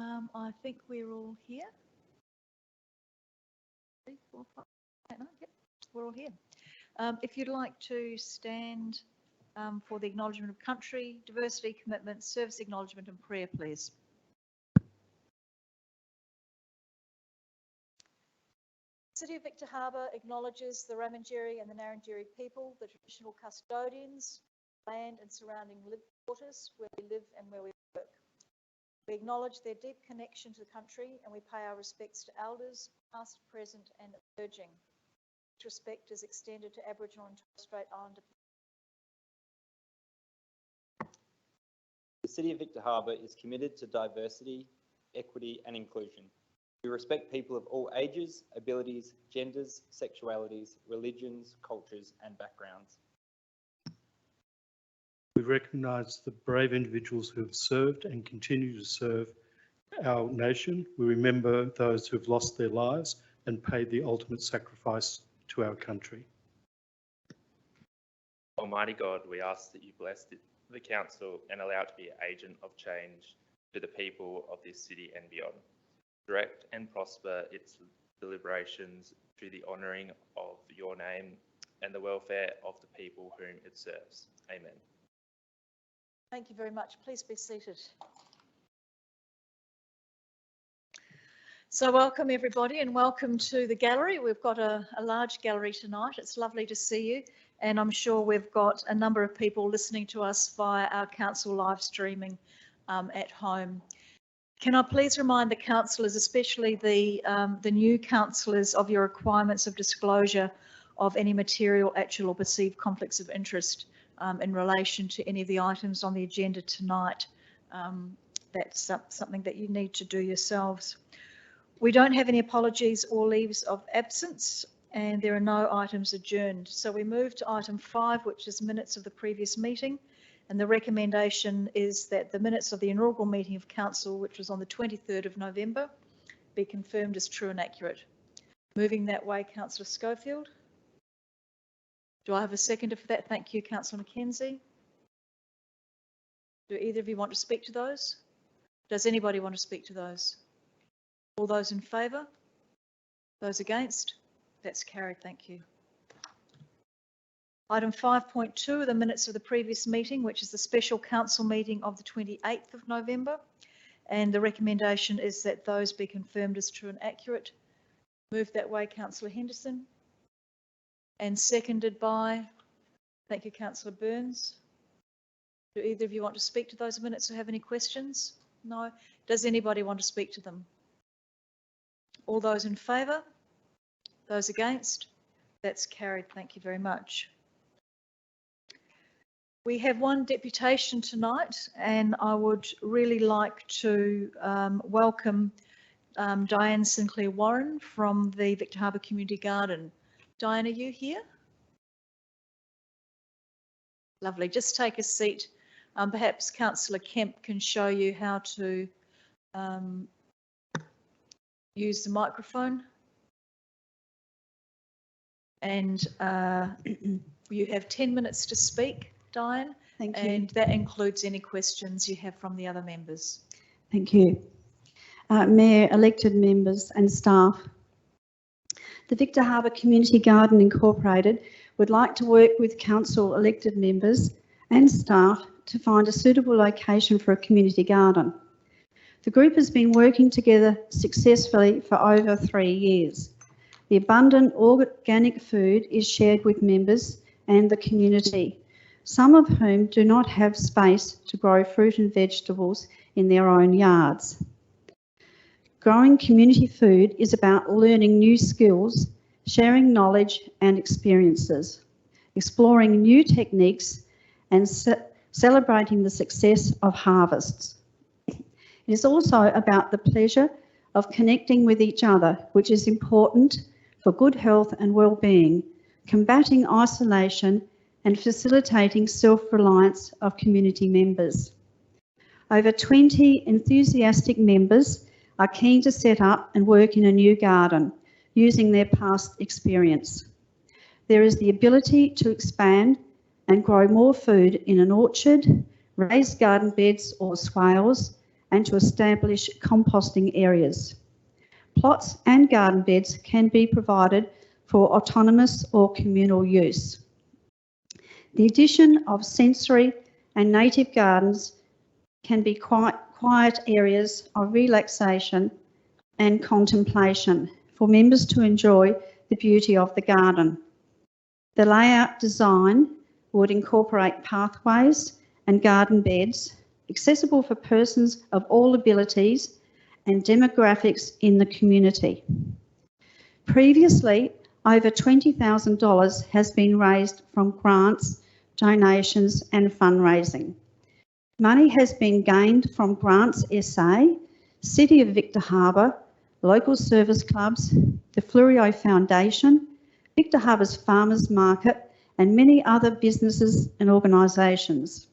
I think we're all here. 3, 4, 5, 8, 9, yep, we're all here. If you'd like to stand for the acknowledgement of country, diversity, commitment, service acknowledgement and prayer, please. City of Victor Harbor acknowledges the Ramangeri and the Ngarrindjeri people, the traditional custodians, land and surrounding waters where we live and where we work. We acknowledge their deep connection to the country and we pay our respects to elders, past, present and emerging. This respect is extended to Aboriginal and Torres Strait Islander people. The City of Victor Harbor is committed to diversity, equity and inclusion. We respect people of all ages, abilities, genders, sexualities, religions, cultures and backgrounds. We recognise the brave individuals who have served and continue to serve our nation. We remember those who have lost their lives and paid the ultimate sacrifice to our country. Almighty God, we ask that you bless the Council and allow it to be an agent of change to the people of this city and beyond. Direct and prosper its deliberations through the honouring of your name and the welfare of the people whom it serves. Amen. Thank you very much. Please be seated. So welcome everybody and welcome to the gallery. We've got a large gallery tonight. It's lovely to see you and I'm sure we've got a number of people listening to us via our council live streaming at home. Can I please remind the councillors, especially the new councillors, of your requirements of disclosure of any material, actual or perceived conflicts of interest in relation to any of the items on the agenda tonight. That's something that you need to do yourselves. We don't have any apologies or leaves of absence and there are no items adjourned. So we move to item 5, which is minutes of the previous meeting. And the recommendation is that the minutes of the inaugural meeting of council, which was on the 23rd of November, be confirmed as true and accurate. Moving that way, Councillor Schofield. Do I have a seconder for that? Thank you, Councillor Mackenzie. Do either of you want to speak to those? Does anybody want to speak to those? All those in favour? Those against? That's carried, thank you. Item 5.2 are the minutes of the previous meeting, which is the special council meeting of the 28th of November. And the recommendation is that those be confirmed as true and accurate. Move that way, Councillor Henderson. And seconded by, thank you, Councillor Burns. Do either of you want to speak to those minutes or have any questions? No. Does anybody want to speak to them? All those in favour? Those against? That's carried. Thank you very much. We have one deputation tonight and I would really like to welcome Diane Sinclair Warren from the Victor Harbor Community Garden. Diane, are you here? Lovely, just take a seat. Perhaps Councillor Kemp can show you how to use the microphone. And you have 10 minutes to speak, Diane. Thank you. And that includes any questions you have from the other members. Thank you. Mayor, elected members and staff. The Victor Harbor Community Garden Incorporated would like to work with council elected members and staff to find a suitable location for a community garden. The group has been working together successfully for over 3 years. The abundant organic food is shared with members and the community, some of whom do not have space to grow fruit and vegetables in their own yards. Growing community food is about learning new skills, sharing knowledge and experiences, exploring new techniques and celebrating the success of harvests. It is also about the pleasure of connecting with each other, which is important for good health and well-being, combating isolation and facilitating self-reliance of community members. Over 20 enthusiastic members are keen to set up and work in a new garden using their past experience. There is the ability to expand and grow more food in an orchard, raised garden beds or swales, and to establish composting areas. Plots and garden beds can be provided for autonomous or communal use. The addition of sensory and native gardens can be quiet areas of relaxation and contemplation for members to enjoy the beauty of the garden. The layout design would incorporate pathways and garden beds accessible for persons of all abilities and demographics in the community. Previously, over $20,000 has been raised from grants, donations and fundraising. Money has been gained from Grants SA, City of Victor Harbor, local service clubs, the Flurio Foundation, Victor Harbor's Farmers Market and many other businesses and organisations.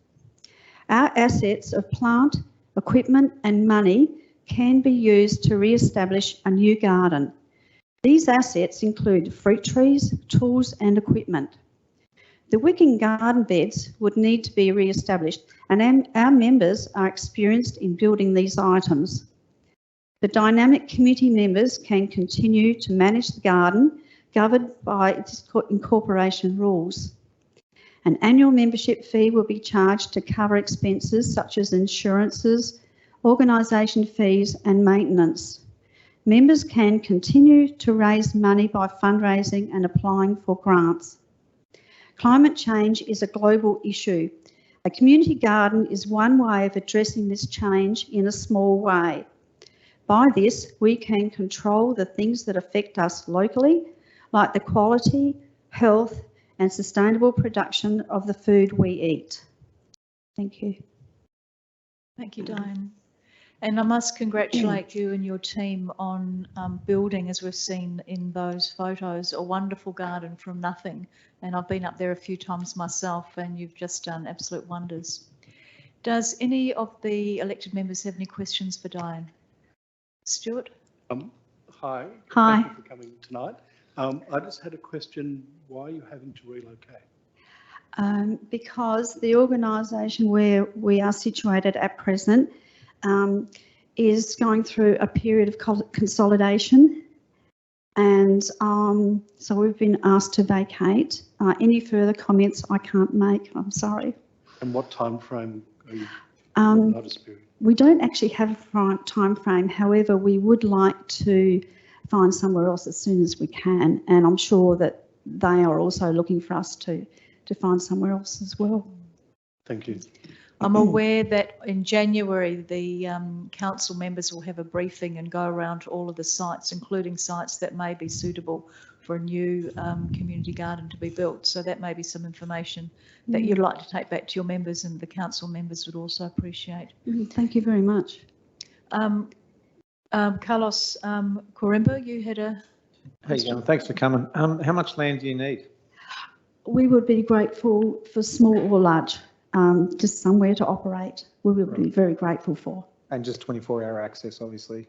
Our assets of plant, equipment and money can be used to re-establish a new garden. These assets include fruit trees, tools and equipment. The wicking garden beds would need to be re-established and our members are experienced in building these items. The dynamic committee members can continue to manage the garden governed by its incorporation rules. An annual membership fee will be charged to cover expenses such as insurances, organisation fees and maintenance. Members can continue to raise money by fundraising and applying for grants. Climate change is a global issue. A community garden is one way of addressing this change in a small way. By this, we can control the things that affect us locally, like the quality, health and sustainable production of the food we eat. Thank you. Thank you, Diane. And I must congratulate you and your team on building, as we've seen in those photos, a wonderful garden from nothing. And I've been up there a few times myself and you've just done absolute wonders. Does any of the elected members have any questions for Diane? Stuart? Hi. Hi. Thank you for coming tonight. I just had a question. Why are you having to relocate? Because the organisation where we are situated at present is going through a period of consolidation and so we've been asked to vacate. Any further comments I can't make, I'm sorry. And what time frame are you notice period? We don't actually have a time frame, however we would like to find somewhere else as soon as we can and I'm sure that they are also looking for us to find somewhere else as well. Thank you. I'm aware that in January the council members will have a briefing and go around to all of the sites, including sites that may be suitable for a new community garden to be built. So that may be some information that you'd like to take back to your members and the council members would also appreciate. Thank you very much. Carlos Corimbo, you had a... Hey, thanks for coming. How much land do you need? We would be grateful for small or large, just somewhere to operate. We would be very grateful for. And just 24-hour access, obviously.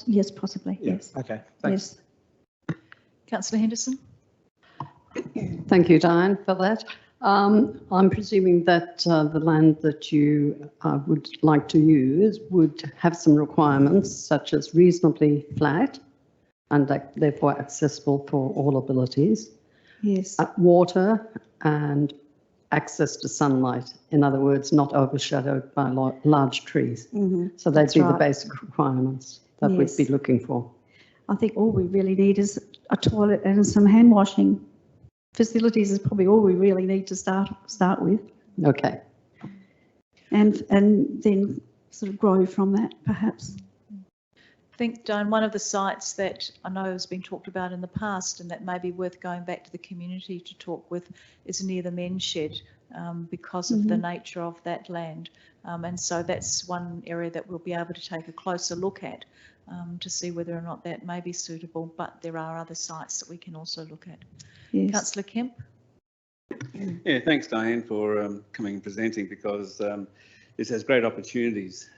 Yes, possibly. Yeah. Yes. Okay. Thanks. Yes. Councillor Henderson. Thank you, Diane, for that. I'm presuming that the land that you would like to use would have some requirements such as reasonably flat and therefore accessible for all abilities. Yes. Water and access to sunlight. In other words, not overshadowed by large trees. So they'd be the basic requirements that we'd be looking for. I think all we really need is a toilet and some hand washing facilities is probably all we really need to start with. Okay. And then sort of grow from that, perhaps. I think, Diane, one of the sites that I know has been talked about in the past and that may be worth going back to the community to talk with is near the men's shed because of the nature of that land. And so that's one area that we'll be able to take a closer look at to see whether or not that may be suitable, but there are other sites that we can also look at. Yes. Councillor Kemp. Yeah, thanks Diane for coming and presenting because this has great opportunities,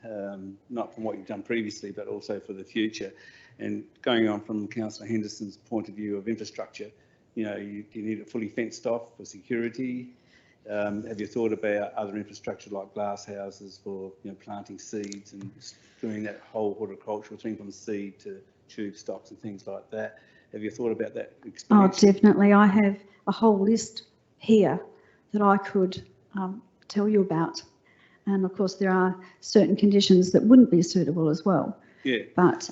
not from what you've done previously, but also for the future. And going on from Councillor Henderson's point of view of infrastructure, you know, you need it fully fenced off for security. Have you thought about other infrastructure like glass houses for planting seeds and doing that whole horticultural thing from seed to tube stocks and things like that? Have you thought about that expansion? Oh, definitely. I have a whole list here that I could tell you about. And of course, there are certain conditions that wouldn't be suitable as well. Yeah. But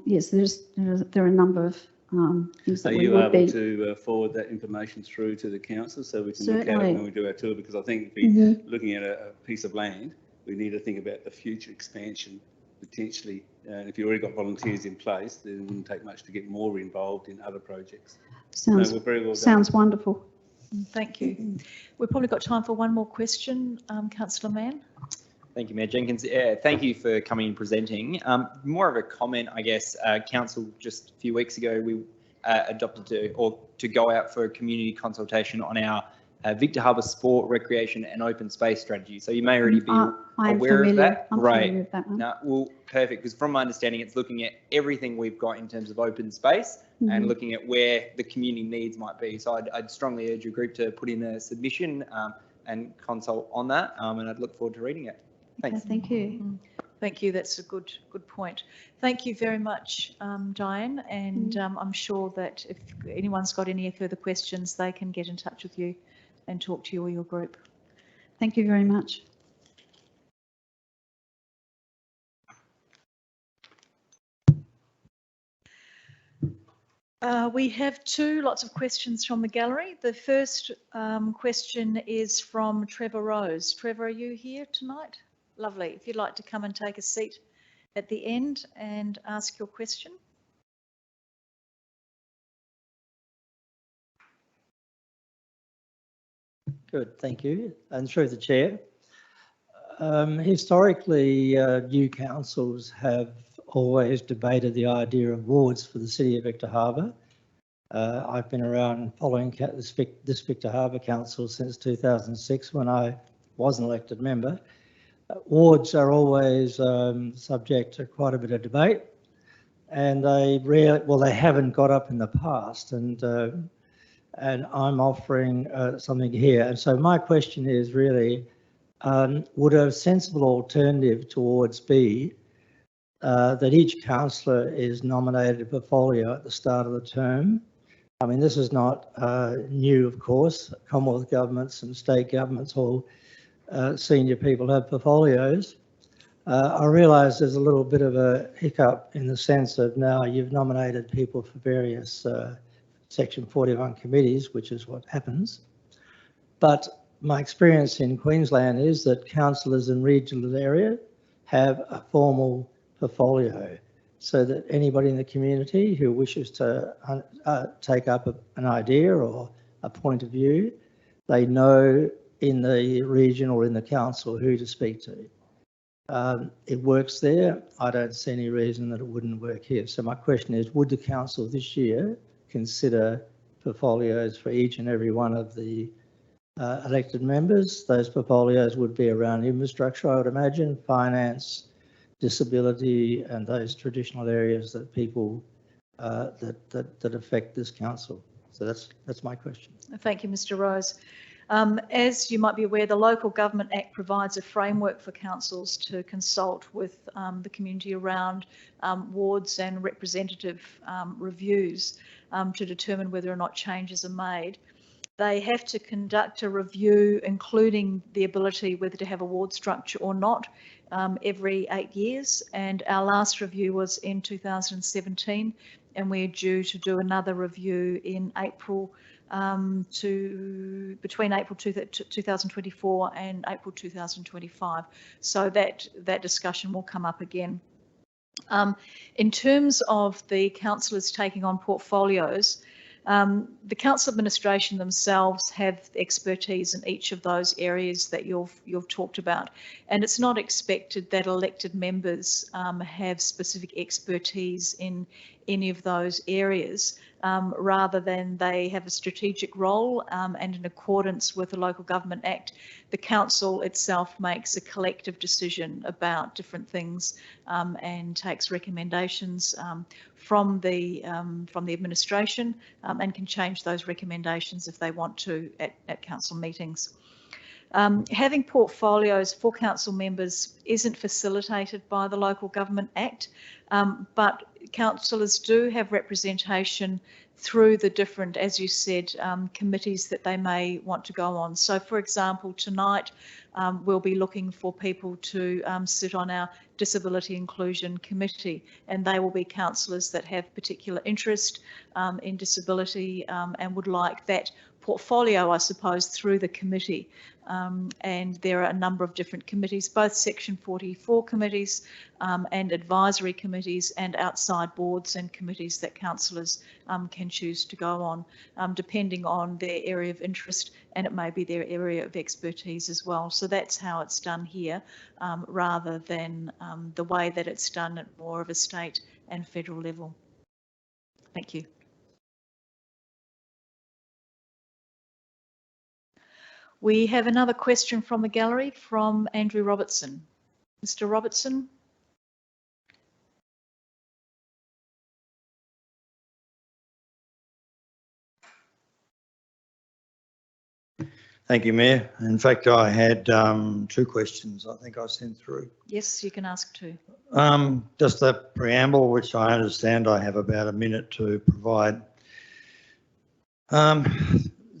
yes, there are a number of things that Are we you would able be. to forward that information through to the council so we can look at Certainly. it when we do our tour? Because I think if we're looking at a piece of land, we need to think about the future expansion potentially. And if you've already got volunteers in place, then it wouldn't take much to get more involved in other projects. Sounds, we're very well done. sounds wonderful. Thank you. We've probably got time for one more question. Councillor Mann. Thank you, Mayor Jenkins. Thank you for coming and presenting. More of a comment, I guess. Council just a few weeks ago, we adopted to go out for a community consultation on our Victor Harbour sport, recreation and open space strategy. So you may already be aware of that. I'm familiar with that one. No, well, perfect. Because from my understanding, it's looking at everything we've got in terms of open space and looking at where the community needs might be. So I'd strongly urge your group to put in a submission and consult on that. And I'd look forward to reading it. Thanks. Okay, thank you. Thank you. That's a good point. Thank you very much, Diane. And I'm sure that if anyone's got any further questions, they can get in touch with you and talk to you or your group. Thank you very much. We have lots of questions from the gallery. The first question is from Trevor Rose. Trevor, are you here tonight? Lovely. If you'd like to come and take a seat at the end and ask your question. Good, thank you. And through the chair. Historically, new councils have always debated the idea of wards for the City of Victor Harbour. I've been around following this Victor Harbour Council since 2006 when I was an elected member. Wards are always subject to quite a bit of debate, and they haven't got up in the past, and I'm offering something here. And so my question is really, would a sensible alternative towards be that each councillor is nominated a portfolio at the start of the term? I mean, this is not new, of course. Commonwealth governments and state governments, all senior people have portfolios. I realise there's a little bit of a hiccup in the sense of now you've nominated people for various Section 41 committees, which is what happens. But my experience in Queensland is that councillors in regional area have a formal portfolio so that anybody in the community who wishes to take up an idea or a point of view, they know in the region or in the council who to speak to. It works there. I don't see any reason that it wouldn't work here. So my question is, would the council this year consider portfolios for each and every one of the elected members? Those portfolios would be around infrastructure, I would imagine, finance, disability, and those traditional areas that people that affect this council. So that's my question. Thank you, Mr. Rose. As you might be aware, the Local Government Act provides a framework for councils to consult with the community around wards and representative reviews to determine whether or not changes are made. They have to conduct a review, including the ability whether to have a ward structure or not, every 8 years. And our last review was in 2017, and we're due to do another review in April between April 2024 and April 2025. So that discussion will come up again. In terms of the councillors taking on portfolios, the council administration themselves have expertise in each of those areas that you've talked about, and it's not expected that elected members have specific expertise in any of those areas, rather than they have a strategic role, and in accordance with the Local Government Act, the council itself makes a collective decision about different things and takes recommendations from the administration and can change those recommendations if they want to at council meetings. Having portfolios for council members isn't facilitated by the Local Government Act, but councillors do have representation through the different, as you said, committees that they may want to go on. So, for example, tonight we'll be looking for people to sit on our Disability Inclusion Committee, and they will be councillors that have particular interest in disability and would like that portfolio, I suppose, through the committee. And there are a number of different committees, both Section 44 committees and advisory committees and outside boards and committees that councillors can choose to go on, depending on their area of interest, and it may be their area of expertise as well. So that's how it's done here, rather than the way that it's done at more of a state and federal level. Thank you. We have another question from the gallery from Andrew Robertson. Mr. Robertson. Thank you, Mayor. In fact, I had 2 questions I think I sent through. Yes, you can ask 2. Just the preamble, which I understand I have about a minute to provide.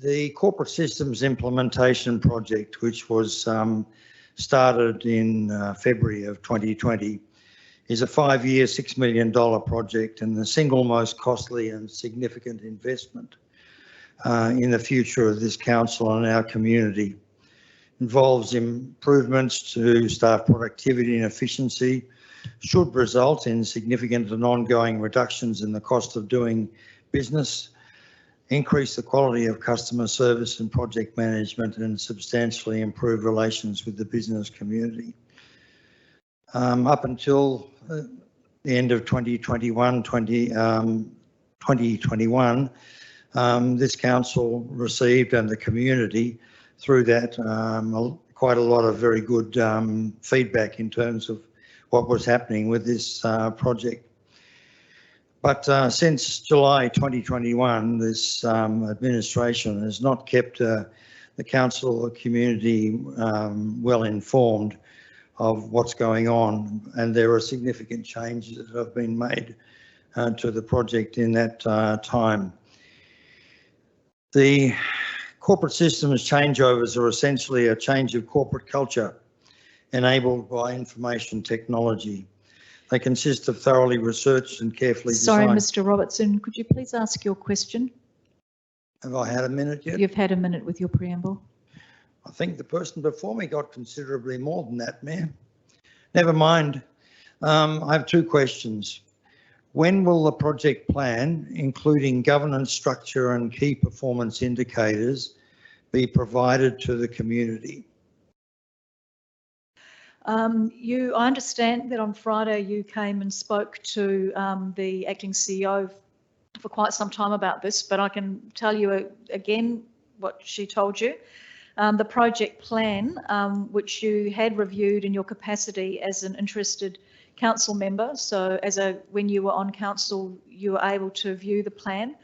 The Corporate Systems Implementation Project, which was started in February of 2020, is a 5-year, $6 million project and the single most costly and significant investment in the future of this council and our community. Involves improvements to staff productivity and efficiency, should result in significant and ongoing reductions in the cost of doing business, increase the quality of customer service and project management, and substantially improve relations with the business community. Up until the end of 2021, this council received, and the community through that, quite a lot of very good feedback in terms of what was happening with this project. But since July 2021, this administration has not kept the council or community well informed of what's going on, and there are significant changes that have been made to the project in that time. The corporate systems changeovers are essentially a change of corporate culture enabled by information technology. They consist of thoroughly researched and carefully designed. Sorry, Mr. Robertson, could you please ask your question? Have I had a minute yet? You've had a minute with your preamble. I think the person before me got considerably more than that, Mayor. Never mind. I have 2 questions. When will the project plan, including governance structure and key performance indicators, be provided to the community? I understand that on Friday you came and spoke to the acting CEO for quite some time about this, but I can tell you again what she told you. The project plan, which you had reviewed in your capacity as an interested council member, so when you were on council, you were able to view the plan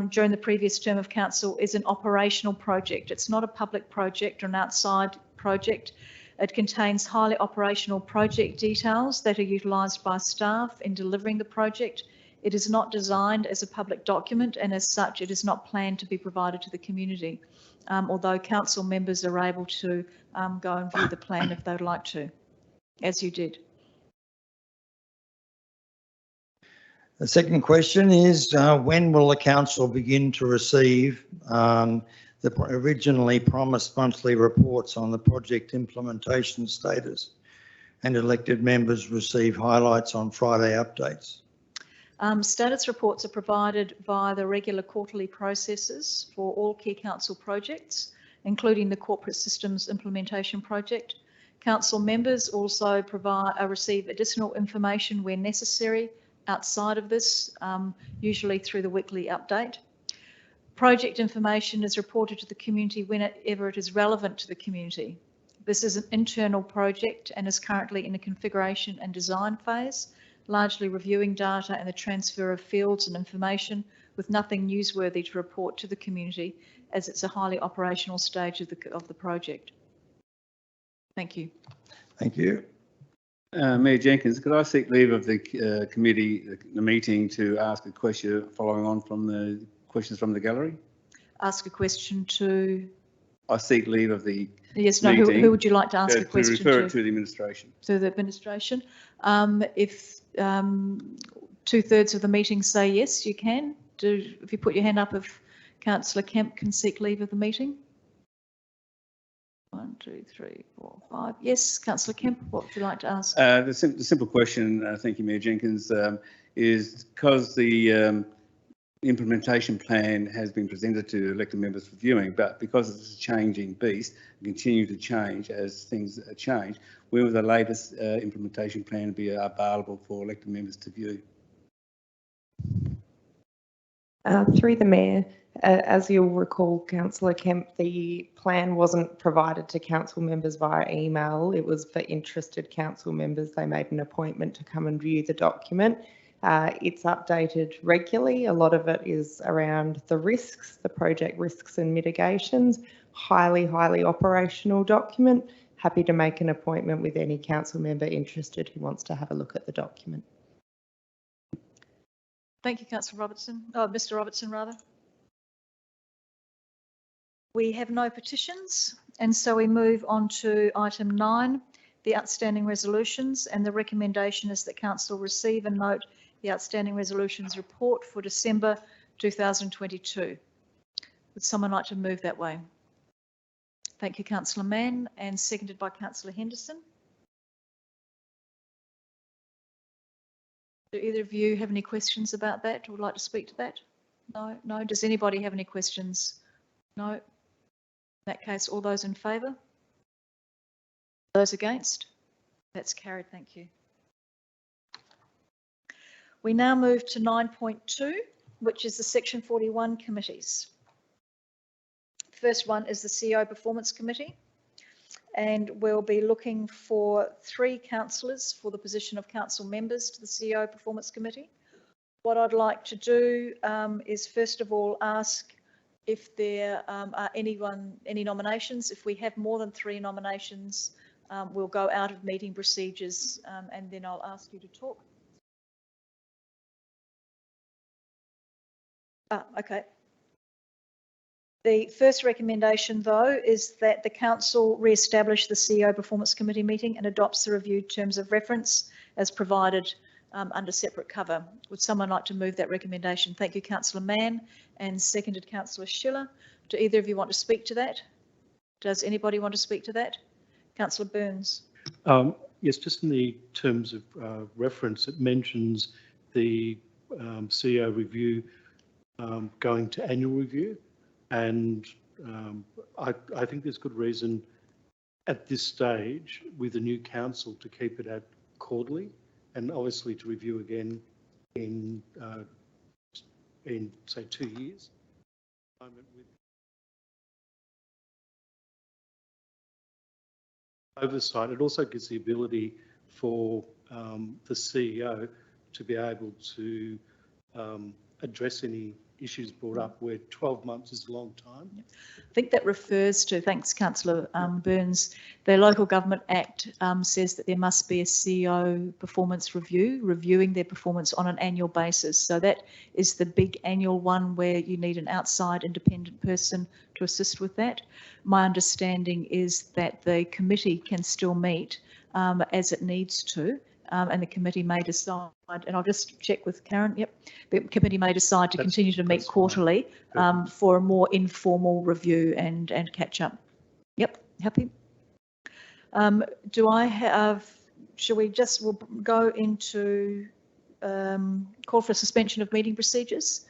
during the previous term of council, is an operational project. It's not a public project or an outside project. It contains highly operational project details that are utilised by staff in delivering the project. It is not designed as a public document, and as such it is not planned to be provided to the community, although council members are able to go and view the plan if they'd like to, as you did. The second question is, when will the council begin to receive the originally promised monthly reports on the project implementation status, and elected members receive highlights on Friday updates? Status reports are provided via the regular quarterly processes for all key council projects, including the Corporate Systems Implementation Project. Council members also receive additional information where necessary outside of this, usually through the weekly update. Project information is reported to the community whenever it is relevant to the community. This is an internal project and is currently in the configuration and design phase, largely reviewing data and the transfer of fields and information, with nothing newsworthy to report to the community, as it's a highly operational stage of the project. Thank you. Thank you. Mayor Jenkins, could I seek leave of the committee, the meeting, to ask a question following on from the questions from the gallery? Ask a question to, I seek leave of the yes, no, meeting who would you like to ask a to question refer to? it to the administration. To the administration. If 2/3 of the meeting say yes, you can. If you put your hand up, if Councillor Kemp can seek leave of the meeting. 1, 2, 3, 4, 5. Yes, Councillor Kemp, what would you like to ask? The simple question, thank you, Mayor Jenkins, is because the implementation plan has been presented to elected members for viewing, but because it's a changing beast, continue to change as things change, when will the latest implementation plan be available for elected members to view? Through the Mayor, as you'll recall, Councillor Kemp, the plan wasn't provided to council members via email. It was for interested council members. They made an appointment to come and view the document. It's updated regularly. A lot of it is around the risks, the project risks and mitigations. Highly operational document. Happy to make an appointment with any council member interested who wants to have a look at the document. Thank you, Councillor Robertson. Oh, Mr. Robertson, rather. We have no petitions, and so we move on to item 9, the outstanding resolutions, and the recommendation is that Council receive and note the outstanding resolutions report for December 2022. Would someone like to move that way? Thank you, Councillor Mann, and seconded by Councillor Henderson. Do either of you have any questions about that or would like to speak to that? No, no. Does anybody have any questions? No. In that case, all those in favour? Those against? That's carried, thank you. We now move to 9.2, which is the Section 41 committees. First one is the CEO Performance Committee, and we'll be looking for 3 councillors for the position of council members to the CEO Performance Committee. What I'd like to do is first of all ask if there are any nominations. If we have more than 3 nominations, we'll go out of meeting procedures and then I'll ask you to talk. Okay. The first recommendation, though, is that the Council re-establish the CEO Performance Committee meeting and adopts the reviewed terms of reference as provided under separate cover. Would someone like to move that recommendation? Thank you, Councillor Mann, and seconded Councillor Schiller. Do either of you want to speak to that? Does anybody want to speak to that? Councillor Burns. Yes, just in the terms of reference, it mentions the CEO review going to annual review. And I think there's good reason at this stage with the new council to keep it at quarterly and obviously to review again in say 2 years. With oversight, it also gives the ability for the CEO to be able to address any issues brought up where 12 months is a long time. I think that refers to, thanks Councillor Burns, the Local Government Act says that there must be a CEO performance review, reviewing their performance on an annual basis. So that is the big annual one where you need an outside independent person to assist with that. My understanding is that the committee can still meet as it needs to. And the committee may decide, and I'll just check with Karen, yep, the committee may decide to continue to meet quarterly for a more informal review and catch up. Yep, happy. Do I have, shall we just, we'll go into call for a suspension of meeting procedures.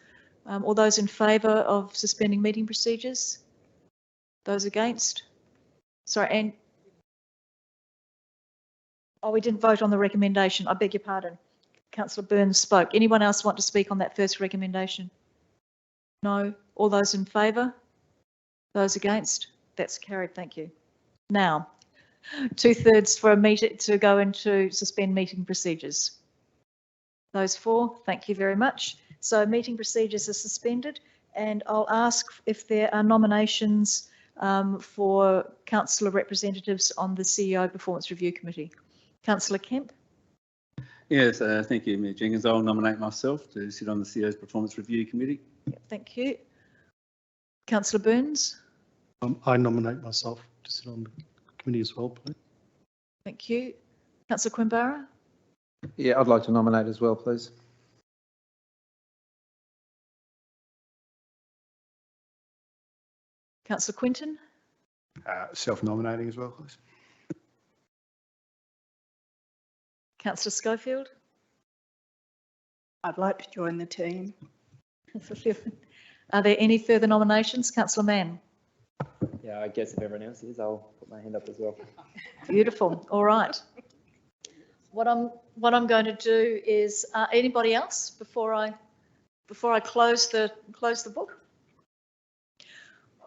All those in favour of suspending meeting procedures? Those against? Sorry, and oh, we didn't vote on the recommendation. I beg your pardon. Councillor Burns spoke. Anyone else want to speak on that first recommendation? No. All those in favour? Those against? That's carried. Thank you. Now, 2/3 for a meeting to go into suspend meeting procedures. Those for? Thank you very much. So meeting procedures are suspended, and I'll ask if there are nominations for councillor representatives on the CEO Performance Review Committee. Councillor Kemp. Yes, thank you, Mayor Jenkins. I'll nominate myself to sit on the CEO's Performance Review Committee. Yeah, thank you. Councillor Burns. I nominate myself to sit on the committee as well, please. Thank you. Councillor Quimbarra. Yeah, I'd like to nominate as well, please. Councillor Quinton. Self-nominating as well, please. Councillor Schofield. I'd like to join the team. Are there any further nominations? Councillor Mann. Yeah, I guess if everyone else is, I'll put my hand up as well. Beautiful. All right. What I'm going to do is anybody else before I close the book.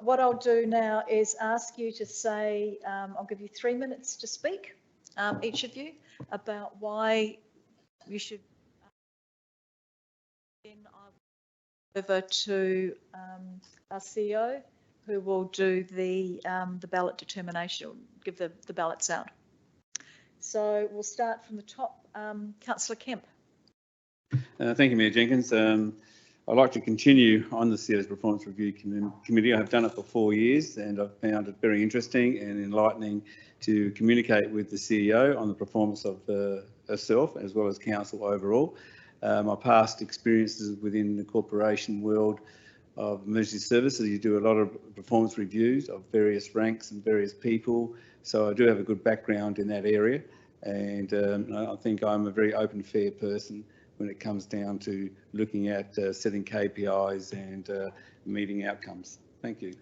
What I'll do now is ask you to say, I'll give you 3 minutes to speak, each of you, about why you should. Then I'll over to our CEO, who will do the ballot determination, give the ballots out. So we'll start from the top. Councillor Kemp. Thank you, Mayor Jenkins. I'd like to continue on the CEO's Performance Review Committee. I've done it for 4 years and I've found it very interesting and enlightening to communicate with the CEO on the performance of herself as well as council overall. My past experiences within the corporation world of emergency services, you do a lot of performance reviews of various ranks and various people. So I do have a good background in that area. And I think I'm a very open, fair person when it comes down to looking at setting KPIs and meeting outcomes. Thank you.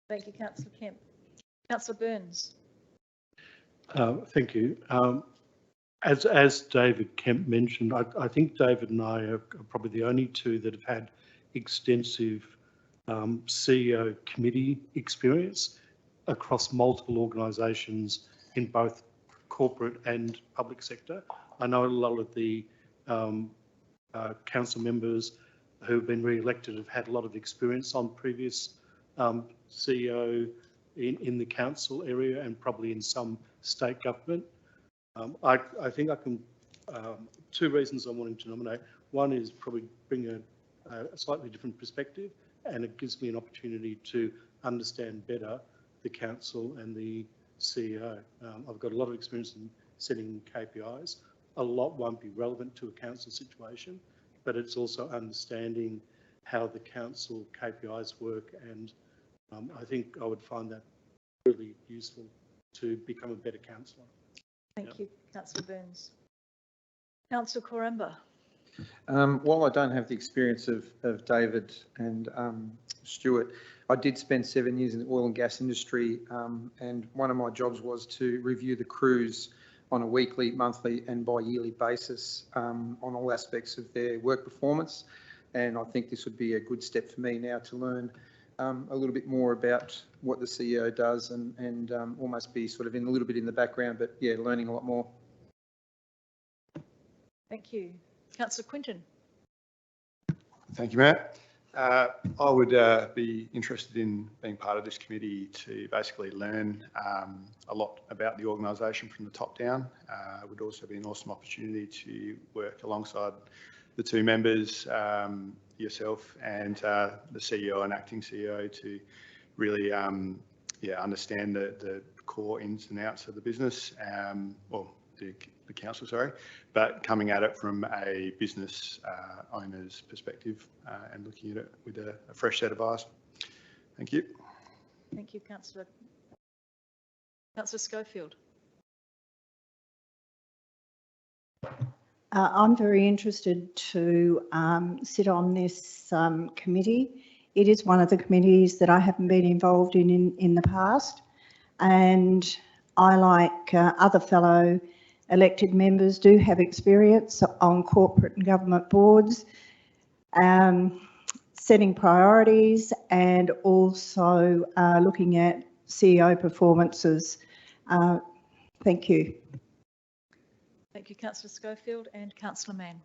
Thank you, Councillor Kemp. Councillor Burns. Thank you. As David Kemp mentioned, I think David and I are probably the only two that have had extensive CEO committee experience across multiple organisations in both corporate and public sector. I know a lot of the council members who have been re-elected have had a lot of experience on previous CEO in the council area and probably in some state government. I think I can, 2 reasons I'm wanting to nominate. One is probably bring a slightly different perspective, and it gives me an opportunity to understand better the council and the CEO. I've got a lot of experience in setting KPIs. A lot won't be relevant to a council situation, but it's also understanding how the council KPIs work, and I think I would find that really useful to become a better councillor. Thank you, Councillor Burns. Councillor Corumba. While I don't have the experience of David and Stuart, I did spend 7 years in the oil and gas industry, and one of my jobs was to review the crews on a weekly, monthly and bi-yearly basis on all aspects of their work performance. And I think this would be a good step for me now to learn a little bit more about what the CEO does and almost be sort of in a little bit in the background, but yeah, learning a lot more. Thank you. Councillor Quinton. Thank you, Matt. I would be interested in being part of this committee to basically learn a lot about the organisation from the top down. It would also be an awesome opportunity to work alongside the 2 members, yourself and the CEO and acting CEO, to really understand the core ins and outs of the business, or the council, sorry, but coming at it from a business owner's perspective and looking at it with a fresh set of eyes. Thank you. Thank you, Councillor. Councillor Schofield. I'm very interested to sit on this committee. It is one of the committees that I haven't been involved in the past, and I, like other fellow elected members, do have experience on corporate and government boards, setting priorities and also looking at CEO performances. Thank you. Thank you, Councillor Schofield and Councillor Mann.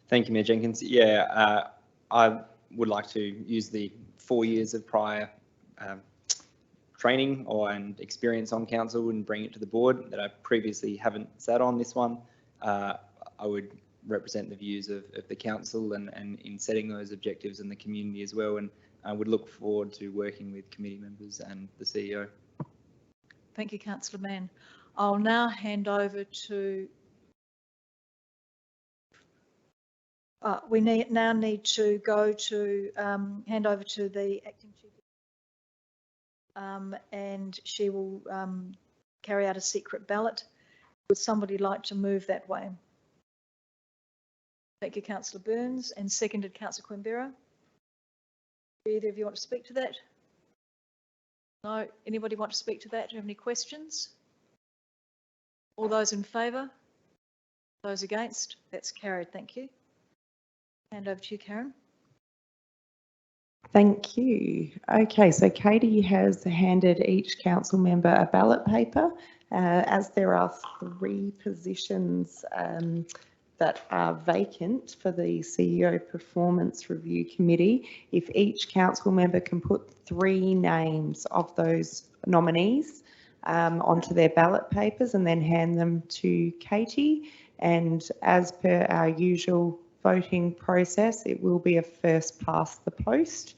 Thank you, Mayor Jenkins. Yeah, I would like to use the 4 years of prior training and experience on council and bring it to the board that I previously haven't sat on this one. I would represent the views of the council and in setting those objectives in the community as well. And I would look forward to working with committee members and the CEO. Thank you, Councillor Mann. I'll now hand over to, we now need to go to, hand over to the acting chief. And she will carry out a secret ballot. Would somebody like to move that way? Thank you, Councillor Burns, and seconded Councillor Quimbeiro. Do either of you want to speak to that? No? Anybody want to speak to that? Do you have any questions? All those in favour? Those against? That's carried. Thank you. Hand over to you, Karen. Thank you. Okay, so Katie has handed each council member a ballot paper. As there are 3 positions that are vacant for the CEO Performance Review Committee, if each council member can put 3 names of those nominees onto their ballot papers and then hand them to Katie. And as per our usual voting process, it will be a first past the post.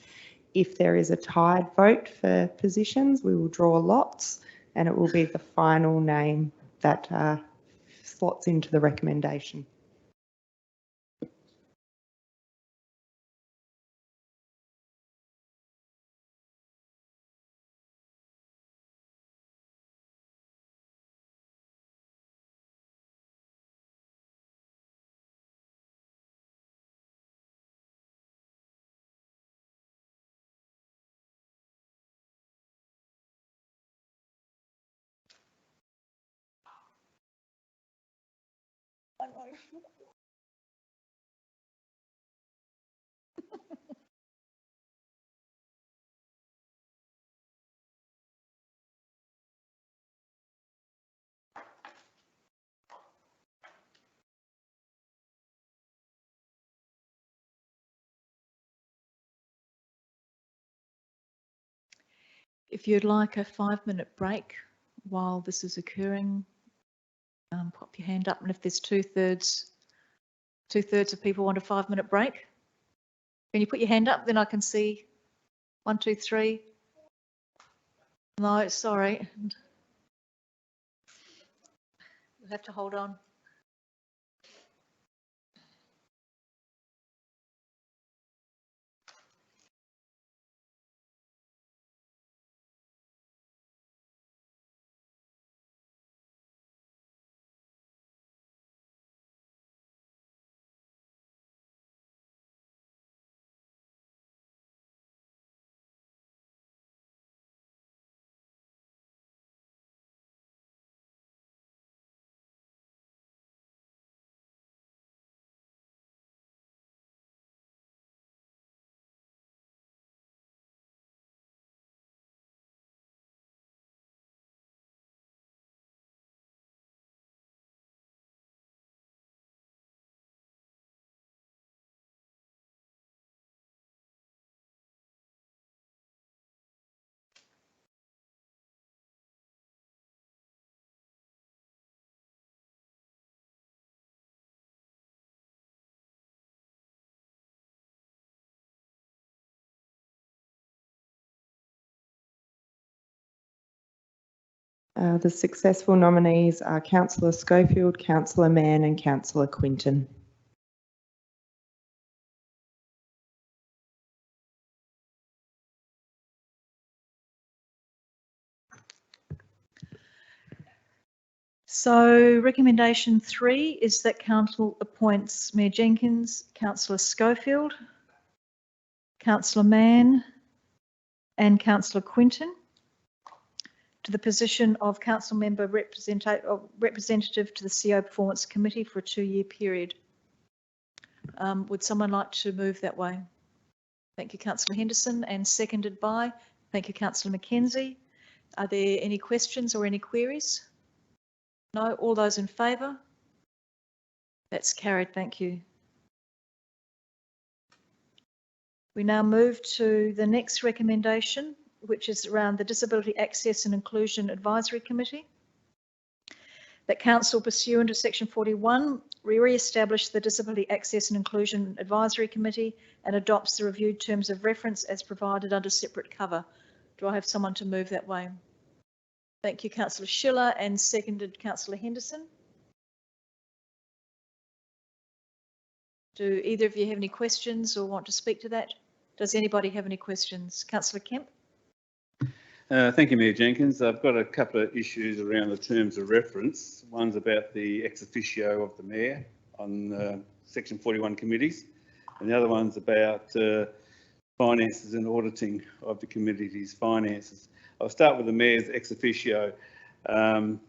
If there is a tied vote for positions, we will draw lots and it will be the final name that slots into the recommendation. If you'd like a 5-minute break while this is occurring, pop your hand up, and if there's two-thirds of people want a 5-minute break, can you put your hand up? Then I can see 1, 2, 3. No, sorry. You'll have to hold on. The successful nominees are Councillor Schofield, Councillor Mann and Councillor Quinton. So recommendation 3 is that council appoints Mayor Jenkins, Councillor Schofield, Councillor Mann and Councillor Quinton to the position of council member representative to the CEO Performance Committee for a 2-year period. Would someone like to move that way? Thank you, Councillor Henderson, and seconded by, thank you, Councillor McKenzie. Are there any questions or any queries? No, all those in favour? That's carried, thank you. We now move to the next recommendation, which is around the Disability Access and Inclusion Advisory Committee. That council, pursuant to section 41, re-establish the Disability Access and Inclusion Advisory Committee and adopts the reviewed terms of reference as provided under separate cover. Do I have someone to move that way? Thank you, Councillor Schiller, and seconded Councillor Henderson. Do either of you have any questions or want to speak to that? Does anybody have any questions? Councillor Kemp. Thank you, Mayor Jenkins. I've got a couple of issues around the terms of reference. One's about the ex officio of the Mayor on section 41 committees, and the other one's about finances and auditing of the committee's finances. I'll start with the Mayor's ex officio. I'm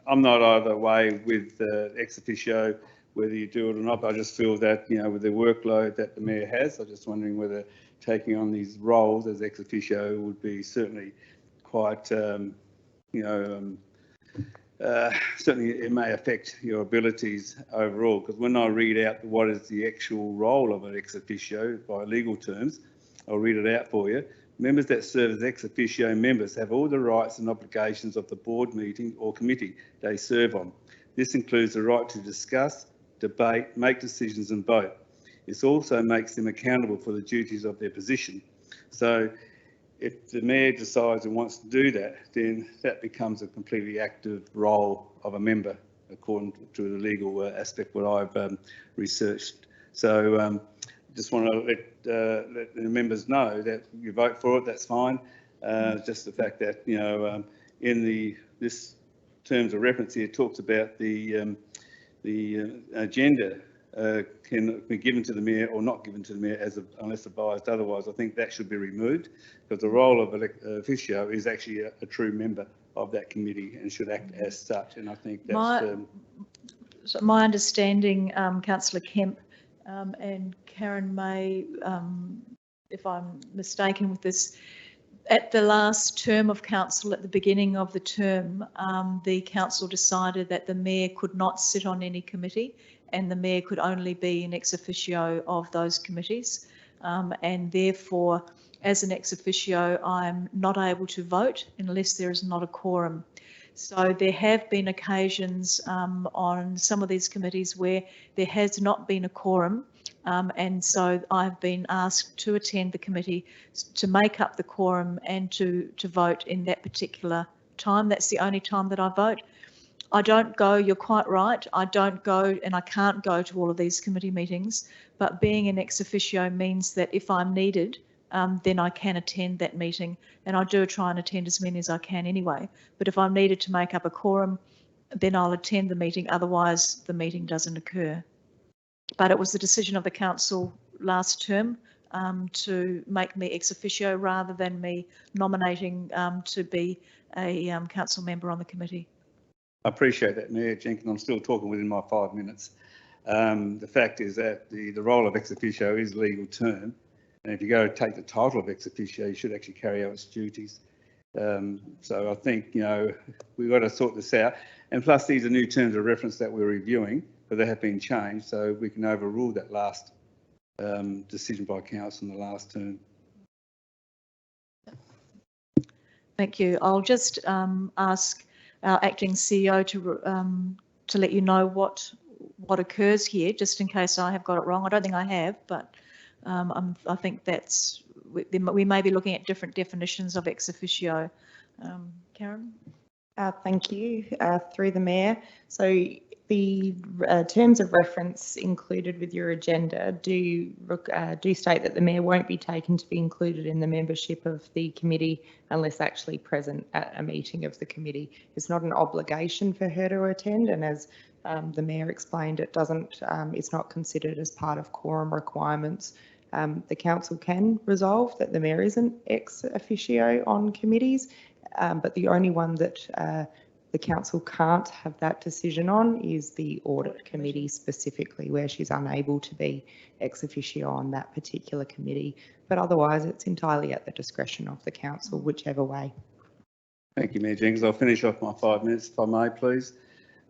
not either way with ex officio, whether you do it or not, but I just feel that, you know, with the workload that the Mayor has, I'm just wondering whether taking on these roles as ex officio would be certainly quite, certainly it may affect your abilities overall, because when I read out what is the actual role of an ex officio by legal terms, I'll read it out for you. Members that serve as ex officio members have all the rights and obligations of the board meeting or committee they serve on. This includes the right to discuss, debate, make decisions and vote. This also makes them accountable for the duties of their position. So if the Mayor decides and wants to do that, then that becomes a completely active role of a member, according to the legal aspect what I've researched. So just want to let the members know that you vote for it, that's fine. Just the fact that, you know, in this terms of reference here, it talks about the agenda can be given to the Mayor or not given to the Mayor unless advised otherwise. I think that should be removed, because the role of an officio is actually a true member of that committee and should act as such. And I think that's... So my understanding, Councillor Kemp, and Karen may, if I'm mistaken with this, at the last term of council, at the beginning of the term, the council decided that the Mayor could not sit on any committee and the Mayor could only be an ex officio of those committees. And therefore, as an ex officio, I'm not able to vote unless there is not a quorum. So there have been occasions on some of these committees where there has not been a quorum, and so I've been asked to attend the committee to make up the quorum and to vote in that particular time. That's the only time that I vote. I don't go, you're quite right, I don't go and I can't go to all of these committee meetings, but being an ex officio means that if I'm needed, then I can attend that meeting, and I do try and attend as many as I can anyway. But if I'm needed to make up a quorum, then I'll attend the meeting, otherwise the meeting doesn't occur. But it was the decision of the council last term to make me ex officio rather than me nominating to be a council member on the committee. I appreciate that, Mayor Jenkins. I'm still talking within my 5 minutes. The fact is that the role of ex officio is a legal term. And if you go take the title of ex officio, you should actually carry out its duties. So I think, you know, we've got to sort this out. And plus, these are new terms of reference that we're reviewing, but they have been changed, so we can overrule that last decision by council in the last term. Thank you. I'll just ask our acting CEO to let you know what occurs here, just in case I have got it wrong. I don't think I have, but I think that's, we may be looking at different definitions of ex officio. Karen? Thank you. Through the Mayor. So the terms of reference included with your agenda do state that the Mayor won't be taken to be included in the membership of the committee unless actually present at a meeting of the committee. It's not an obligation for her to attend, and as the Mayor explained, it's not considered as part of quorum requirements. The council can resolve that the Mayor isn't ex officio on committees, but the only one that the council can't have that decision on is the audit committee specifically, where she's unable to be ex officio on that particular committee. But otherwise, it's entirely at the discretion of the council, whichever way. Thank you, Mayor Jenkins. I'll finish off my 5 minutes, if I may, please.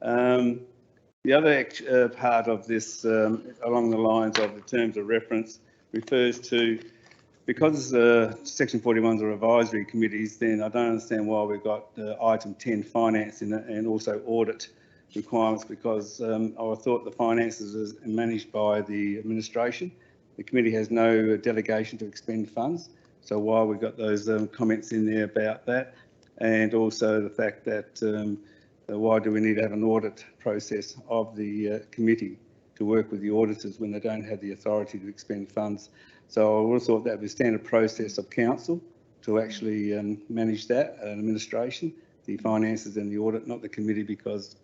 The other part of this, along the lines of the terms of reference, refers to because Section 41s are advisory committees, then I don't understand why we've got item 10 finance in it and also audit requirements, because I thought the finances is managed by the administration. The committee has no delegation to expend funds. So why we've got those comments in there about that, and also the fact that why do we need to have an audit process of the committee to work with the auditors when they don't have the authority to expend funds? So I would have thought that would be a standard process of council to actually manage that, administration, the finances and the audit, not the committee, because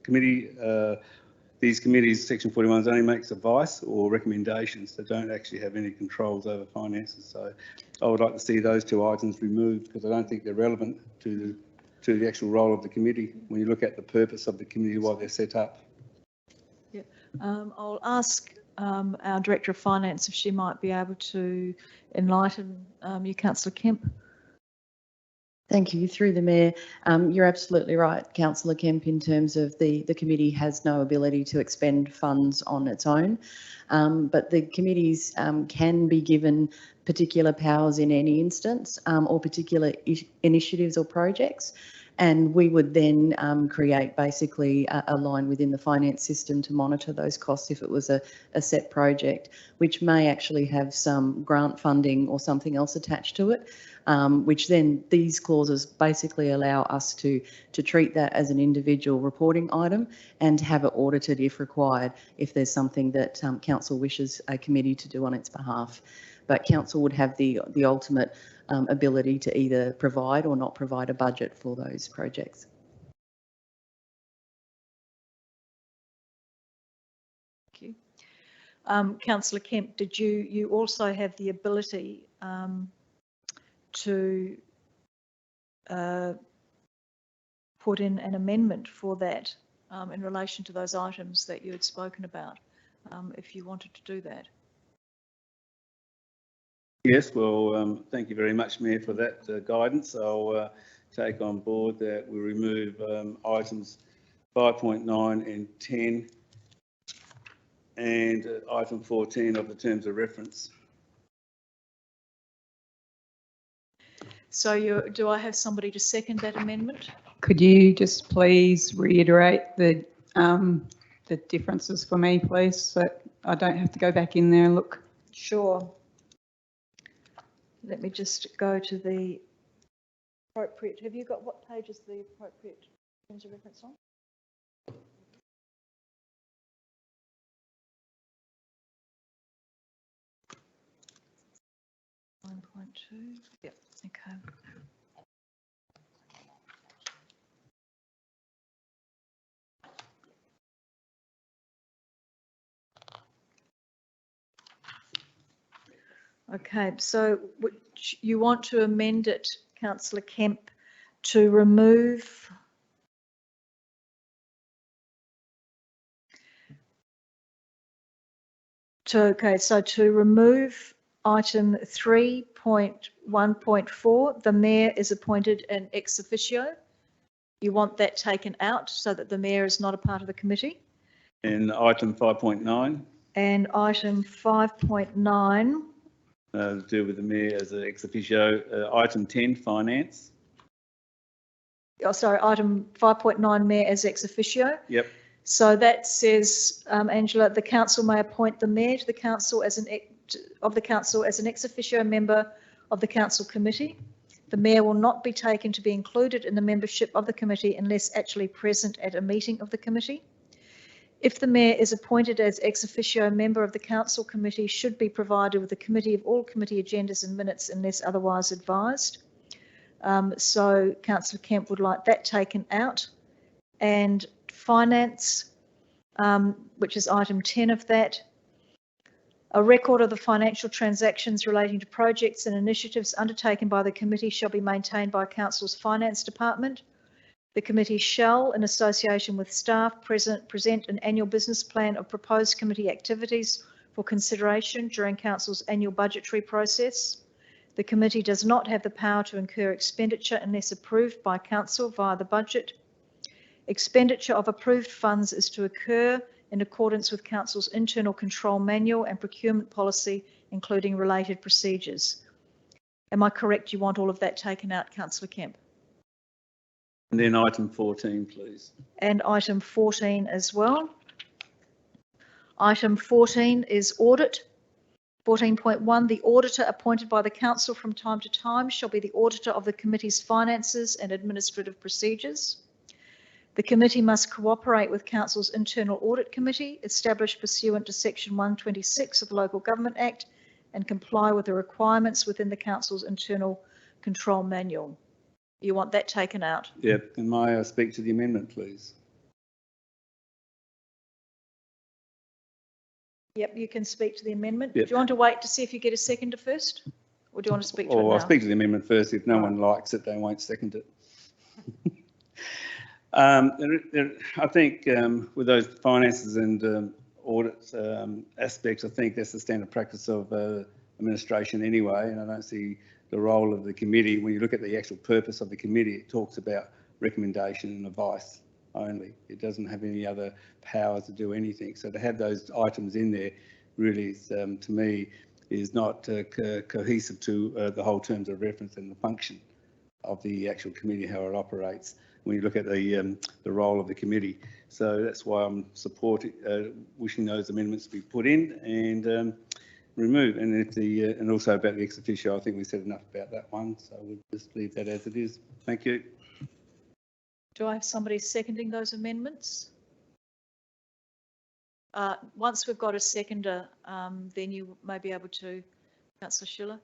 these committees, Section 41s, only makes advice or recommendations. They don't actually have any controls over finances. So I would like to see those two items removed, because I don't think they're relevant to the actual role of the committee when you look at the purpose of the committee, why they're set up. Yeah, I'll ask our Director of Finance if she might be able to enlighten you, Councillor Kemp. Thank you. Through the Mayor, you're absolutely right, Councillor Kemp, in terms of the committee has no ability to expend funds on its own, but the committees can be given particular powers in any instance or particular initiatives or projects. And we would then create basically a line within the finance system to monitor those costs if it was a set project, which may actually have some grant funding or something else attached to it, which then these clauses basically allow us to treat that as an individual reporting item and have it audited if required, if there's something that council wishes a committee to do on its behalf. But council would have the ultimate ability to either provide or not provide a budget for those projects. Thank you. Councillor Kemp, did you also have the ability to put in an amendment for that in relation to those items that you had spoken about, if you wanted to do that? Yes, well, thank you very much, Mayor, for that guidance. I'll take on board that we remove items 5.9 and 10 and item 14 of the terms of reference. So do I have somebody to second that amendment? Could you just please reiterate the differences for me, please, so I don't have to go back in there and look? Sure. Let me just go to the appropriate. Have you got what page is the appropriate terms of reference on? 9.2. Yep. Okay. Okay, so you want to amend it, Councillor Kemp, to remove to remove item 3.1.4, the Mayor is appointed an ex officio. You want that taken out so that the Mayor is not a part of the committee. And item 5.9. And item 5.9. To do with the Mayor as an ex officio. Item 10, finance. Oh, sorry, item 5.9, Mayor as ex officio. Yep. So that says, Angela, the council may appoint the Mayor to the council as an ex officio member of the council committee. The Mayor will not be taken to be included in the membership of the committee unless actually present at a meeting of the committee. If the Mayor is appointed as ex officio member of the council committee, should be provided with a committee of all committee agendas and minutes unless otherwise advised. So Councillor Kemp would like that taken out. And finance, which is item 10 of that, a record of the financial transactions relating to projects and initiatives undertaken by the committee shall be maintained by Council's Finance Department. The committee shall, in association with staff, present an annual business plan of proposed committee activities for consideration during Council's annual budgetary process. The committee does not have the power to incur expenditure unless approved by Council via the budget. Expenditure of approved funds is to occur in accordance with Council's internal control manual and procurement policy, including related procedures. Am I correct? You want all of that taken out, Councillor Kemp? And then item 14, please. And item 14 as well. Item 14 is audit. 14.1, the auditor appointed by the council from time to time shall be the auditor of the committee's finances and administrative procedures. The committee must cooperate with council's internal audit committee established pursuant to section 126 of the Local Government Act and comply with the requirements within the council's internal control manual. You want that taken out? Yep. And may I speak to the amendment, please? Yep, you can speak to the amendment. Yep. Do you want to wait to see if you get a seconder first? Or do you want to speak to it now? I'll speak to the amendment first. If no one likes it, they won't second it. I think with those finances and audit aspects, I think that's the standard practice of administration anyway, and I don't see the role of the committee. When you look at the actual purpose of the committee, it talks about recommendation and advice only. It doesn't have any other powers to do anything. So to have those items in there really is, to me, is not cohesive to the whole terms of reference and the function of the actual committee, how it operates, when you look at the role of the committee. So that's why I'm supporting, wishing those amendments to be put in and removed. And if and also about the ex officio, I think we said enough about that one. So we'll just leave that as it is. Thank you. Do I have somebody seconding those amendments? Once we've got a seconder, then you may be able to, Councillor Schiller.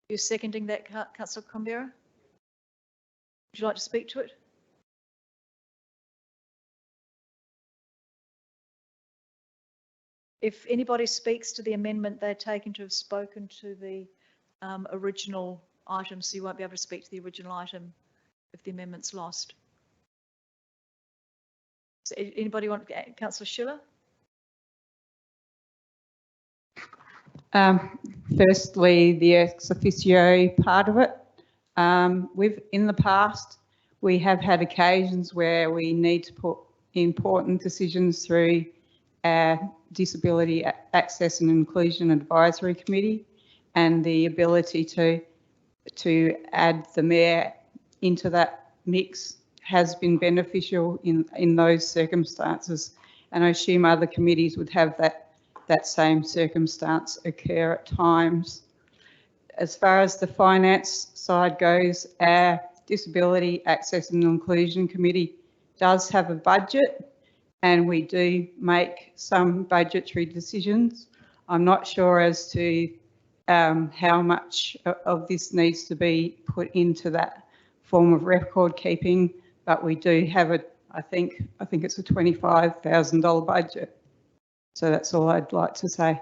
You're seconding that, Councillor Combera? Would you like to speak to it? If anybody speaks to the amendment, they're taken to have spoken to the original item, so you won't be able to speak to the original item if the amendment's lost. So anybody want, Councillor Schiller? Firstly, the ex officio part of it. In the past, we have had occasions where we need to put important decisions through our Disability Access and Inclusion Advisory Committee, and the ability to add the mayor into that mix has been beneficial in those circumstances. And I assume other committees would have that same circumstance occur at times. As far as the finance side goes, our Disability Access and Inclusion Committee does have a budget, and we do make some budgetary decisions. I'm not sure as to how much of this needs to be put into that form of record keeping, but we do have I think it's a $25,000 budget. So that's all I'd like to say.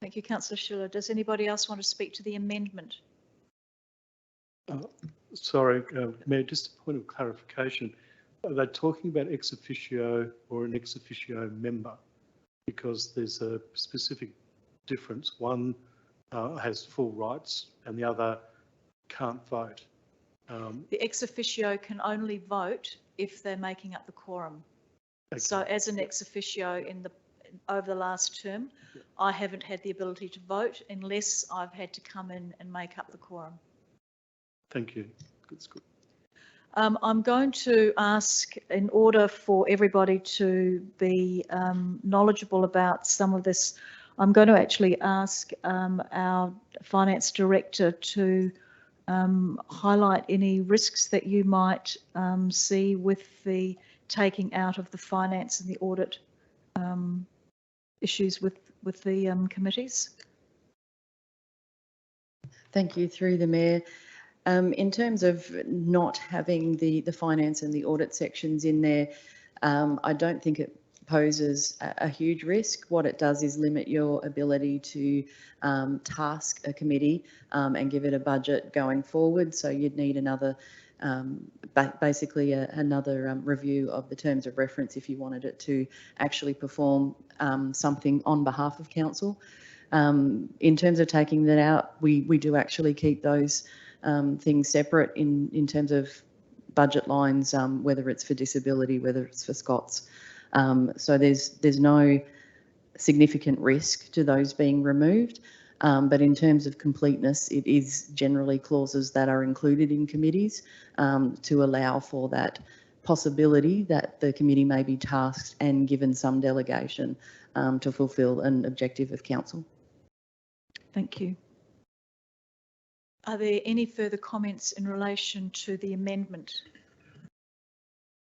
Thank you, Councillor Schiller. Does anybody else want to speak to the amendment? Sorry, Mayor, just a point of clarification. Are they talking about ex officio or an ex officio member? Because there's a specific difference. One has full rights and the other can't vote. The ex officio can only vote if they're making up the quorum. Okay. So as an ex officio over the last term, I haven't had the ability to vote unless I've had to come in and make up the quorum. Thank you. That's good. I'm going to ask, in order for everybody to be knowledgeable about some of this, I'm going to actually ask our finance director to highlight any risks that you might see with the taking out of the finance and the audit issues with the committees. Thank you. Through the Mayor. In terms of not having the finance and the audit sections in there, I don't think it poses a huge risk. What it does is limit your ability to task a committee and give it a budget going forward. So you'd need another, basically another review of the terms of reference if you wanted it to actually perform something on behalf of council. In terms of taking that out, we do actually keep those things separate in terms of budget lines, whether it's for disability, whether it's for Scots. So there's no significant risk to those being removed. But in terms of completeness, it is generally clauses that are included in committees to allow for that possibility that the committee may be tasked and given some delegation to fulfil an objective of council. Thank you. Are there any further comments in relation to the amendment?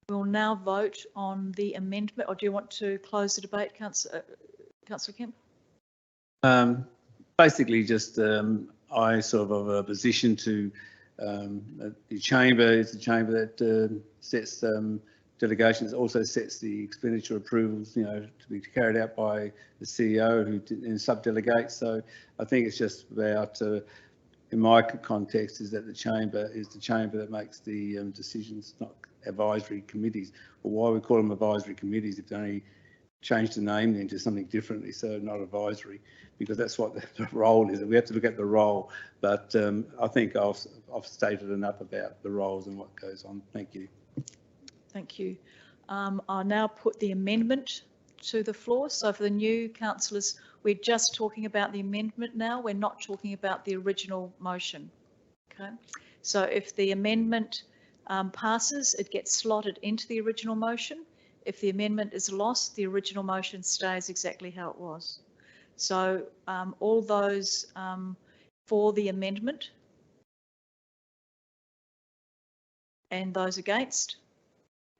We'll now vote on the amendment, or do you want to close the debate, Councillor Kemp? Basically, just I sort of have a position to the chamber is the chamber that sets delegations, also sets the expenditure approvals, you know, to be carried out by the CEO who sub-delegates. So I think it's just about, in my context, is that the chamber that makes the decisions, not advisory committees. Or why we call them advisory committees if they only change the name then to something differently, so not advisory, because that's what the role is. We have to look at the role, but I think I've stated enough about the roles and what goes on. Thank you. Thank you. I'll now put the amendment to the floor. So for the new councillors, we're just talking about the amendment now. We're not talking about the original motion. Okay. So if the amendment passes, it gets slotted into the original motion. If the amendment is lost, the original motion stays exactly how it was. So all those for the amendment and those against,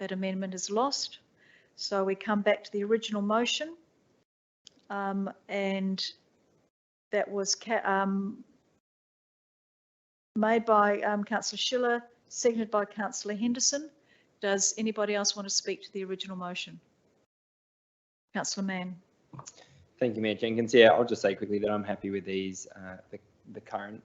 that amendment is lost. So we come back to the original motion, and that was made by Councillor Schiller, seconded by Councillor Henderson. Does anybody else want to speak to the original motion? Councillor Mann. Thank you, Mayor Jenkins. Yeah, I'll just say quickly that I'm happy with these, the current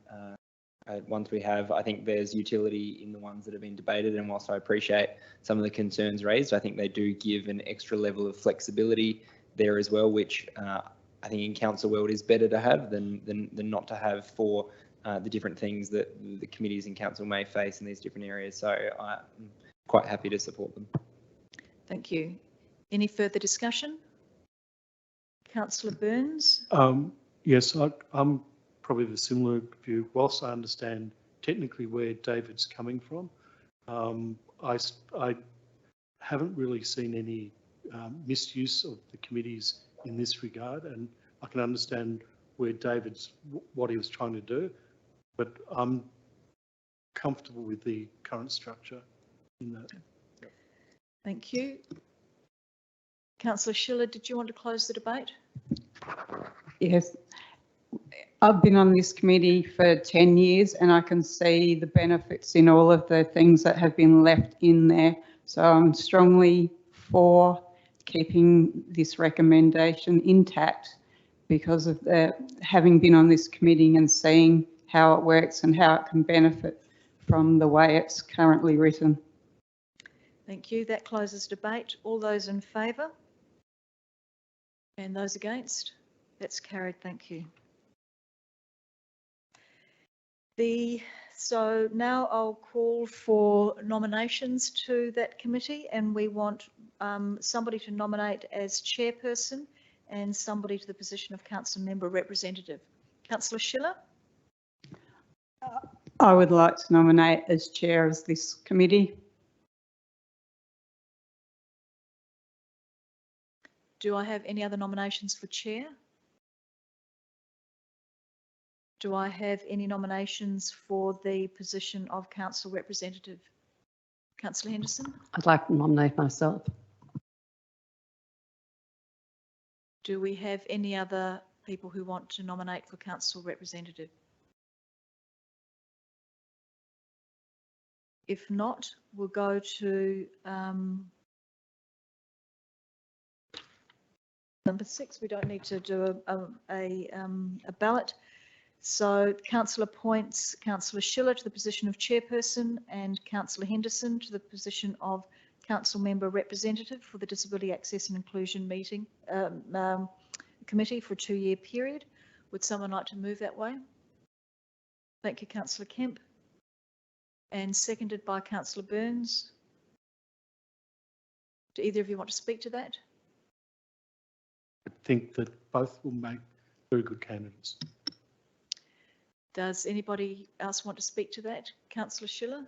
ones we have. I think there's utility in the ones that have been debated, and whilst I appreciate some of the concerns raised, I think they do give an extra level of flexibility there as well, which I think in council world is better to have than not to have for the different things that the committees in council may face in these different areas. So I'm quite happy to support them. Thank you. Any further discussion? Councillor Burns? Yes, I'm probably the similar view. Whilst I understand technically where David's coming from, I haven't really seen any misuse of the committees in this regard, and I can understand where what he was trying to do, but I'm comfortable with the current structure in that. Yep. Thank you. Councillor Schiller, did you want to close the debate? Yes. I've been on this committee for 10 years and I can see the benefits in all of the things that have been left in there. So I'm strongly for keeping this recommendation intact because of having been on this committee and seeing how it works and how it can benefit from the way it's currently written. Thank you. That closes debate. All those in favour? And those against? That's carried. Thank you. So now I'll call for nominations to that committee, and we want somebody to nominate as chairperson and somebody to the position of council member representative. Councillor Schiller? I would like to nominate as chair of this committee. Do I have any other nominations for chair? Do I have any nominations for the position of council representative? Councillor Henderson? I'd like to nominate myself. Do we have any other people who want to nominate for council representative? If not, we'll go to number 6. We don't need to do a ballot. So council appoints Councillor Schiller to the position of chairperson and Councillor Henderson to the position of council member representative for the Disability Access and Inclusion meeting committee for a 2-year period. Would someone like to move that way? Thank you, Councillor Kemp. And seconded by Councillor Burns. Do either of you want to speak to that? I think that both will make very good candidates. Does anybody else want to speak to that? Councillor Schiller?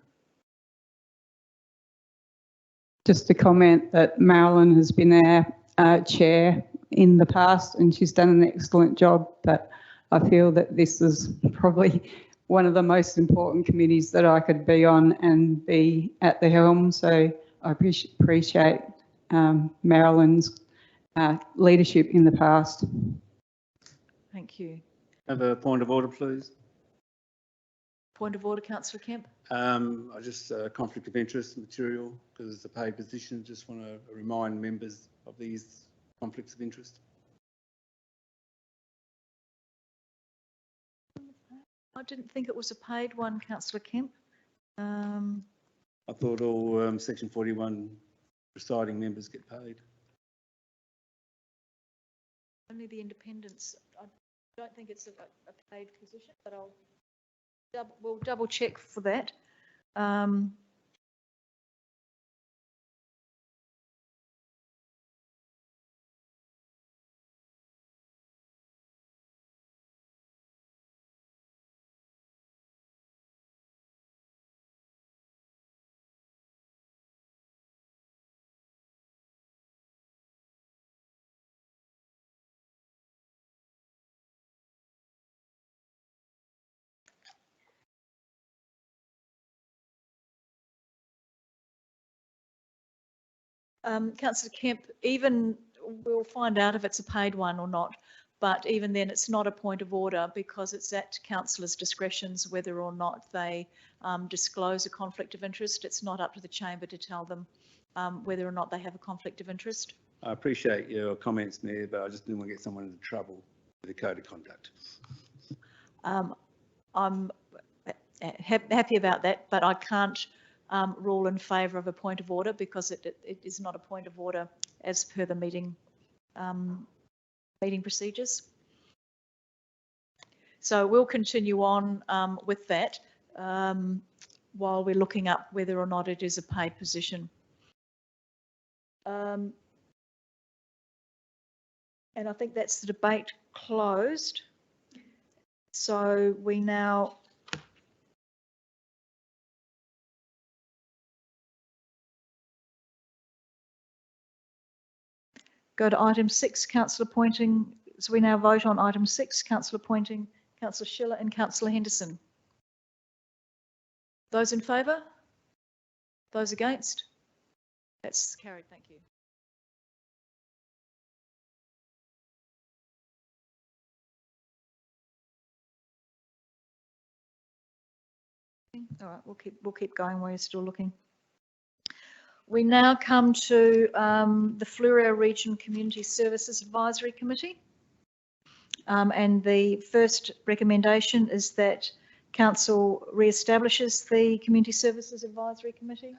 Just to comment that Marilyn has been our chair in the past and she's done an excellent job, but I feel that this is probably one of the most important committees that I could be on and be at the helm. So I appreciate Marilyn's leadership in the past. Thank you. Have a point of order, please. Point of order, Councillor Kemp. I just conflict of interest material because it's a paid position. Just want to remind members of these conflicts of interest. I didn't think it was a paid one, Councillor Kemp. I thought all Section 41 presiding members get paid. Only the independents. I don't think it's a paid position, but we'll double check for that. Councillor Kemp, even we'll find out if it's a paid one or not, but even then it's not a point of order because it's at councillors' discretions whether or not they disclose a conflict of interest. It's not up to the chamber to tell them whether or not they have a conflict of interest. I appreciate your comments, Mayor, but I just didn't want to get someone into trouble with the code of conduct. I'm happy about that, but I can't rule in favour of a point of order because it is not a point of order as per the meeting procedures. So we'll continue on with that while we're looking up whether or not it is a paid position. And I think that's the debate closed. So we now go to item 6, council appointing. So we now vote on item 6, council appointing Councillor Schiller and Councillor Henderson. Those in favour? Those against? That's carried. Thank you. All right, we'll keep going while you're still looking. We now come to the Fleurieu Region Community Services Advisory Committee. And the first recommendation is that Council re-establishes the Community Services Advisory Committee.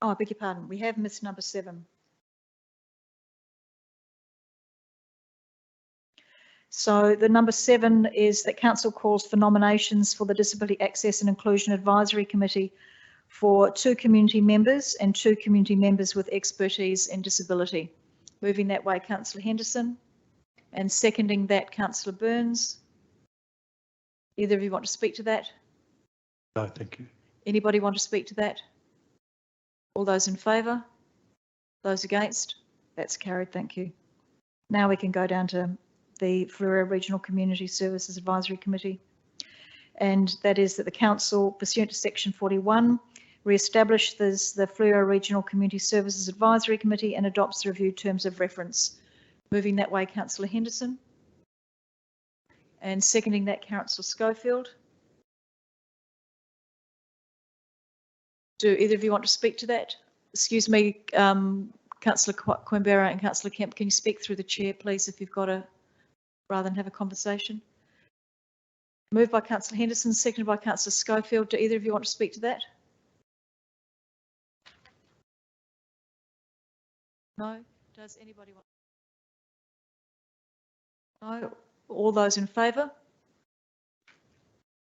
Oh, I beg your pardon. We have missed number 7. So the number 7 is that Council calls for nominations for the Disability Access and Inclusion Advisory Committee for 2 community members and 2 community members with expertise in disability. Moving that way, Councillor Henderson, and seconding that, Councillor Burns. Either of you want to speak to that? No, thank you. Anybody want to speak to that? All those in favour? Those against? That's carried, thank you. Now we can go down to the Fleurieu Regional Community Services Advisory Committee, and that is that the Council, pursuant to Section 41, re-establishes the Fleurieu Regional Community Services Advisory Committee and adopts the reviewed terms of reference. Moving that way, Councillor Henderson, and seconding that, Councillor Schofield. Do either of you want to speak to that? Excuse me, Councillor Coimbra and Councillor Kemp, can you speak through the chair, please, if you've got a, rather than have a conversation? Moved by Councillor Henderson, seconded by Councillor Schofield. Do either of you want to speak to that? No? Does anybody want? No? All those in favour?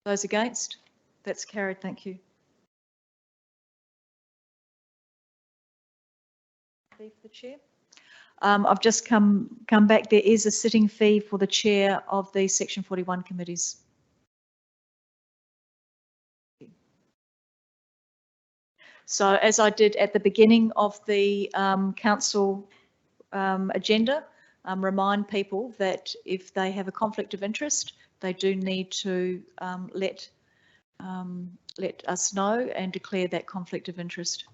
Those against? That's carried, thank you. Fee for the chair. I've just come back. There is a sitting fee for the chair of the Section 41 committees. So as I did at the beginning of the council agenda, remind people that if they have a conflict of interest, they do need to let us know and declare that conflict of interest.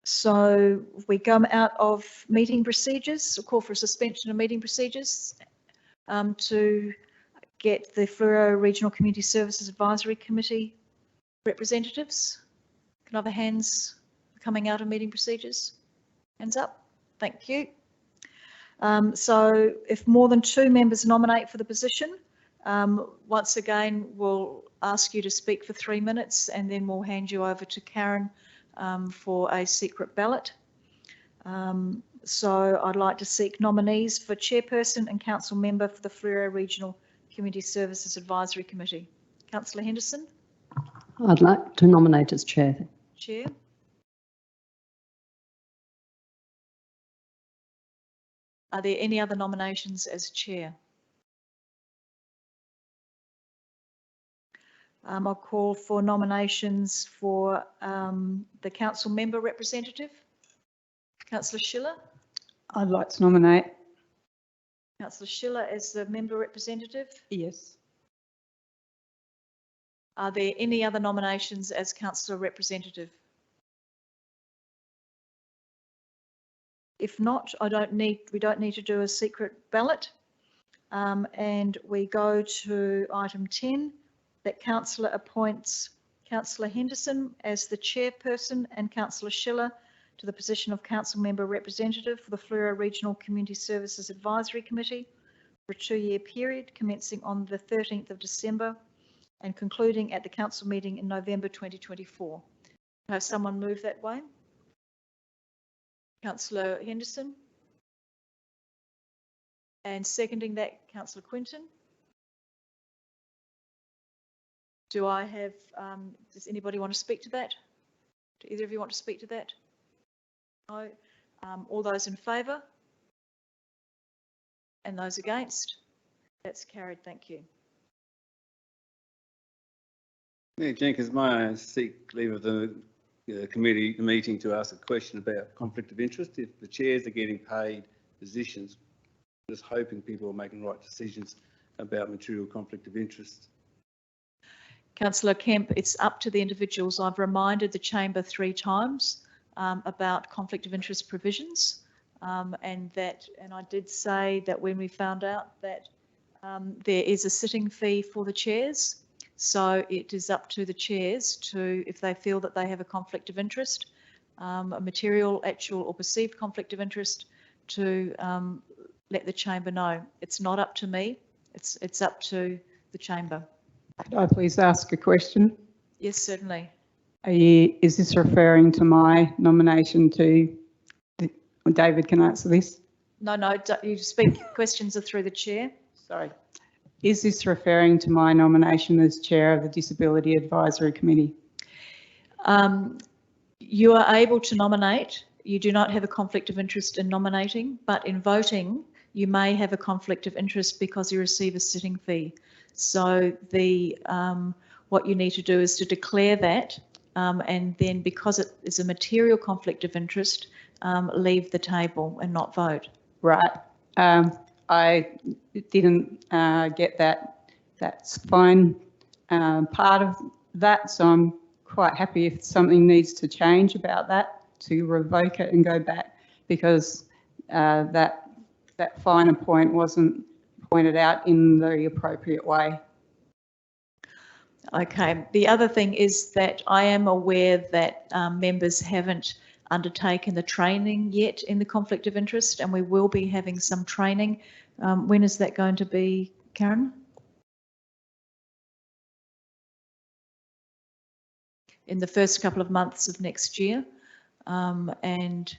So we come out of meeting procedures, a call for a suspension of meeting procedures to get the Fleurieu Regional Community Services Advisory Committee representatives. Can I have a hands coming out of meeting procedures? Hands up. Thank you. So if more than 2 members nominate for the position, once again, we'll ask you to speak for 3 minutes and then we'll hand you over to Karen for a secret ballot. So I'd like to seek nominees for chairperson and council member for the Fleurieu Regional Community Services Advisory Committee. Councillor Henderson. I'd like to nominate as chair. Chair. Are there any other nominations as chair? I'll call for nominations for the council member representative. Councillor Schiller. I'd like to nominate. Councillor Schiller as the member representative. Yes. Are there any other nominations as councillor representative? If not, we don't need to do a secret ballot. And we go to item 10, that councillor appoints Councillor Henderson as the chairperson and Councillor Schiller to the position of council member representative for the Fleurieu Regional Community Services Advisory Committee for a 2-year period commencing on the 13th of December and concluding at the council meeting in November 2024. Have someone move that way? Councillor Henderson. And seconding that, Councillor Quinton. Do I have, does anybody want to speak to that? Do either of you want to speak to that? No. All those in favour? And those against? That's carried, thank you. Yeah, Jenkins, may I seek leave of the committee meeting to ask a question about conflict of interest? If the chairs are getting paid positions, just hoping people are making right decisions about material conflict of interest. Councillor Kemp, it's up to the individuals. I've reminded the chamber 3 times about conflict of interest provisions, and I did say that when we found out that there is a sitting fee for the chairs, so it is up to the chairs to, if they feel that they have a conflict of interest, a material, actual or perceived conflict of interest, to let the chamber know. It's not up to me, it's up to the chamber. Could I please ask a question? Yes, certainly. Is this referring to my nomination to, David can answer this? No, you speak, questions are through the chair. Sorry. Is this referring to my nomination as chair of the Disability Advisory Committee? You are able to nominate. You do not have a conflict of interest in nominating, but in voting, you may have a conflict of interest because you receive a sitting fee. So what you need to do is to declare that, and then because it is a material conflict of interest, leave the table and not vote. Right. I didn't get that. That's fine. Part of that, so I'm quite happy if something needs to change about that, to revoke it and go back, because that finer point wasn't pointed out in the appropriate way. Okay. The other thing is that I am aware that members haven't undertaken the training yet in the conflict of interest, and we will be having some training. When is that going to be, Karen? In the first couple of months of next year. And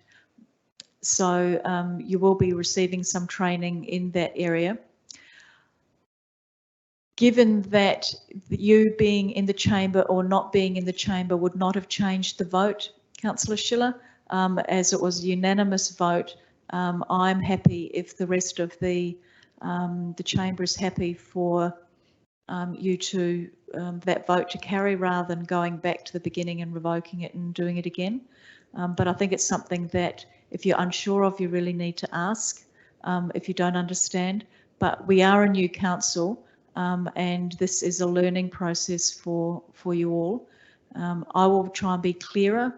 So you will be receiving some training in that area. Given that you being in the chamber or not being in the chamber would not have changed the vote, Councillor Schiller, as it was a unanimous vote, I'm happy if the rest of the chamber is happy for you to that vote to carry rather than going back to the beginning and revoking it and doing it again. But I think it's something that if you're unsure of, you really need to ask if you don't understand. But we are a new council. And this is a learning process for you all. I will try and be clearer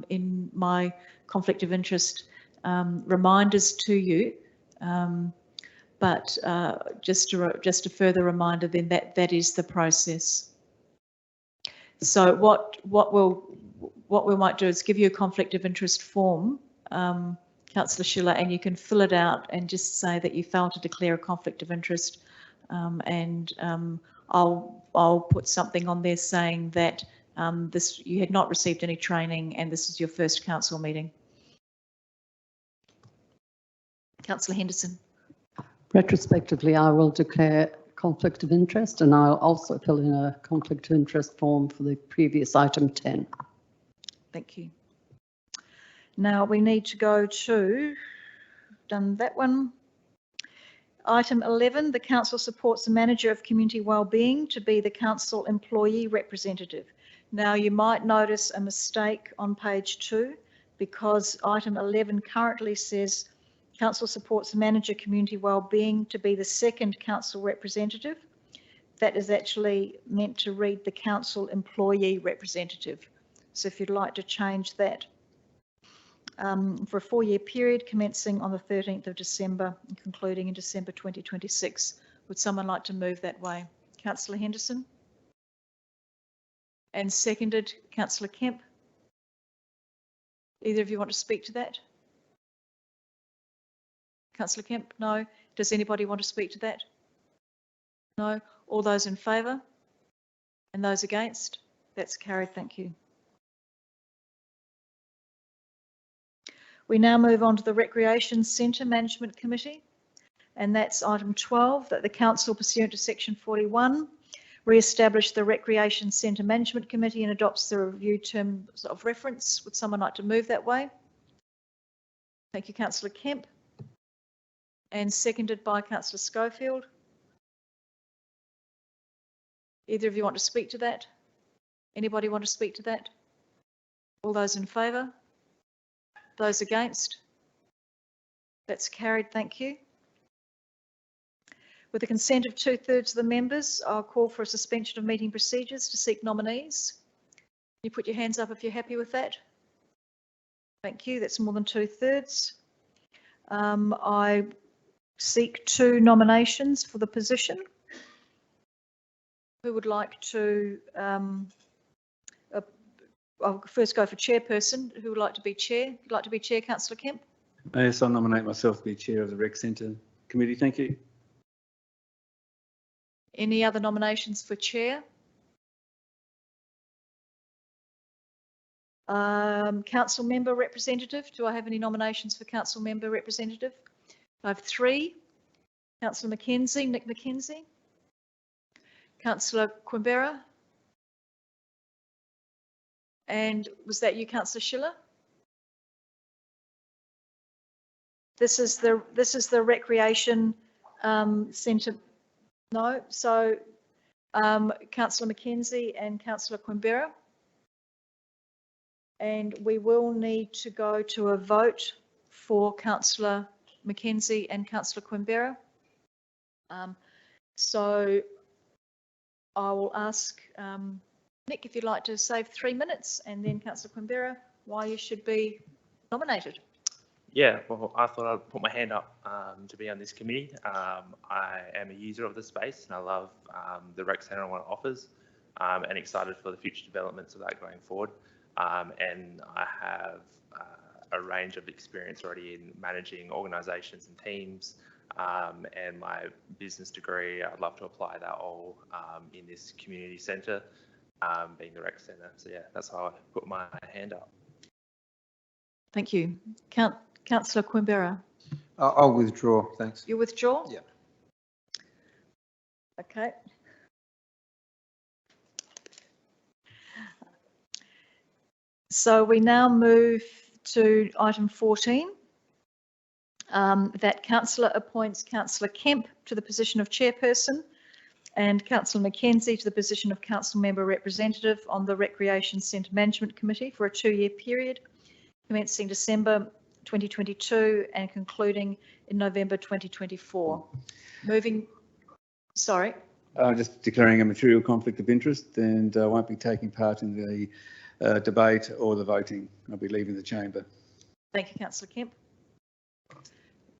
in my conflict of interest reminders to you, but just a further reminder then that is the process. So what we might do is give you a conflict of interest form, Councillor Schiller, and you can fill it out and just say that you failed to declare a conflict of interest. I'll put something on there saying that you had not received any training and this is your first council meeting. Councillor Henderson. Retrospectively, I will declare conflict of interest, and I'll also fill in a conflict of interest form for the previous item 10. Thank you. Now we need to go to, done that one. Item 11, the council supports the manager of community wellbeing to be the council employee representative. Now you might notice a mistake on page 2 because item 11 currently says council supports the manager community wellbeing to be the second council representative. That is actually meant to read the council employee representative. So if you'd like to change that. For a 4-year period commencing on the 13th of December and concluding in December 2026. Would someone like to move that way? Councillor Henderson? And seconded, Councillor Kemp? Either of you want to speak to that? Councillor Kemp? No. Does anybody want to speak to that? No. All those in favour? And those against? That's carried, thank you. We now move on to the Recreation Centre Management Committee, and that's item 12, that the council pursuant to section 41 re-establish the Recreation Centre Management Committee and adopts the review terms of reference. Would someone like to move that way? Thank you, Councillor Kemp. And seconded by Councillor Schofield. Either of you want to speak to that? Anybody want to speak to that? All those in favour? Those against? That's carried, thank you. With the consent of 2/3 of the members, I'll call for a suspension of meeting procedures to seek nominees. Can you put your hands up if you're happy with that? Thank you, that's more than 2/3. I seek 2 nominations for the position. Who would like to, I'll first go for chairperson. Who would like to be chair? Would like to be chair, Councillor Kemp? Yes, I'll nominate myself to be chair of the Rec Centre Committee. Thank you. Any other nominations for chair? Council member representative. Do I have any nominations for council member representative? I have 3. Councillor Mackenzie, Nick Mackenzie. Councillor Quimbera. And was that you, Councillor Schiller? This is the Recreation Centre. No, so Councillor Mackenzie and Councillor Quimbera. And we will need to go to a vote for Councillor Mackenzie and Councillor Quimbera. So I will ask Nick, if you'd like to save 3 minutes, and then Councillor Quimbera, why you should be nominated. Yeah, well, I thought I'd put my hand up to be on this committee. I am a user of the space and I love the Rec Centre and what it offers, and excited for the future developments of that going forward. And I have a range of experience already in managing organisations and teams, and my business degree, I'd love to apply that all in this community centre, being the Rec Centre. So yeah, that's how I put my hand up. Thank you. Councillor Quimbera, I'll withdraw, thanks. you withdraw? Yeah. Okay. So we now move to item 14. That councillor appoints Councillor Kemp to the position of chairperson and Councillor McKenzie to the position of council member representative on the Recreation Centre Management Committee for a 2-year period, commencing December 2022 and concluding in November 2024. Sorry. Just declaring a material conflict of interest, and won't be taking part in the debate or the voting. I'll be leaving the chamber. Thank you, Councillor Kemp.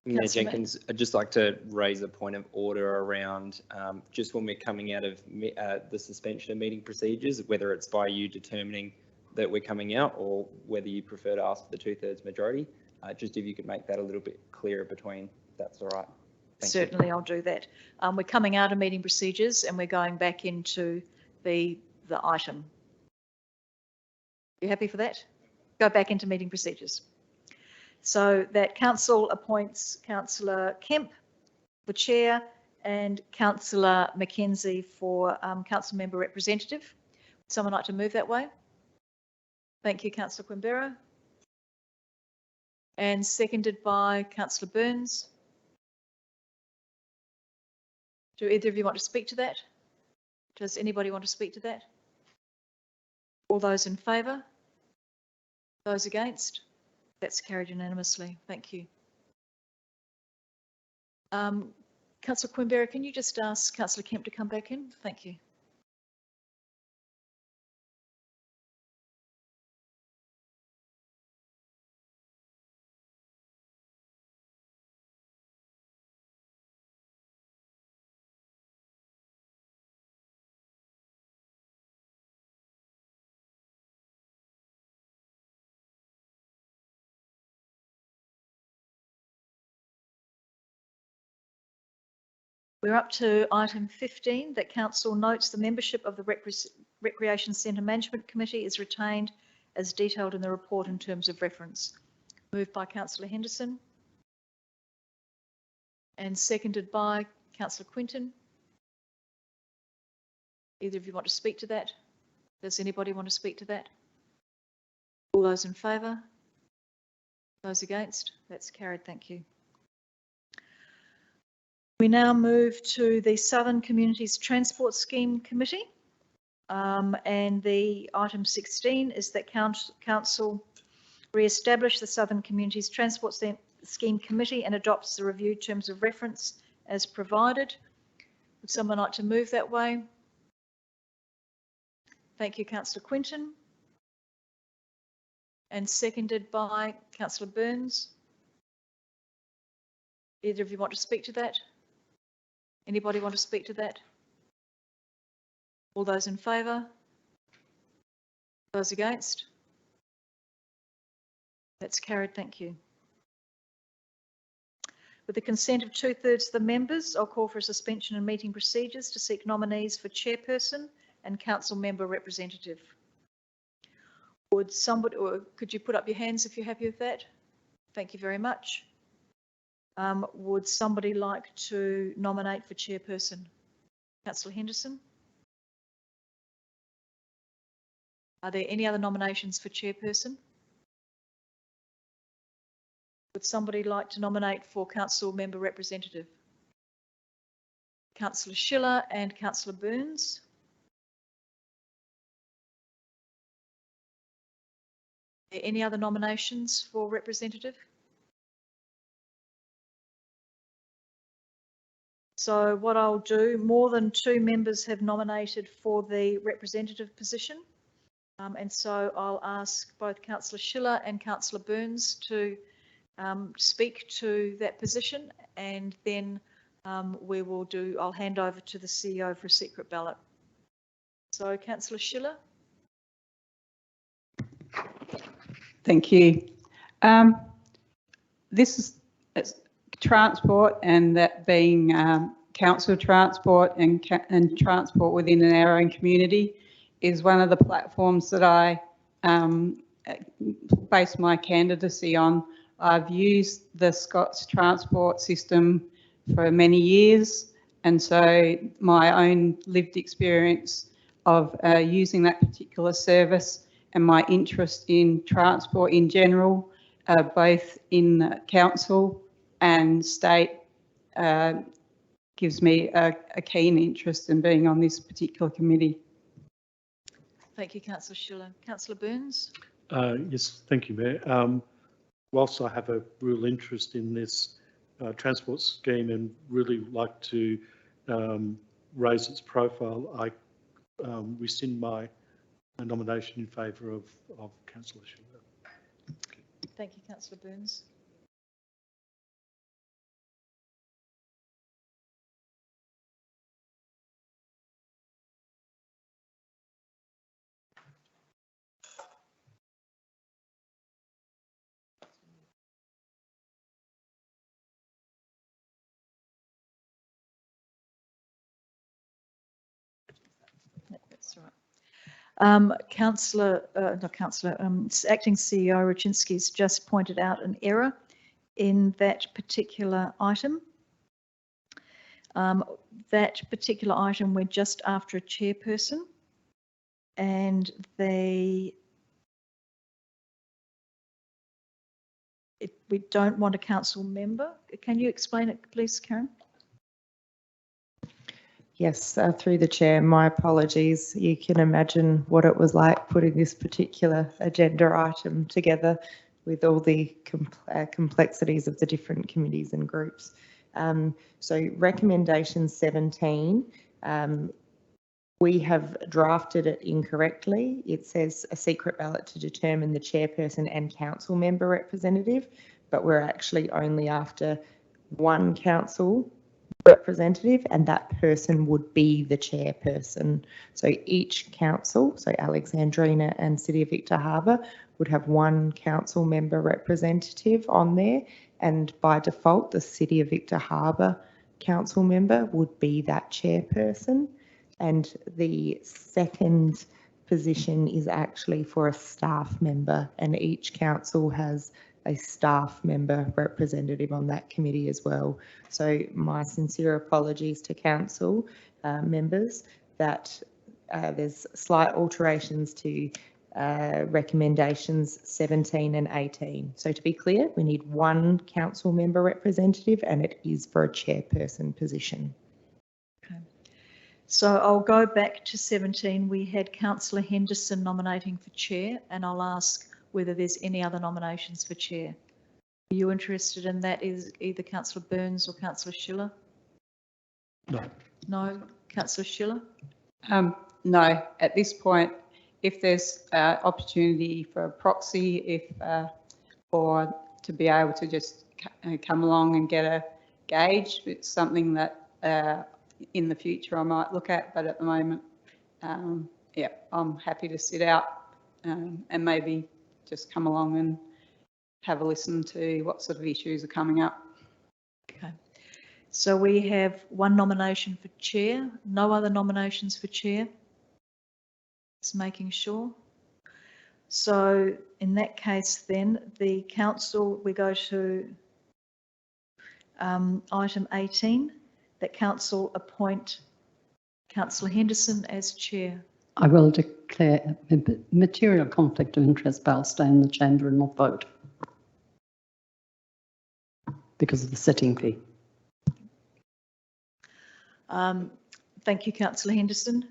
Mayor Councillor Jenkins, I'd just like to raise a point of order around just when we're coming out of the suspension of meeting procedures, whether it's by you determining that we're coming out or whether you prefer to ask for the 2/3 majority. Just if you could make that a little bit clearer between, that's all right. Thank you. Certainly, I'll do that. We're coming out of meeting procedures and we're going back into the item. You happy for that? Go back into meeting procedures. So that council appoints Councillor Kemp for chair and Councillor McKenzie for council member representative. Would someone like to move that way? Thank you, Councillor Quimbera. And seconded by Councillor Burns. Do either of you want to speak to that? Does anybody want to speak to that? All those in favour? Those against? That's carried unanimously. Thank you. Councillor Quimbera, can you just ask Councillor Kemp to come back in? Thank you. We're up to item 15, that council notes the membership of the Recreation Centre Management Committee is retained as detailed in the report in terms of reference. Moved by Councillor Henderson and seconded by Councillor Quinton. Either of you want to speak to that? Does anybody want to speak to that? All those in favour? Those against? That's carried. Thank you. We now move to the Southern Communities Transport Scheme Committee. And the item 16 is that council re-establish the Southern Communities Transport Scheme Committee and adopts the reviewed terms of reference as provided. Would someone like to move that way? Thank you, Councillor Quinton. And seconded by Councillor Burns. Either of you want to speak to that? Anybody want to speak to that? All those in favour? Those against? That's carried. Thank you. With the consent of 2/3 of the members, I'll call for a suspension in meeting procedures to seek nominees for chairperson and council member representative. Would somebody, or could you put up your hands if you're happy with that? Thank you very much. Would somebody like to nominate for chairperson? Councillor Henderson? Are there any other nominations for chairperson? Would somebody like to nominate for council member representative? Councillor Schiller and Councillor Burns. Are there any other nominations for representative? So what I'll do, more than 2 members have nominated for the representative position. And so I'll ask both Councillor Schiller and Councillor Burns to speak to that position, and then I'll hand over to the CEO for a secret ballot. So Councillor Schiller. Thank you. This is transport, and that being council transport and transport within our own community is one of the platforms that I base my candidacy on I've used the Scots transport system for many years, and so my own lived experience of using that particular service and my interest in transport in general, both in council and state, gives me a keen interest in being on this particular committee. Thank you, Councillor Schiller. Councillor Burns? Yes, thank you, Mayor. Whilst I have a real interest in this transport scheme and really like to raise its profile, I rescind my nomination in favour of Councillor Schiller. Thank you, Councillor Burns. That's right. Acting CEO Raczynski's just pointed out an error in that particular item. That particular item, we're just after a chairperson, and we don't want a council member. Can you explain it, please, Karen? Yes, through the chair, my apologies. You can imagine what it was like putting this particular agenda item together with all the complexities of the different committees and groups. So recommendation 17, we have drafted it incorrectly. It says a secret ballot to determine the chairperson and council member representative, but we're actually only after one council representative, and that person would be the chairperson. So each council, so Alexandrina and City of Victor Harbor, would have one council member representative on there, and by default the City of Victor Harbor council member would be that chairperson, and the second position is actually for a staff member, and each council has a staff member representative on that committee as well. So my sincere apologies to council members that there's slight alterations to recommendations 17 and 18. So to be clear, we need one council member representative, and it is for a chairperson position. Okay. So I'll go back to 17. We had Councillor Henderson nominating for chair, and I'll ask whether there's any other nominations for chair. Are you interested in that? Is either Councillor Burns or Councillor Schiller? No. No. Councillor Schiller? No. At this point, if there's opportunity for a proxy, or to be able to just come along and get a gauge, it's something that in the future I might look at, but at the moment, yeah, I'm happy to sit out and maybe just come along and have a listen to what sort of issues are coming up. Okay. So we have one nomination for chair, no other nominations for chair. Just making sure. So in that case then, the council, we go to item 18, that council appoint Councillor Henderson as chair. I will declare a material conflict of interest, but I'll stay in the chamber and not vote because of the sitting fee. Thank you, Councillor Henderson.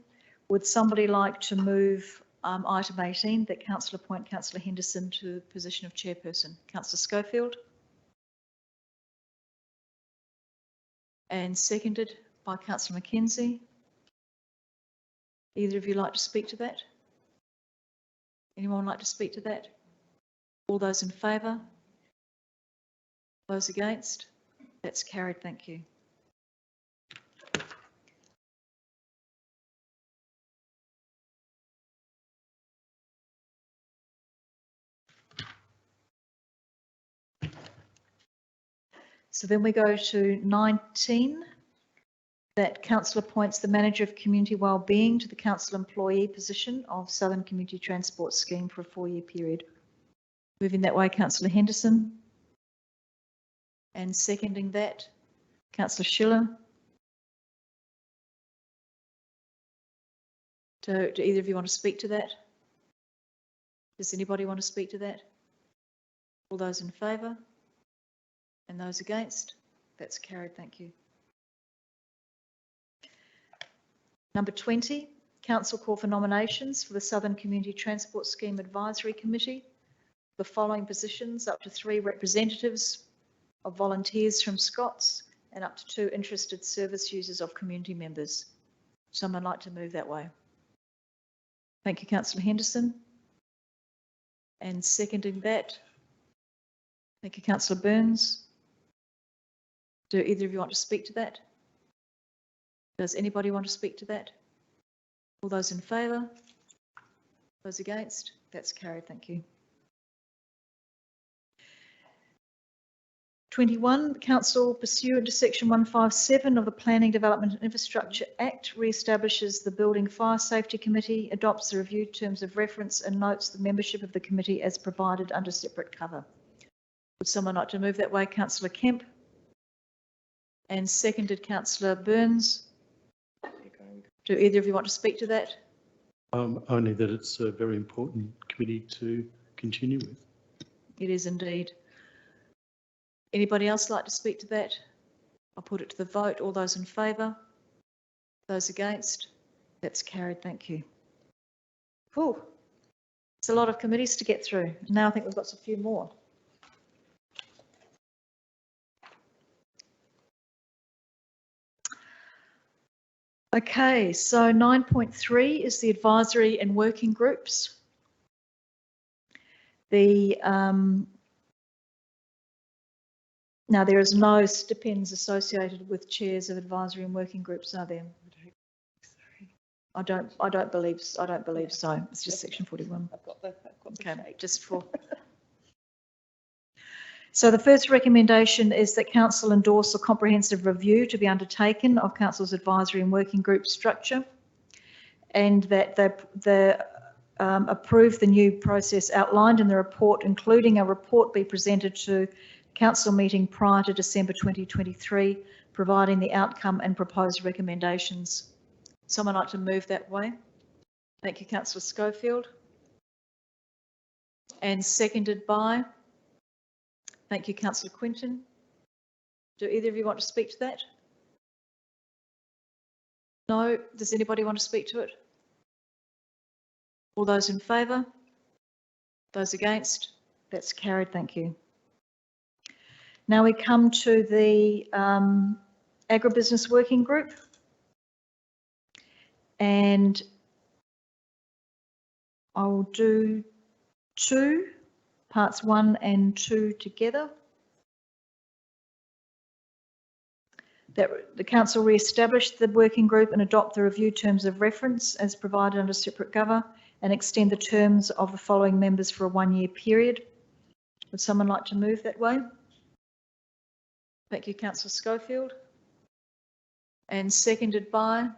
Would somebody like to move item 18, that council appoint Councillor Henderson to the position of chairperson? Councillor Schofield? And seconded by Councillor Mackenzie. Either of you like to speak to that? Anyone like to speak to that? All those in favour? Those against? That's carried, thank you. So then we go to 19, that council appoints the manager of community wellbeing to the council employee position of Southern Community Transport Scheme for a 4-year period. Moving that way, Councillor Henderson. And seconding that, Councillor Schiller. Do either of you want to speak to that? Does anybody want to speak to that? All those in favour? And those against? That's carried, thank you. Number 20, Council call for nominations for the Southern Community Transport Scheme Advisory Committee. The following positions, up to 3 representatives of volunteers from Scots and up to 2 interested service users of community members. Someone like to move that way? Thank you, Councillor Henderson. And seconding that, thank you, Councillor Burns. Do either of you want to speak to that? Does anybody want to speak to that? All those in favour? Those against? That's carried, thank you. 21, Council pursuant to section 157 of the Planning, Development and Infrastructure Act re-establishes the Building Fire Safety Committee, adopts the reviewed terms of reference and notes the membership of the committee as provided under separate cover. Would someone like to move that way? Councillor Kemp. And seconded Councillor Burns. Do either of you want to speak to that? Only that it's a very important committee to continue with. It is indeed. Anybody else like to speak to that? I'll put it to the vote. All those in favour? Those against? That's carried, thank you. Cool. It's a lot of committees to get through. Now I think we've got a few more. Okay, so 9.3 is the advisory and working groups. Now there is no stipends associated with chairs of advisory and working groups, are there? I don't believe so. It's just section 41. Okay, just for. So the first recommendation is that Council endorse a comprehensive review to be undertaken of Council's advisory and working group structure, and that they approve the new process outlined in the report, including a report be presented to Council meeting prior to December 2023, providing the outcome and proposed recommendations. Someone like to move that way? Thank you, Councillor Schofield. And seconded by? Thank you, Councillor Quinton. Do either of you want to speak to that? No? Does anybody want to speak to it? All those in favour? Those against? That's carried, thank you. Now we come to the agribusiness working group, and I'll do parts 1 and 2 together. That the Council re-establish the working group and adopt the review terms of reference as provided under separate cover, and extend the terms of the following members for a 1-year period. Would someone like to move that way? Thank you, Councillor Schofield. And seconded by?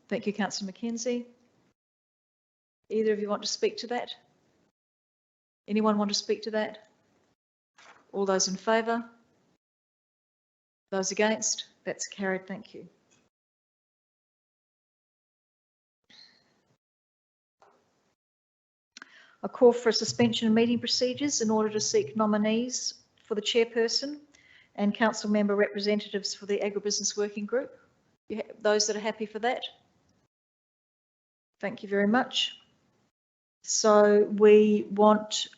Thank you, Councillor McKenzie. Either of you want to speak to that? Anyone want to speak to that? All those in favour? Those against? That's carried, thank you. A call for a suspension of meeting procedures in order to seek nominees for the chairperson and council member representatives for the agribusiness working group. Those that are happy for that? Thank you very much. So we want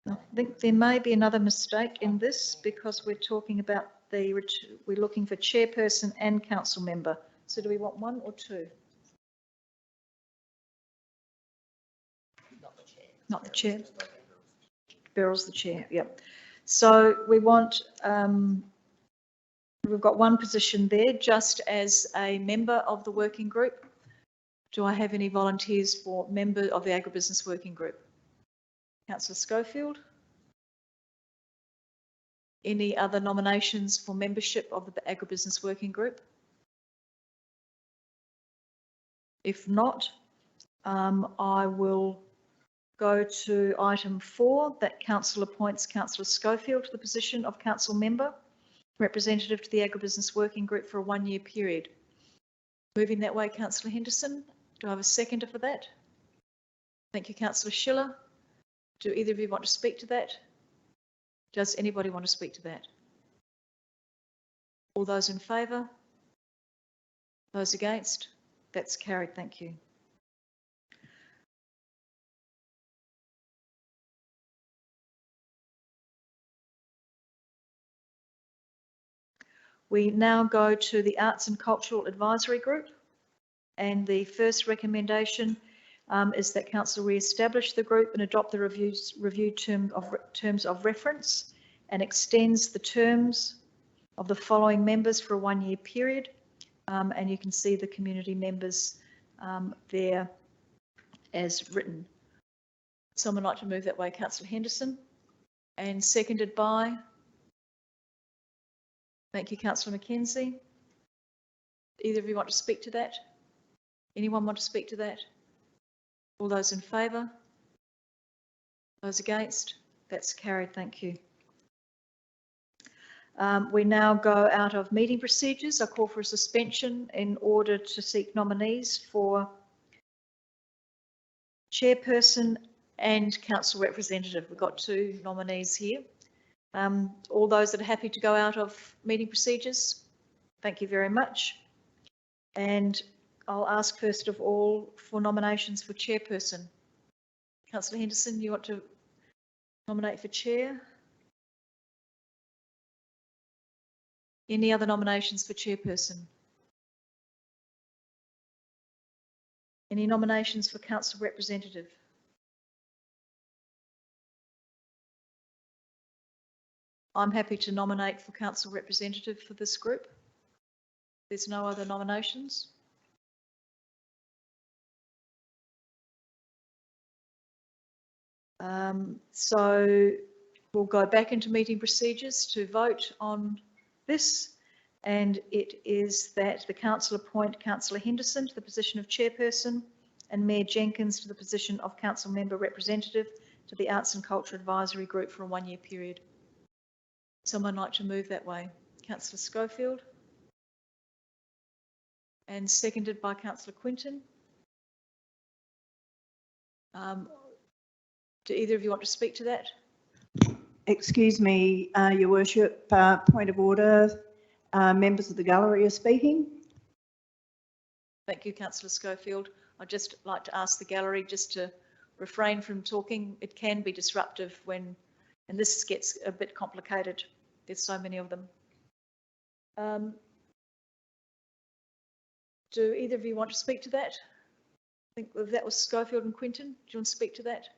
I think there may be another mistake in this because we're talking about we're looking for chairperson and council member. So do we want 1 or 2? Not the chair. Beryl's the chair, yep. So we want, we've got 1 position there just as a member of the working group. Do I have any volunteers for member of the agribusiness working group? Councillor Schofield. Any other nominations for membership of the agribusiness working group? If not, I will go to item 4, that council appoints Councillor Schofield to the position of council member, representative to the Agribusiness Working Group for a 1-year period. Moving that way, Councillor Henderson. Do I have a seconder for that? Thank you, Councillor Schiller. Do either of you want to speak to that? Does anybody want to speak to that? All those in favour? Those against? That's carried. Thank you. We now go to the Arts and Cultural Advisory Group, and the first recommendation is that council re-establish the group and adopt the review terms of reference and extends the terms of the following members for a 1-year period. And you can see the community members there as written. Someone like to move that way, Councillor Henderson, and seconded by, thank you, Councillor Mackenzie. Either of you want to speak to that? Anyone want to speak to that? All those in favour? Those against? That's carried. Thank you. We now go out of meeting procedures. I call for a suspension in order to seek nominees for chairperson and council representative. We've got 2 nominees here. All those that are happy to go out of meeting procedures, thank you very much. And I'll ask first of all for nominations for chairperson. Councillor Henderson, you want to nominate for chair? Any other nominations for chairperson? Any nominations for council representative? I'm happy to nominate for council representative for this group. There's no other nominations. So we'll go back into meeting procedures to vote on this, and it is that the council appoint Councillor Henderson to the position of chairperson and Mayor Jenkins to the position of council member representative to the Arts and Culture Advisory Group for a 1-year period. Someone like to move that way? Councillor Schofield. And seconded by Councillor Quinton. Do either of you want to speak to that? Excuse me, Your Worship, point of order. Members of the gallery are speaking. Thank you, Councillor Schofield. I'd just like to ask the gallery just to refrain from talking. It can be disruptive when, and this gets a bit complicated. There's so many of them. Do either of you want to speak to that? I think that was Schofield and Quinton. Do you want to speak to that?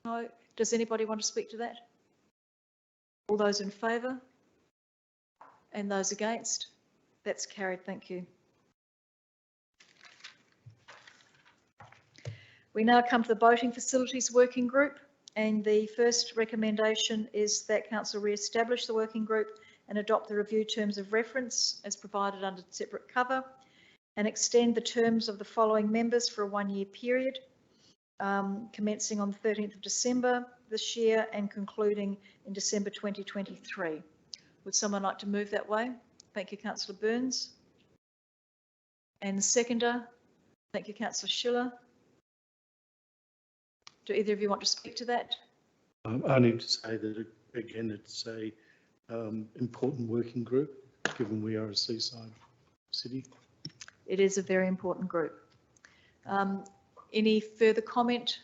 No. Does anybody want to speak to that? All those in favour? And those against? That's carried. Thank you. We now come to the Boating Facilities Working Group, and the first recommendation is that council re-establish the working group and adopt the review terms of reference as provided under separate cover, and extend the terms of the following members for a 1-year period, commencing on the 13th of December this year and concluding in December 2023. Would someone like to move that way? Thank you, Councillor Burns. And the seconder, thank you, Councillor Schiller. Do either of you want to speak to that? I need to say that, again, it's a important working group, given we are a seaside city. It is a very important group. Any further comment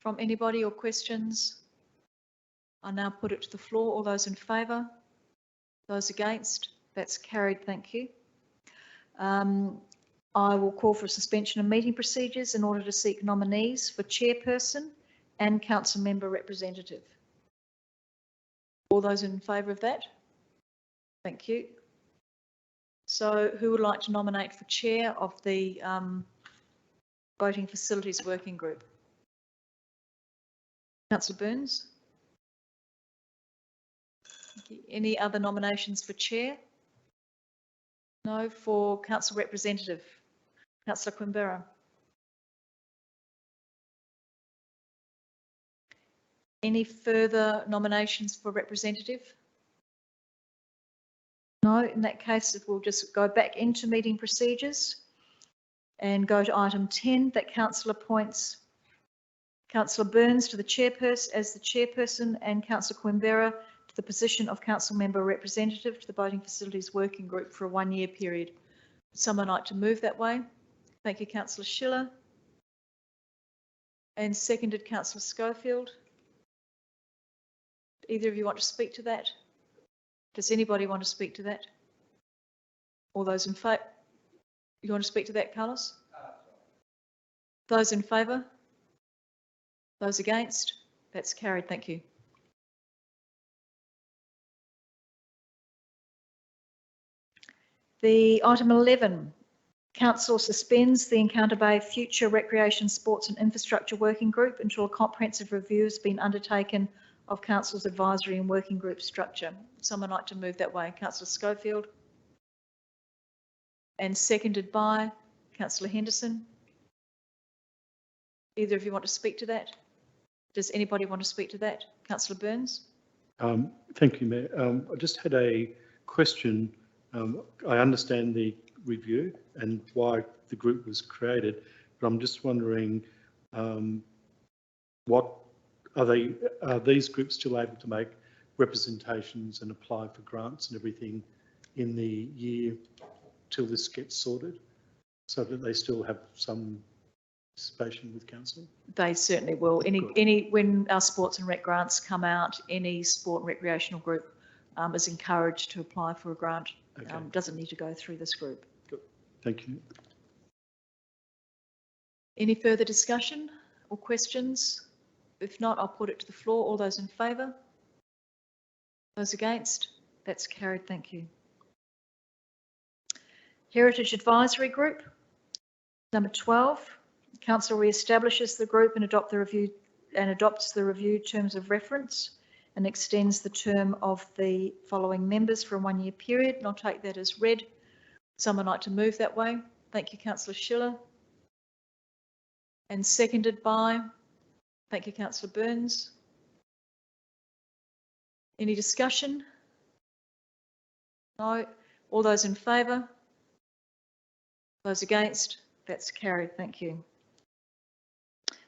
from anybody or questions? I now put it to the floor. All those in favour? Those against? That's carried. Thank you. I will call for a suspension of meeting procedures in order to seek nominees for chairperson and council member representative. All those in favour of that? Thank you. So who would like to nominate for chair of the Boating Facilities Working Group? Councillor Burns? Any other nominations for chair? No. For council representative? Councillor Quimberra. Any further nominations for representative? No, in that case, we'll just go back into meeting procedures and go to item 10, that council appoints Councillor Burns to the chairperson as the chairperson and Councillor Quimberra to the position of council member representative to the Boating Facilities Working Group for a 1-year period. Would someone like to move that way? Thank you, Councillor Schiller. And seconded, Councillor Schofield. Either of you want to speak to that? Does anybody want to speak to that? All those in favour? You want to speak to that, Carlos? Those in favour? Those against? That's carried. Thank you. The item 11, Council suspends the Encounter Bay Future Recreation, Sports and Infrastructure Working Group until a comprehensive review has been undertaken of Council's advisory and working group structure. Would someone like to move that way? Councillor Schofield. And seconded by Councillor Henderson. Either of you want to speak to that? Does anybody want to speak to that? Councillor Burns. Thank you, Mayor. I just had a question. I understand the review and why the group was created, but I'm just wondering, what are these groups still able to make representations and apply for grants and everything in the year till this gets sorted, so that they still have some participation with council? They certainly will. When our sports and rec grants come out, any sport and recreational group is encouraged to apply for a grant. Okay. Doesn't need to go through this group. Good. Thank you. Any further discussion or questions? If not, I'll put it to the floor. All those in favour? Those against? That's carried. Thank you. Heritage Advisory Group. Number 12. Council re-establishes the group and adopts the review terms of reference and extends the term of the following members for a 1-year period. And I'll take that as read. Would someone like to move that way? Thank you, Councillor Schiller. And seconded by, thank you, Councillor Burns. Any discussion? No. All those in favour? Those against? That's carried. Thank you.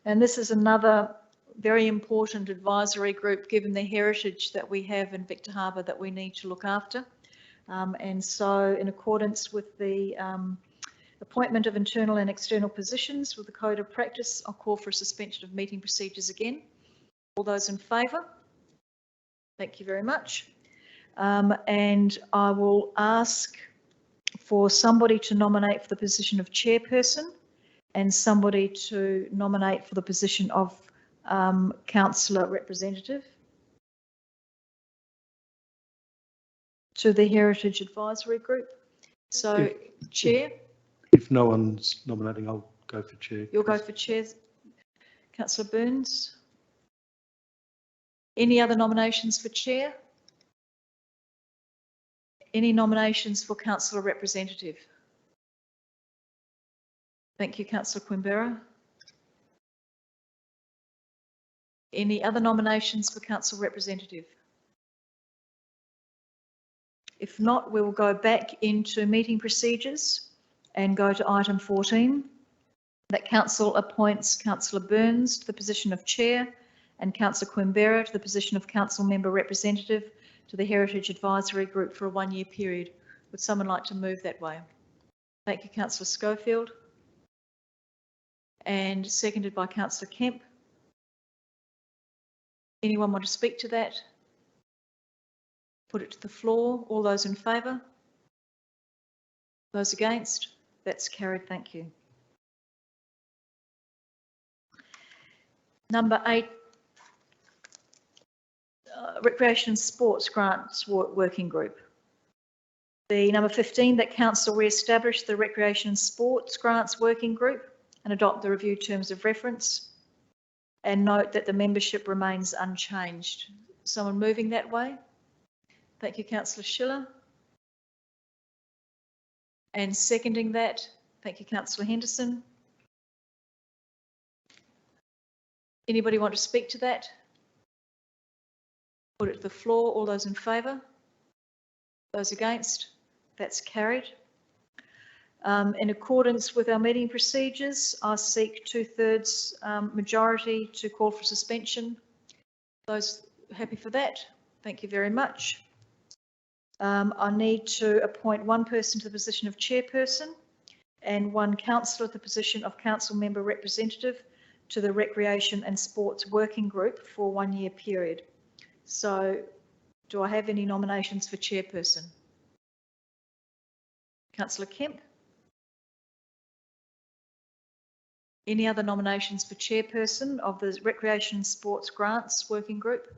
And this is another very important advisory group, given the heritage that we have in Victor Harbor that we need to look after. And so in accordance with the appointment of internal and external positions with the Code of Practice, I'll call for a suspension of meeting procedures again. All those in favour? Thank you very much. And I will ask for somebody to nominate for the position of chairperson and somebody to nominate for the position of councillor representative to the Heritage Advisory Group. So, Chair? If no one's nominating, I'll go for chair. You'll go for chair, Councillor Burns. Any other nominations for chair? Any nominations for councillor representative? Thank you, Councillor Quimberra. Any other nominations for council representative? If not, we will go back into meeting procedures and go to item 14, that council appoints Councillor Burns to the position of chair and Councillor Quimberra to the position of council member representative to the Heritage Advisory Group for a 1-year period. Would someone like to move that way? Thank you, Councillor Schofield. And seconded by Councillor Kemp. Anyone want to speak to that? Put it to the floor. All those in favour? Those against? That's carried. Thank you. Number 8, Recreation and Sports Grants Working Group. The number 15, that council re-establish the Recreation and Sports Grants Working Group and adopt the review terms of reference, and note that the membership remains unchanged. Someone moving that way? Thank you, Councillor Schiller. And seconding that, Thank you, Councillor Henderson. Anybody want to speak to that? Put it to the floor. All those in favour? Those against? That's carried. In accordance with our meeting procedures, I seek 2/3 majority to call for suspension. Those happy for that? Thank you very much. I need to appoint one person to the position of chairperson and one councillor to the position of council member representative to the Recreation and Sports Working Group for a 1-year period. So do I have any nominations for chairperson? Councillor Kemp? Any other nominations for chairperson of the Recreation and Sports Grants Working Group?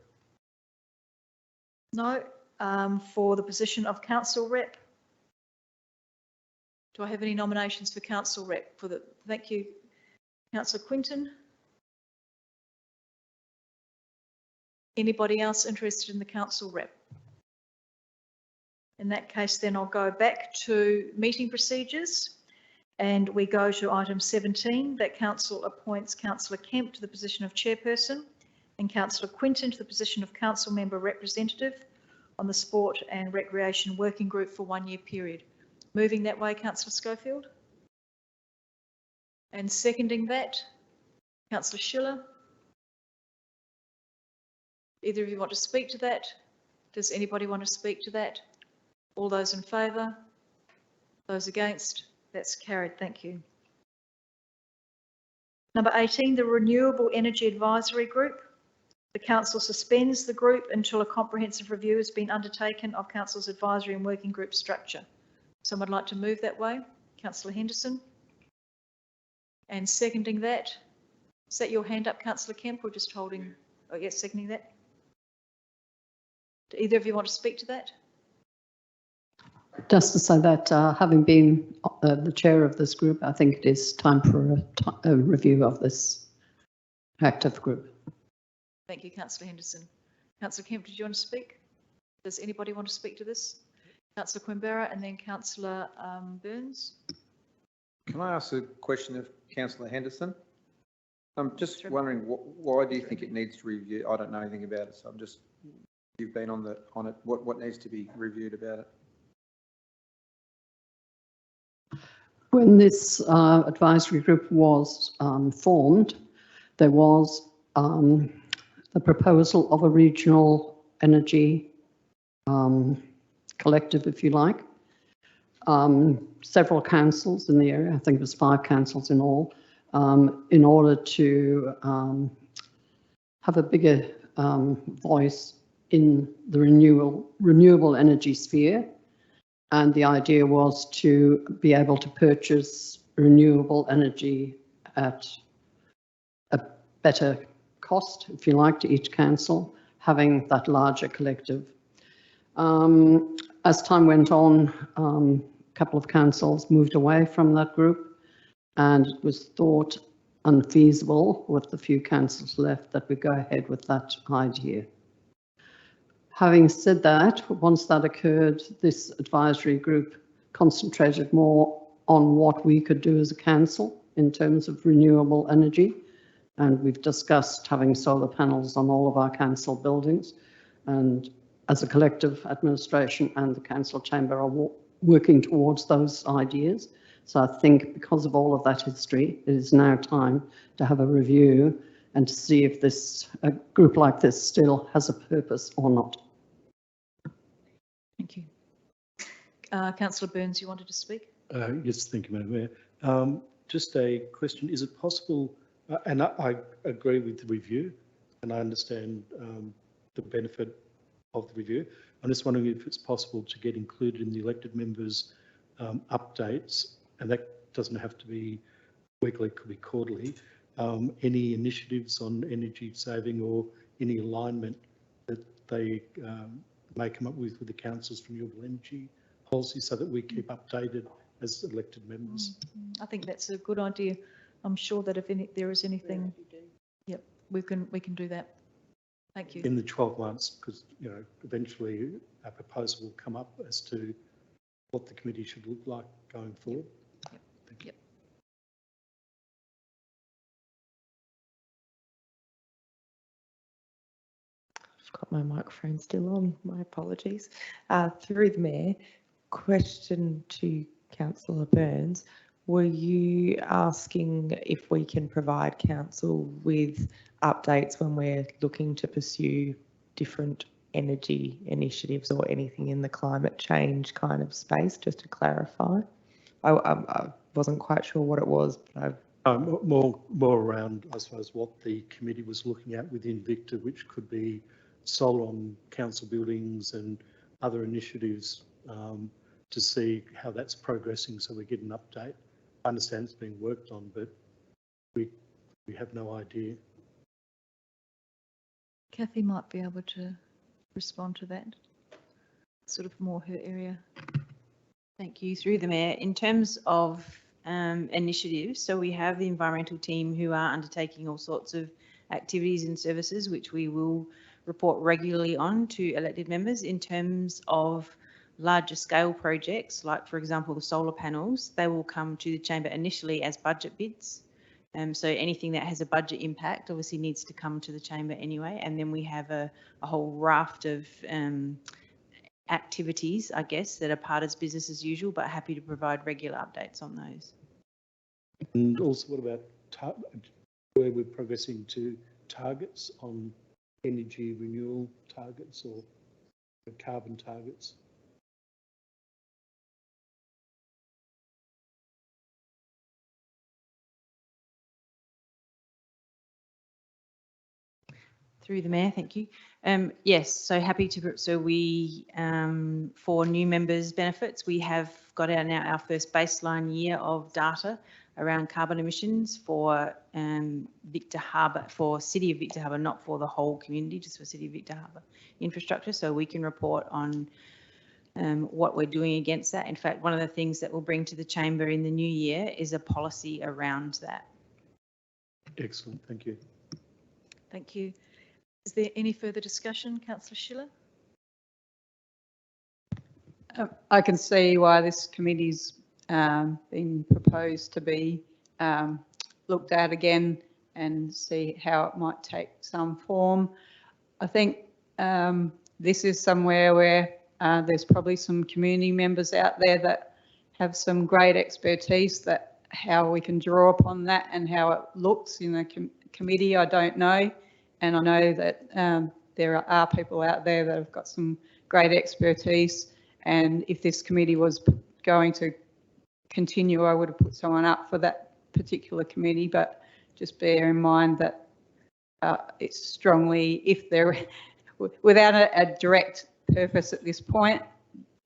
No. For the position of council rep? Do I have any nominations for council rep? Thank you, Councillor Quinton. Anybody else interested in the council rep? In that case, then I'll go back to meeting procedures and we go to item 17, that council appoints Councillor Kemp to the position of chairperson and Councillor Quinton to the position of council member representative on the Sport and Recreation Working Group for 1-year period. Moving that way, Councillor Schofield. And seconding that, Councillor Schiller. Either of you want to speak to that? Does anybody want to speak to that? All those in favour? Those against? That's carried. Thank you. Number 18, the Renewable Energy Advisory Group. The council suspends the group until a comprehensive review has been undertaken of council's advisory and working group structure. Someone would like to move that way? Councillor Henderson. And seconding that, is that your hand up, Councillor Kemp, or just holding? Oh yes, seconding that. Do either of you want to speak to that? Just to say that having been the chair of this group, I think it is time for a review of this active group. Thank you, Councillor Henderson. Councillor Kemp, did you want to speak? Does anybody want to speak to this? Councillor Quimbera and then Councillor Burns. Can I ask a question of Councillor Henderson? I'm just wondering, why do you think it needs to review? I don't know anything about it, so I'm just, you've been on it. What needs to be reviewed about it? When this advisory group was formed, there was the proposal of a regional energy collective, if you like. Several councils in the area, I think it was 5 councils in all, in order to have a bigger voice in the renewable energy sphere. And the idea was to be able to purchase renewable energy at a better cost, if you like, to each council, having that larger collective. As time went on, a couple of councils moved away from that group, and it was thought unfeasible with the few councils left that we go ahead with that idea. Having said that, once that occurred, this advisory group concentrated more on what we could do as a council in terms of renewable energy. And we've discussed having solar panels on all of our council buildings. And as a collective, administration and the council chamber are working towards those ideas. So I think because of all of that history, it is now time to have a review and to see if a group like this still has a purpose or not. Thank you. Councillor Burns, you wanted to speak? Yes, thank you, Madam Mayor. Just a question, is it possible, and I agree with the review and I understand the benefit of the review. I'm just wondering if it's possible to get included in the elected members' updates, and that doesn't have to be weekly, it could be quarterly, any initiatives on energy saving or any alignment that they may come up with the council's renewable energy policy so that we keep updated as elected members. I think that's a good idea. I'm sure that if there is anything, yep, we can do that. Thank you. In the 12 months, because eventually a proposal will come up as to what the committee should look like going forward. Yep. Thank Yep. I've got my microphone still on, my apologies. Through the Mayor, question to Councillor Burns. Were you asking if we can provide council with updates when we're looking to pursue different energy initiatives or anything in the climate change kind of space, just to clarify? I wasn't quite sure what it was, but More around, I suppose, what the committee was looking at within Victor, which could be solar on council buildings and other initiatives to see how that's progressing, so we get an update. I understand it's being worked on, but we have no idea. Kathy might be able to respond to that. Sort of more her area. Thank you. Through the Mayor, in terms of initiatives, so we have the environmental team who are undertaking all sorts of activities and services, which we will report regularly on to elected members. In terms of larger scale projects, like for example the solar panels, they will come to the chamber initially as budget bids. So anything that has a budget impact obviously needs to come to the chamber anyway, and then we have a whole raft of activities, I guess, that are part of business as usual, but happy to provide regular updates on those. And also, what about where we're progressing to targets on energy renewal targets or carbon targets? Through the Mayor, thank you. Yes, so happy to, so we, for new members' benefits, we have got out now our first baseline year of data around carbon emissions for Victor Harbor, for City of Victor Harbor, not for the whole community, just for City of Victor Harbor infrastructure. So we can report on what we're doing against that. In fact, one of the things that we'll bring to the chamber in the new year is a policy around that. Excellent, thank you. Thank you. Is there any further discussion, Councillor Schiller? I can see why this committee's been proposed to be looked at again and see how it might take some form. I think this is somewhere where there's probably some community members out there that have some great expertise, that how we can draw upon that and how it looks in a committee, I don't know. And I know that there are people out there that have got some great expertise. And if this committee was going to continue, I would have put someone up for that particular committee. But just bear in mind that it's strongly, if there, without a direct purpose at this point,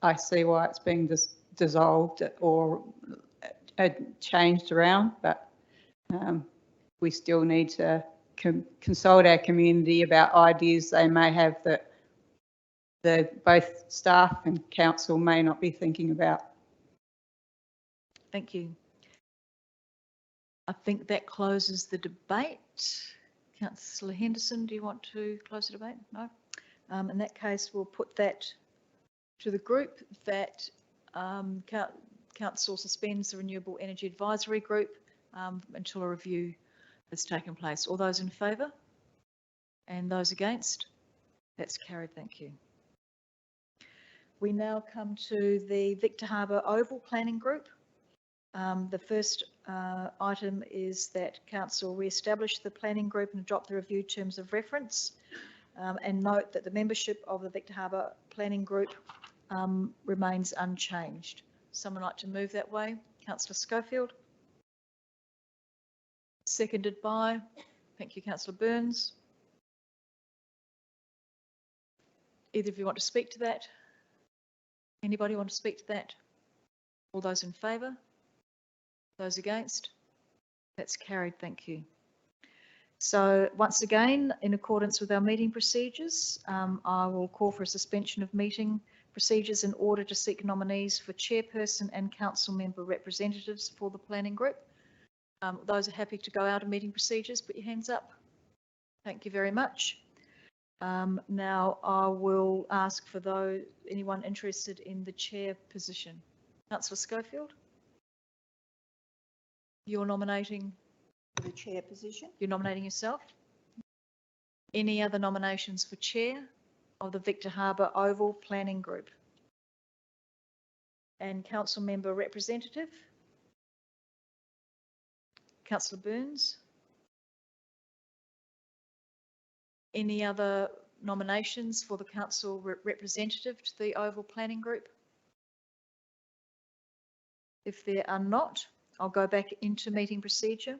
I see why it's being dissolved or changed around. But we still need to consult our community about ideas they may have that both staff and council may not be thinking about. Thank you. I think that closes the debate. Councillor Henderson, do you want to close the debate? No. In that case, we'll put that to the group that council suspends the Renewable Energy Advisory Group until a review has taken place. All those in favour? And those against? That's carried, thank you. We now come to the Victor Harbor Oval Planning Group. The first item is that council re-establish the planning group and adopt the review terms of reference, and note that the membership of the Victor Harbor Planning Group remains unchanged. Someone like to move that way? Councillor Schofield. Seconded by, thank you, Councillor Burns. Either of you want to speak to that? Anybody want to speak to that? All those in favour? Those against? That's carried, thank you. So once again, in accordance with our meeting procedures, I will call for a suspension of meeting procedures in order to seek nominees for chairperson and council member representatives for the planning group. Those are happy to go out of meeting procedures, put your hands up. Thank you very much. Now I will ask for anyone interested in the chair position. Councillor Schofield. You're nominating, For the chair position. you're nominating yourself? Any other nominations for chair of the Victor Harbour Oval Planning Group? And council member representative? Councillor Burns? Any other nominations for the council representative to the Oval Planning Group? If there are not, I'll go back into meeting procedure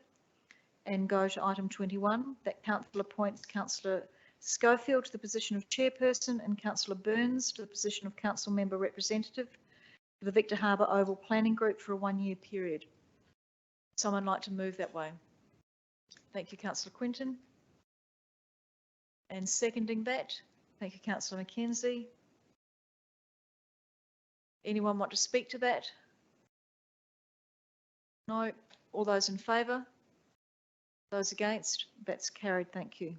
and go to item 21, that council appoints Councillor Schofield to the position of chairperson and Councillor Burns to the position of council member representative for the Victor Harbour Oval Planning Group for a 1-year period. Someone like to move that way? Thank you, Councillor Quinton. And seconding that, thank you, Councillor Mackenzie. Anyone want to speak to that? No. All those in favour? Those against? That's carried. Thank you.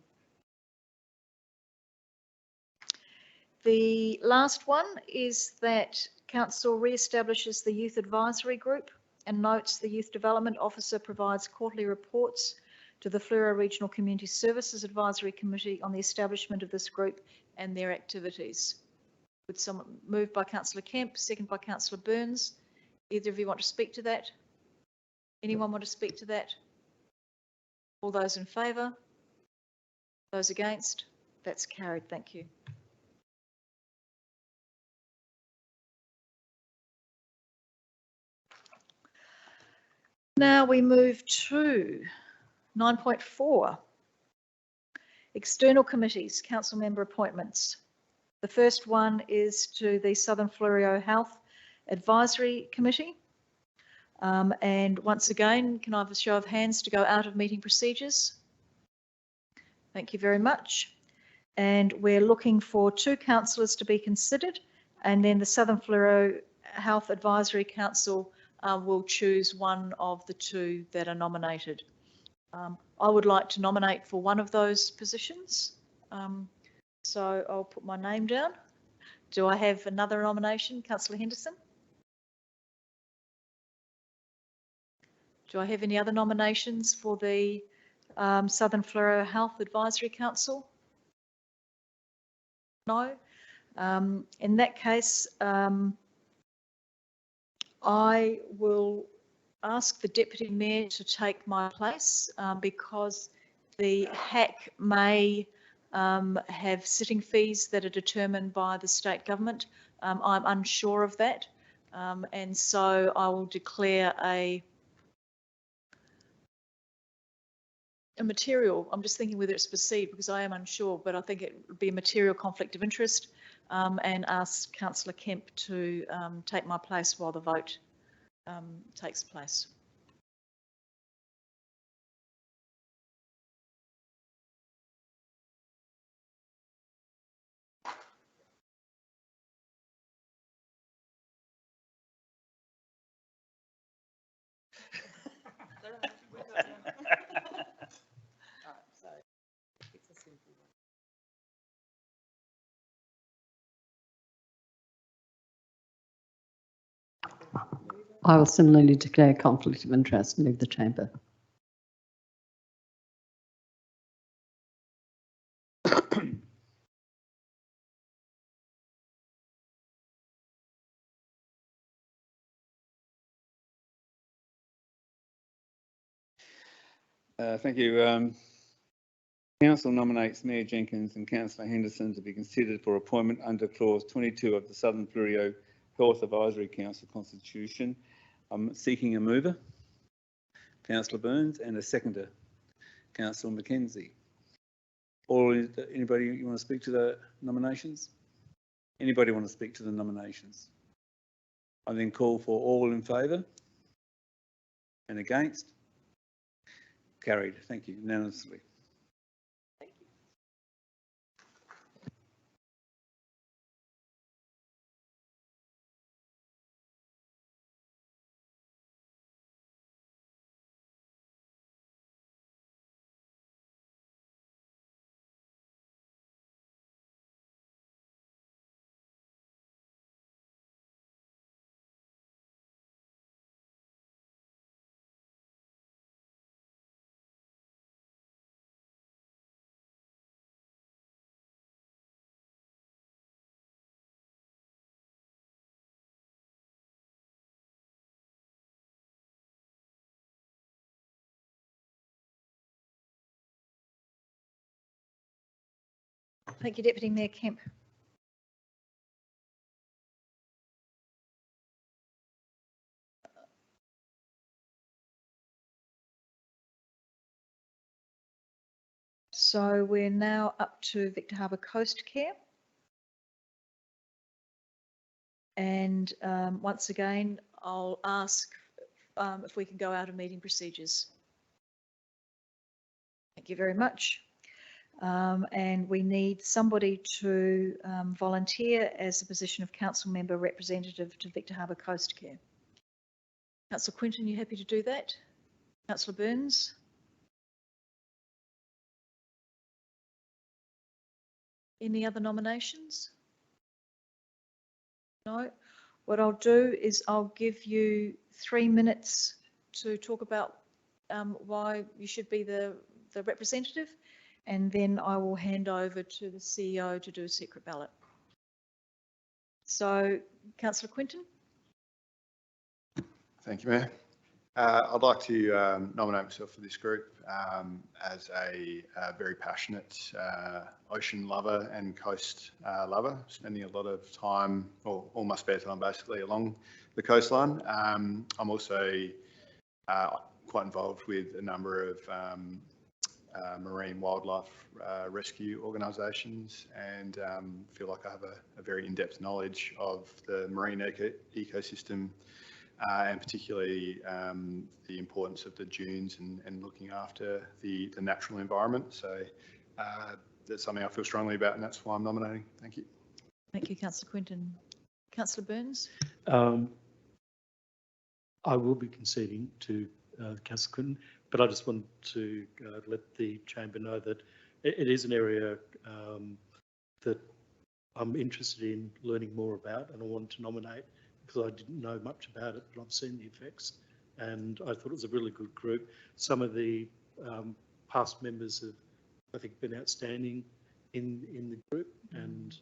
The last one is that council re-establishes the Youth Advisory Group and notes the Youth Development Officer provides quarterly reports to the Fleurieu Regional Community Services Advisory Committee on the establishment of this group and their activities. Would someone, moved by Councillor Kemp, second by Councillor Burns. Either of you want to speak to that? Anyone want to speak to that? All those in favour? Those against? That's carried. Thank you. Now we move to 9.4. External committees, council member appointments. The first one is to the Southern Fleurieu Health Advisory Committee. And once again, can I have a show of hands to go out of meeting procedures? Thank you very much. And we're looking for 2 councillors to be considered, and then the Southern Fleurieu Health Advisory Council will choose one of the 2 that are nominated. I would like to nominate for one of those positions. So I'll put my name down. Do I have another nomination? Councillor Henderson? Do I have any other nominations for the Southern Fleurieu Health Advisory Council? No. In that case, I will ask the Deputy Mayor to take my place because the HAC may have sitting fees that are determined by the state government. I'm unsure of that. And so I will declare a material, I'm just thinking whether it's perceived because I am unsure, but I think it would be a material conflict of interest and ask Councillor Kemp to take my place while the vote takes place. I will similarly declare conflict of interest and leave the chamber. Thank you. Council nominates Mayor Jenkins and Councillor Henderson to be considered for appointment under clause 22 of the Southern Fleurieu Health Advisory Council Constitution. I'm seeking a mover, Councillor Burns, and a seconder, Councillor Mackenzie. Anybody you want to speak to the nominations? Anybody want to speak to the nominations? I then call for all in favour and against. Carried. Thank you unanimously. Thank you, Deputy Mayor Kemp. So we're now up to Victor Harbour Coast Care. And once again, I'll ask if we can go out of meeting procedures. Thank you very much. And we need somebody to volunteer as the position of council member representative to Victor Harbour Coast Care. Councillor Quinton, you happy to do that? Councillor Burns? Any other nominations? No. What I'll do is I'll give you 3 minutes to talk about why you should be the representative, and then I will hand over to the CEO to do a secret ballot. So, Councillor Quinton. Thank you, Mayor. I'd like to nominate myself for this group as a very passionate ocean lover and coast lover, spending a lot of time, or all my spare time basically, along the coastline. I'm also quite involved with a number of marine wildlife rescue organisations, and feel like I have a very in-depth knowledge of the marine ecosystem, and particularly the importance of the dunes and looking after the natural environment. So that's something I feel strongly about, and that's why I'm nominating. Thank you. Thank you, Councillor Quinton. Councillor Burns? I will be conceding to Councillor Quinton, but I just want to let the chamber know that it is an area that I'm interested in learning more about, and I wanted to nominate because I didn't know much about it, but I've seen the effects, and I thought it was a really good group. Some of the past members have, I think, been outstanding in the group, and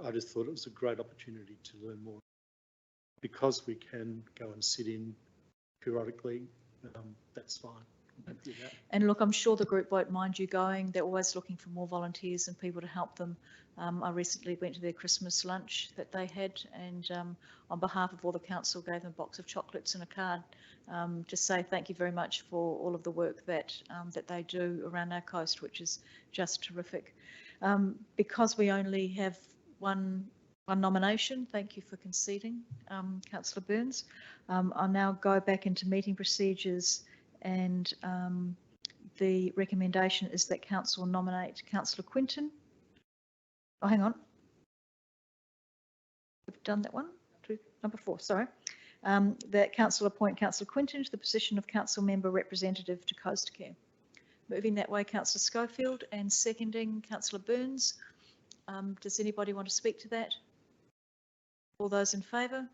I just thought it was a great opportunity to learn more. Because we can go and sit in periodically, that's fine. And look, I'm sure the group won't mind you going. They're always looking for more volunteers and people to help them. I recently went to their Christmas lunch that they had, and on behalf of all the council gave them a box of chocolates and a card. Just say thank you very much for all of the work that that they do around our coast, which is just terrific. Because we only have one nomination, thank you for conceding, Councillor Burns. I'll now go back into meeting procedures, and the recommendation is that council nominate Councillor Quinton. Oh, hang on. We've done that one. Number 4, sorry. That council appoint Councillor Quinton to the position of council member representative to Coast Care. Moving that way, Councillor Schofield, and seconding Councillor Burns. Does anybody want to speak to that? All those in favour?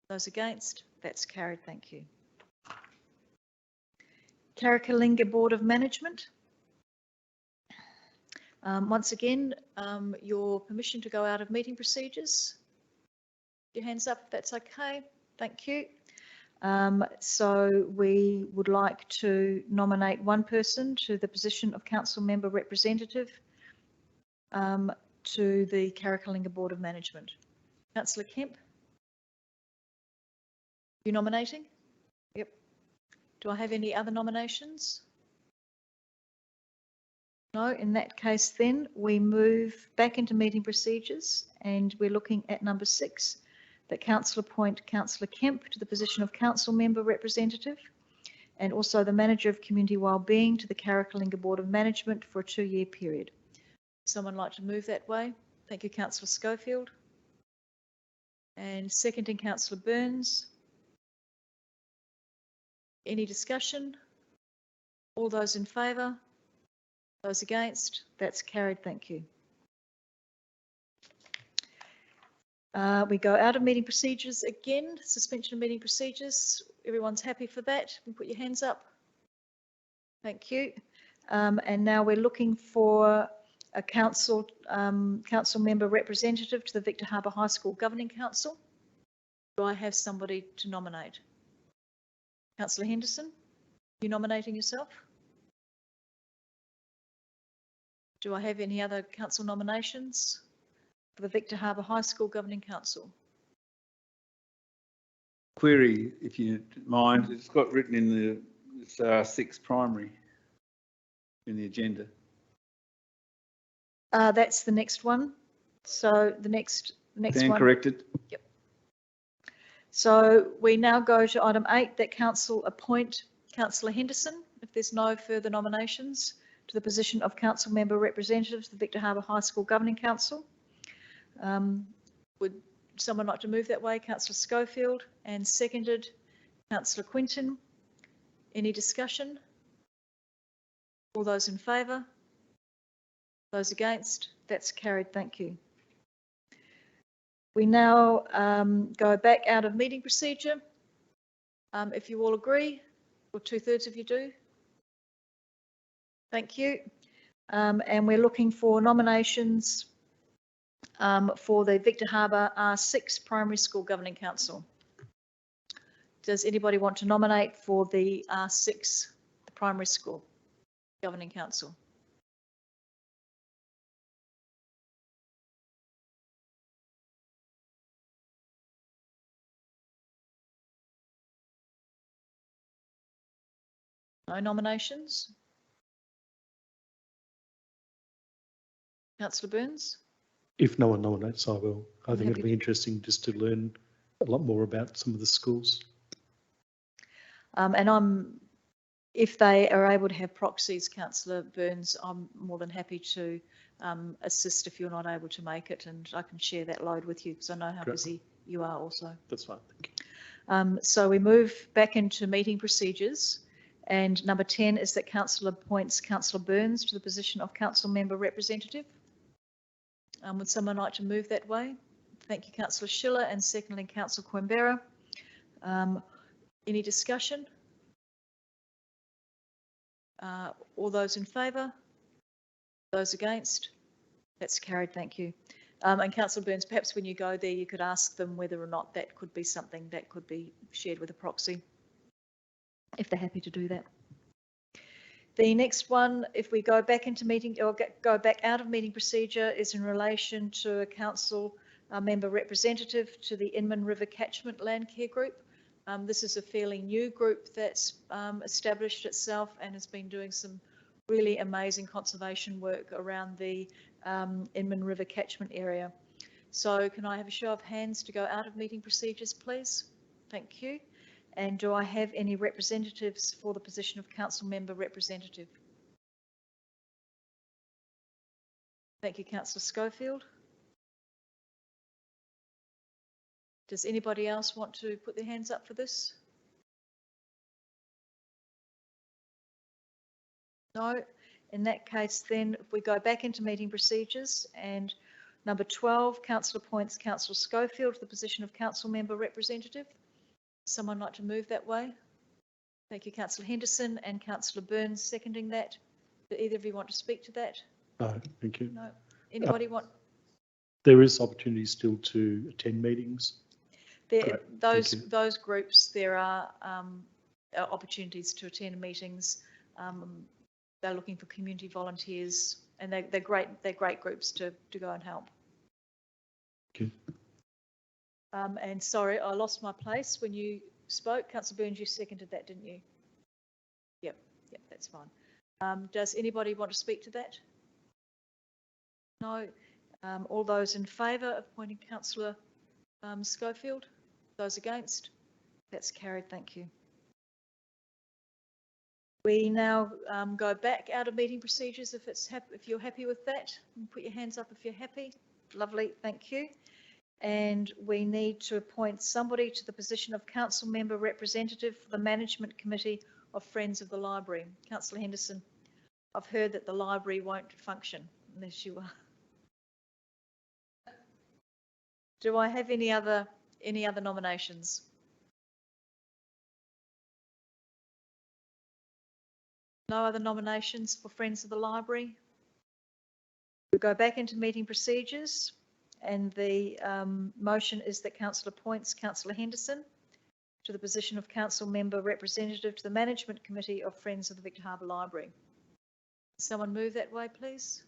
Those against? That's carried. Thank you. Carrickalinga Board of Management. Once again, your permission to go out of meeting procedures. Your hands up if that's okay. Thank you. So we would like to nominate one person to the position of council member representative to the Carrickalinga Board of Management. Councillor Kemp, you nominating? Yep. Do I have any other nominations? No, in that case then we move back into meeting procedures, and we're looking at number 6, that council appoint Councillor Kemp to the position of council member representative, and also the manager of community wellbeing to the Carrickalinga Board of Management for a 2-year period. Someone like to move that way? Thank you, Councillor Schofield. And seconding Councillor Burns. Any discussion? All those in favour? Those against? That's carried. Thank you. We go out of meeting procedures again, suspension of meeting procedures. Everyone's happy for that? You can put your hands up. Thank you. And now we're looking for a council member representative to the Victor Harbour High School Governing Council. Do I have somebody to nominate? Councillor Henderson, you nominating yourself? Do I have any other council nominations for the Victor Harbor High School Governing Council? Query, if you don't mind, it's got written in the, it's 6 primary in the agenda. That's the next one. So the next Stand one. corrected. Yep. So we now go to item 8, that council appoint Councillor Henderson, if there's no further nominations, to the position of council member representative to the Victor Harbor High School Governing Council. Would someone like to move that way? Councillor Schofield, and seconded Councillor Quinton. Any discussion? All those in favour? Those against? That's carried. Thank you. We now go back out of meeting procedure. If you all agree, or 2/3 of you do. Thank you. And we're looking for nominations for the Victor Harbor R6 Primary School Governing Council. Does anybody want to nominate for the R6, the Primary School Governing Council? No nominations? Councillor Burns? If no one nominates, I will. I think Happy it'll be interesting just to learn a lot more about some of the schools. And if they are able to have proxies, Councillor Burns, I'm more than happy to assist if you're not able to make it, and I can share that load with you because I know how Great. busy you are also. That's fine, thank you. So we move back into meeting procedures, and number 10 is that council appoints Councillor Burns to the position of council member representative. Would someone like to move that way? Thank you, Councillor Schiller, and secondly, Councillor Coimbra. Any discussion? All those in favour? Those against? That's carried, thank you. And Councillor Burns, perhaps when you go there, you could ask them whether or not that could be something that could be shared with a proxy, if they're happy to do that. The next one, if we go back into meeting or go back out of meeting procedure, is in relation to a council member representative to the Inman River Catchment Land Care Group. This is a fairly new group that's established itself and has been doing some really amazing conservation work around the Inman River catchment area. So can I have a show of hands to go out of meeting procedures, please? Thank you. And do I have any representatives for the position of council member representative? Thank you, Councillor Schofield. Does anybody else want to put their hands up for this? No. In that case, then, if we go back into meeting procedures, and number 12, council appoints Councillor Schofield to the position of council member representative. Someone like to move that way? Thank you, Councillor Henderson, and Councillor Burns seconding that. Do either of you want to speak to that? No, thank you. No. Anybody want? There is opportunity still to attend meetings. Those groups, there are opportunities to attend meetings. They're looking for community volunteers, and they're great groups to go and help. Okay. And sorry, I lost my place when you spoke. Councillor Burns, you seconded that, didn't you? Yep, that's fine. Does anybody want to speak to that? No. All those in favour of appointing Councillor Schofield? Those against? That's carried, thank you. We now go back out of meeting procedures if you're happy with that. Put your hands up if you're happy. Lovely, thank you. And we need to appoint somebody to the position of council member representative for the management committee of Friends of the Library. Councillor Henderson, I've heard that the library won't function unless you are. Do I have any other nominations? No other nominations for Friends of the Library? We go back into meeting procedures, and the motion is that council appoints Councillor Henderson to the position of council member representative to the management committee of Friends of the Victor Harbor Library. Someone move that way, please.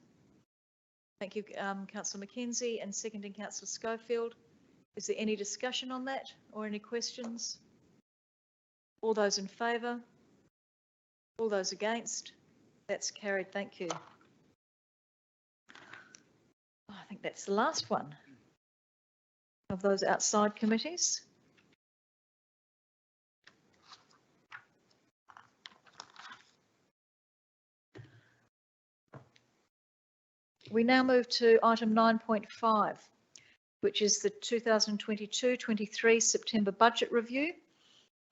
Thank you, Councillor Mackenzie, and seconding Councillor Schofield. Is there any discussion on that or any questions? All those in favour? All those against? That's carried. Thank you. I think that's the last one of those outside committees. We now move to item 9.5, which is the 2022-23 September budget review.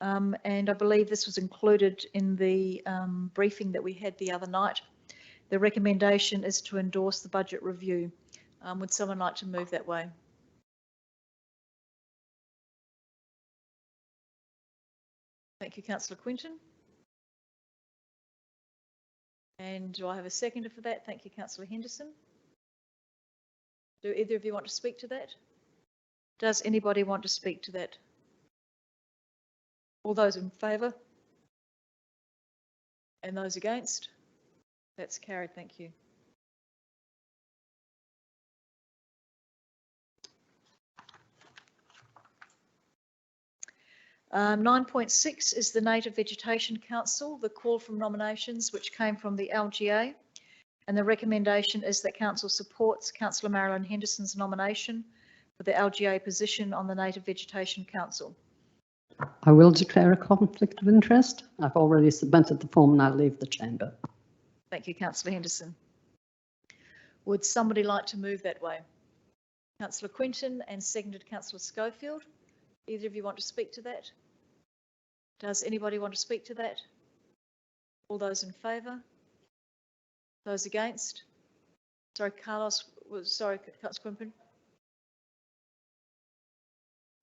And I believe this was included in the briefing that we had the other night. The recommendation is to endorse the budget review. Would someone like to move that way? Thank you, Councillor Quinton. And do I have a seconder for that? Thank you, Councillor Henderson. Do either of you want to speak to that? Does anybody want to speak to that? All those in favour? And those against? That's carried. Thank you. Um, 9.6 is the Native Vegetation Council, the call from nominations which came from the LGA, and the recommendation is that Council supports Councillor Marilyn Henderson's nomination for the LGA position on the Native Vegetation Council. I will declare a conflict of interest. I've already submitted the form and I leave the chamber. Thank you, Councillor Henderson. Would somebody like to move that way? Councillor Quinton and seconded Councillor Schofield. Either of you want to speak to that? Does anybody want to speak to that? All those in favour? Those against? Sorry, Carlos, sorry, Councillor Quinton.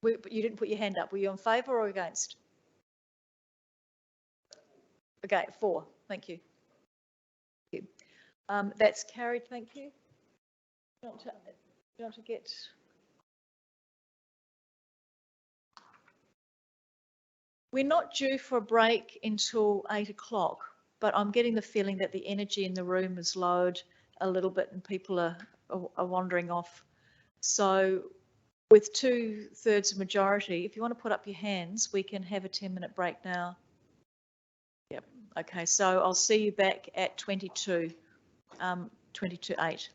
You didn't put your hand up. Were you in favour or against? Okay, 4. Thank you. That's carried. Thank you. Do you want to get? We're not due for a break until 8 o'clock, but I'm getting the feeling that the energy in the room is lowered a little bit and people are wandering off. So with 2/3 majority, if you want to put up your hands, we can have a 10-minute break now. Yep. Okay, so I'll see you back at 22 to 8.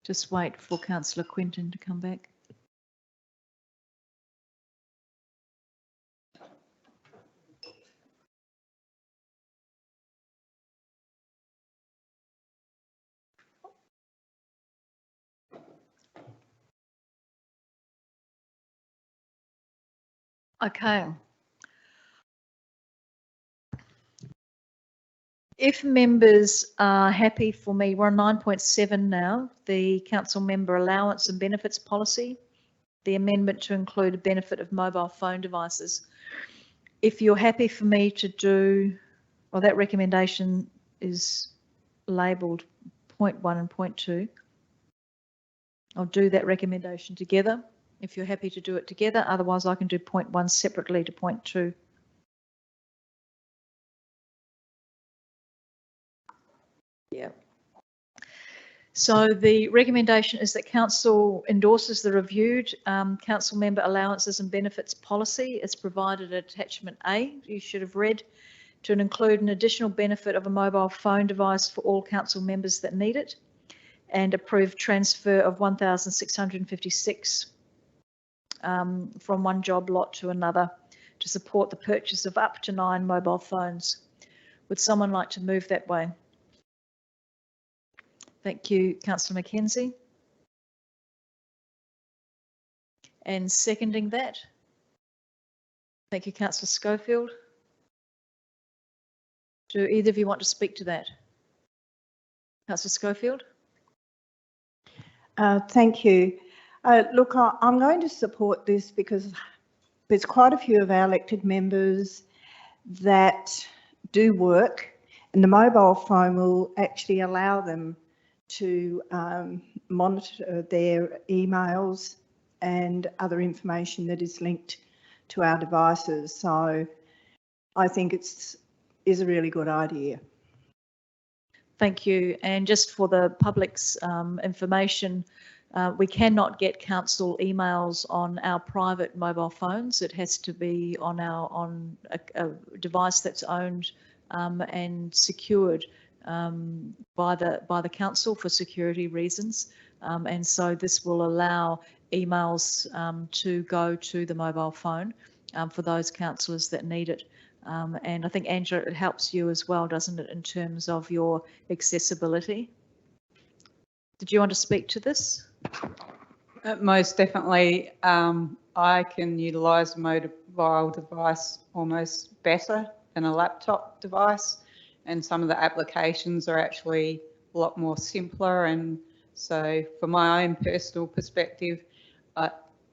Just wait for Councillor Quinton to come back. Okay. If members are happy for me, we're on 9.7 now, the council member allowance and benefits policy, the amendment to include a benefit of mobile phone devices. If you're happy for me to do, well, that recommendation is labelled point 1 and point 2. I'll do that recommendation together. If you're happy to do it together, otherwise I can do point 1 separately to point 2. Yeah. So the recommendation is that council endorses the reviewed council member allowances and benefits policy as provided at attachment A, you should have read, to include an additional benefit of a mobile phone device for all council members that need it, and approve transfer of 1,656 from one job lot to another to support the purchase of up to 9 mobile phones. Would someone like to move that way? Thank you, Councillor Mackenzie. And seconding that? Thank you, Councillor Schofield. Do either of you want to speak to that? Councillor Schofield? Thank you. Look, I'm going to support this because there's quite a few of our elected members that do work, and the mobile phone will actually allow them to monitor their emails and other information that is linked to our devices. So I think is a really good idea. Thank you. And just for the public's information, we cannot get council emails on our private mobile phones. It has to be on a device that's owned and secured by the council for security reasons, and so this will allow emails to go to the mobile phone for those councillors that need it. And I think, Angela, it helps you as well, doesn't it, in terms of your accessibility? Did you want to speak to this? Most definitely. I can utilise a mobile device almost better than a laptop device, and some of the applications are actually a lot more simpler. And so from my own personal perspective,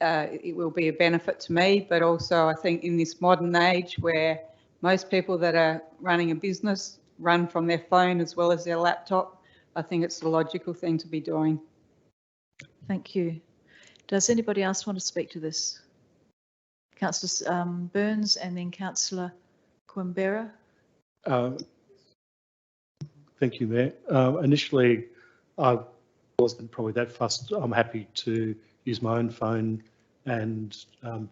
it will be a benefit to me, but also I think in this modern age where most people that are running a business run from their phone as well as their laptop, I think it's the logical thing to be doing. Thank you. Does anybody else want to speak to this? Councillor Burns and then Councillor Quimbeira. Thank you, Mayor. Initially, I wasn't probably that fussed. I'm happy to use my own phone and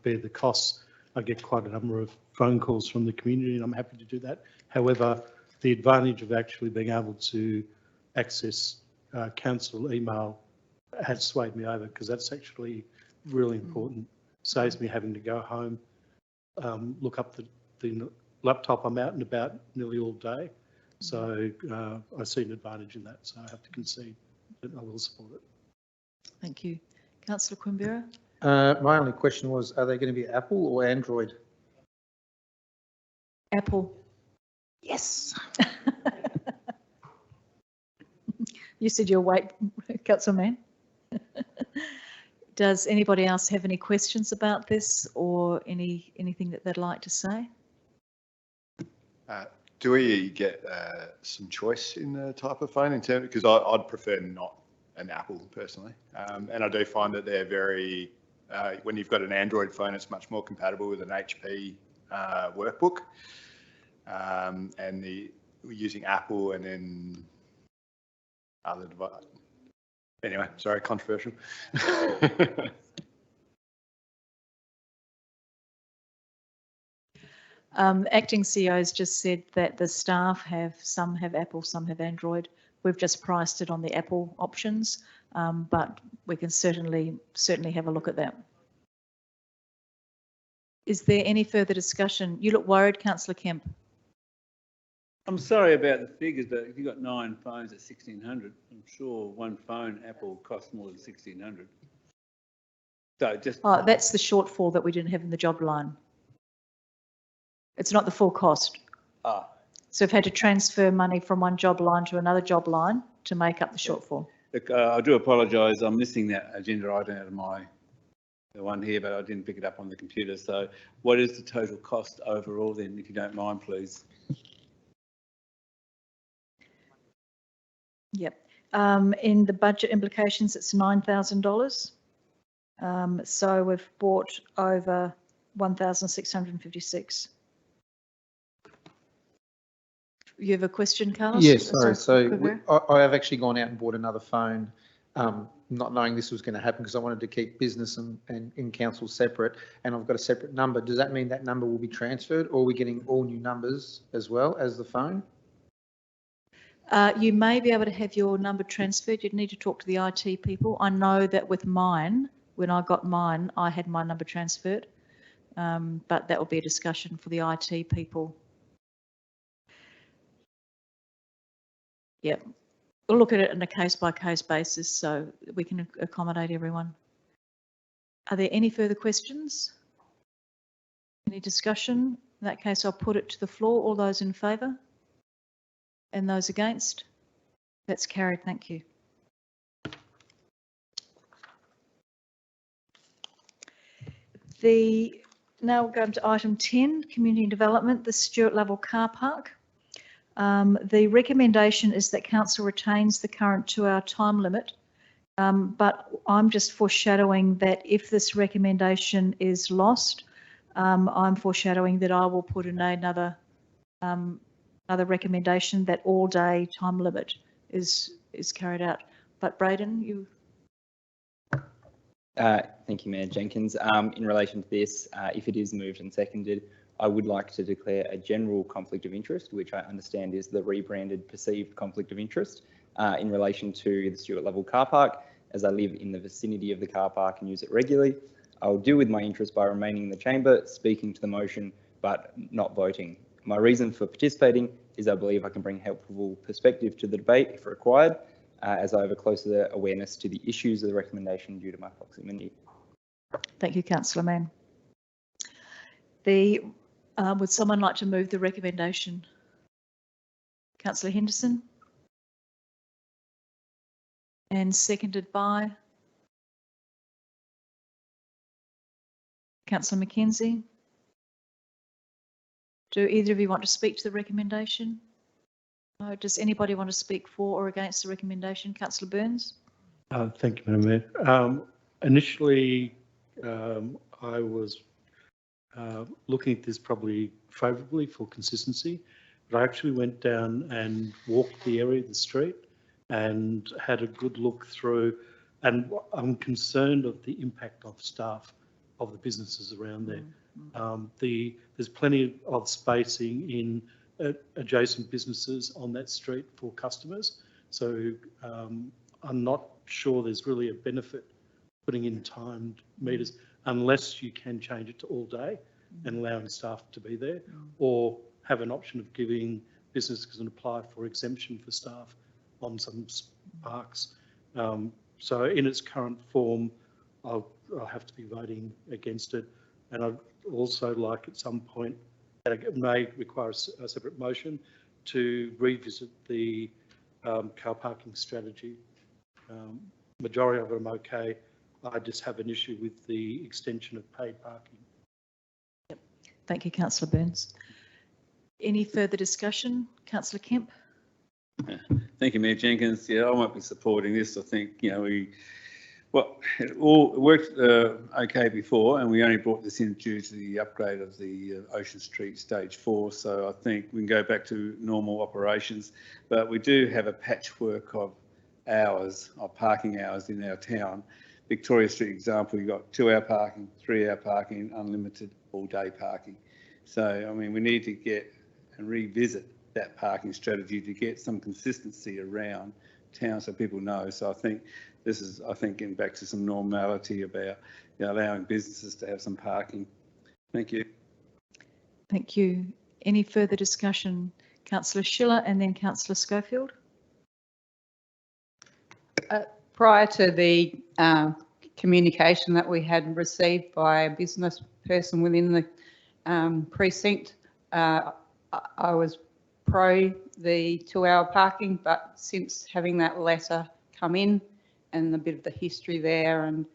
bear the costs. I get quite a number of phone calls from the community and I'm happy to do that. However, the advantage of actually being able to access council email has swayed me over, because that's actually really important. Saves me having to go home, look up the laptop. I'm out and about nearly all day. So I see an advantage in that, so I have to concede that I will support it. Thank you. Councillor Quimbeira. My only question was, are they going to be Apple or Android? Apple. Yes. You said you'll wait, Councillor Mann. Does anybody else have any questions about this or anything that they'd like to say? Do we get some choice in the type of phone in terms, because I'd prefer not an Apple personally, and I do find that they're very, when you've got an Android phone, it's much more compatible with an HP workbook, and we're using Apple and then other device. Anyway, sorry, controversial. Acting CEO's just said that the staff some have Apple, some have Android. We've just priced it on the Apple options. but we can certainly have a look at that. Is there any further discussion? You look worried, Councillor Kemp. I'm sorry about the figures, but if you've got 9 phones at 1,600, I'm sure one phone, Apple, costs more than 1,600. So just... Oh, that's the shortfall that we didn't have in the job line. It's not the full cost. Ah. So we've had to transfer money from one job line to another job line to make up the shortfall. Look, I do apologise. I'm missing that agenda item out of the one here, but I didn't pick it up on the computer. So what is the total cost overall then, if you don't mind, please? Yep. In the budget implications, it's $9,000. So we've bought over 1,656. You have a question, Carlos? Yes, sorry. So I have actually gone out and bought another phone, not knowing this was going to happen because I wanted to keep business and in council separate, and I've got a separate number. Does that mean that number will be transferred, or are we getting all new numbers as well as the phone? You may be able to have your number transferred. You'd need to talk to the IT people. I know that with mine, when I got mine, I had my number transferred, but that will be a discussion for the IT people. Yep. We'll look at it on a case-by-case basis so we can accommodate everyone. Are there any further questions? Any discussion? In that case, I'll put it to the floor. All those in favour? And those against? That's carried. Thank you. Now we'll go to item 10, community development, the Stewart Lovell car park. The recommendation is that council retains the current 2-hour time limit, but I'm just foreshadowing that if this recommendation is lost, I'm foreshadowing that I will put in another recommendation that all-day time limit is carried out. But Braden, you. Thank you, Mayor Jenkins. In relation to this, if it is moved and seconded, I would like to declare a general conflict of interest, which I understand is the rebranded perceived conflict of interest in relation to the Stewart Lovell car park. As I live in the vicinity of the car park and use it regularly, I'll deal with my interest by remaining in the chamber, speaking to the motion, but not voting. My reason for participating is I believe I can bring helpful perspective to the debate if required, as I have a closer awareness to the issues of the recommendation due to my proximity. Thank you, Councillor Mann. Would someone like to move the recommendation? Councillor Henderson? And seconded by Councillor McKenzie. Do either of you want to speak to the recommendation? No. Does anybody want to speak for or against the recommendation? Councillor Burns? Thank you, Madam Mayor. Initially, I was looking at this probably favourably for consistency, but I actually went down and walked the area of the street and had a good look through, and I'm concerned of the impact of staff of the businesses around there. There's plenty of spacing in adjacent businesses on that street for customers, so I'm not sure there's really a benefit putting in timed meters unless you can change it to all day and allowing staff to be there, or have an option of giving businesses can apply for exemption for staff on some parks. So in its current form, I'll have to be voting against it, and I'd also like at some point, and it may require a separate motion, to revisit the car parking strategy. Majority of it I'm okay. I just have an issue with the extension of paid parking. Yep. Thank you, Councillor Burns. Any further discussion? Councillor Kemp? Thank you, Mayor Jenkins. Yeah, I won't be supporting this. I think, you know, it all worked okay before, and we only brought this in due to the upgrade of the Ocean Street Stage 4. So I think we can go back to normal operations, but we do have a patchwork of hours, of parking hours in our town. Victoria Street example, you've got 2-hour parking, 3-hour parking, unlimited all-day parking. So, I mean, we need to get and revisit that parking strategy to get some consistency around town so people know. So I think this is, getting back to some normality about allowing businesses to have some parking. Thank you. Thank you. Any further discussion? Councillor Schiller and then Councillor Schofield. Prior to the communication that we had received by a business person within the precinct, I was pro the 2-hour parking, but since having that letter come in and a bit of the history there and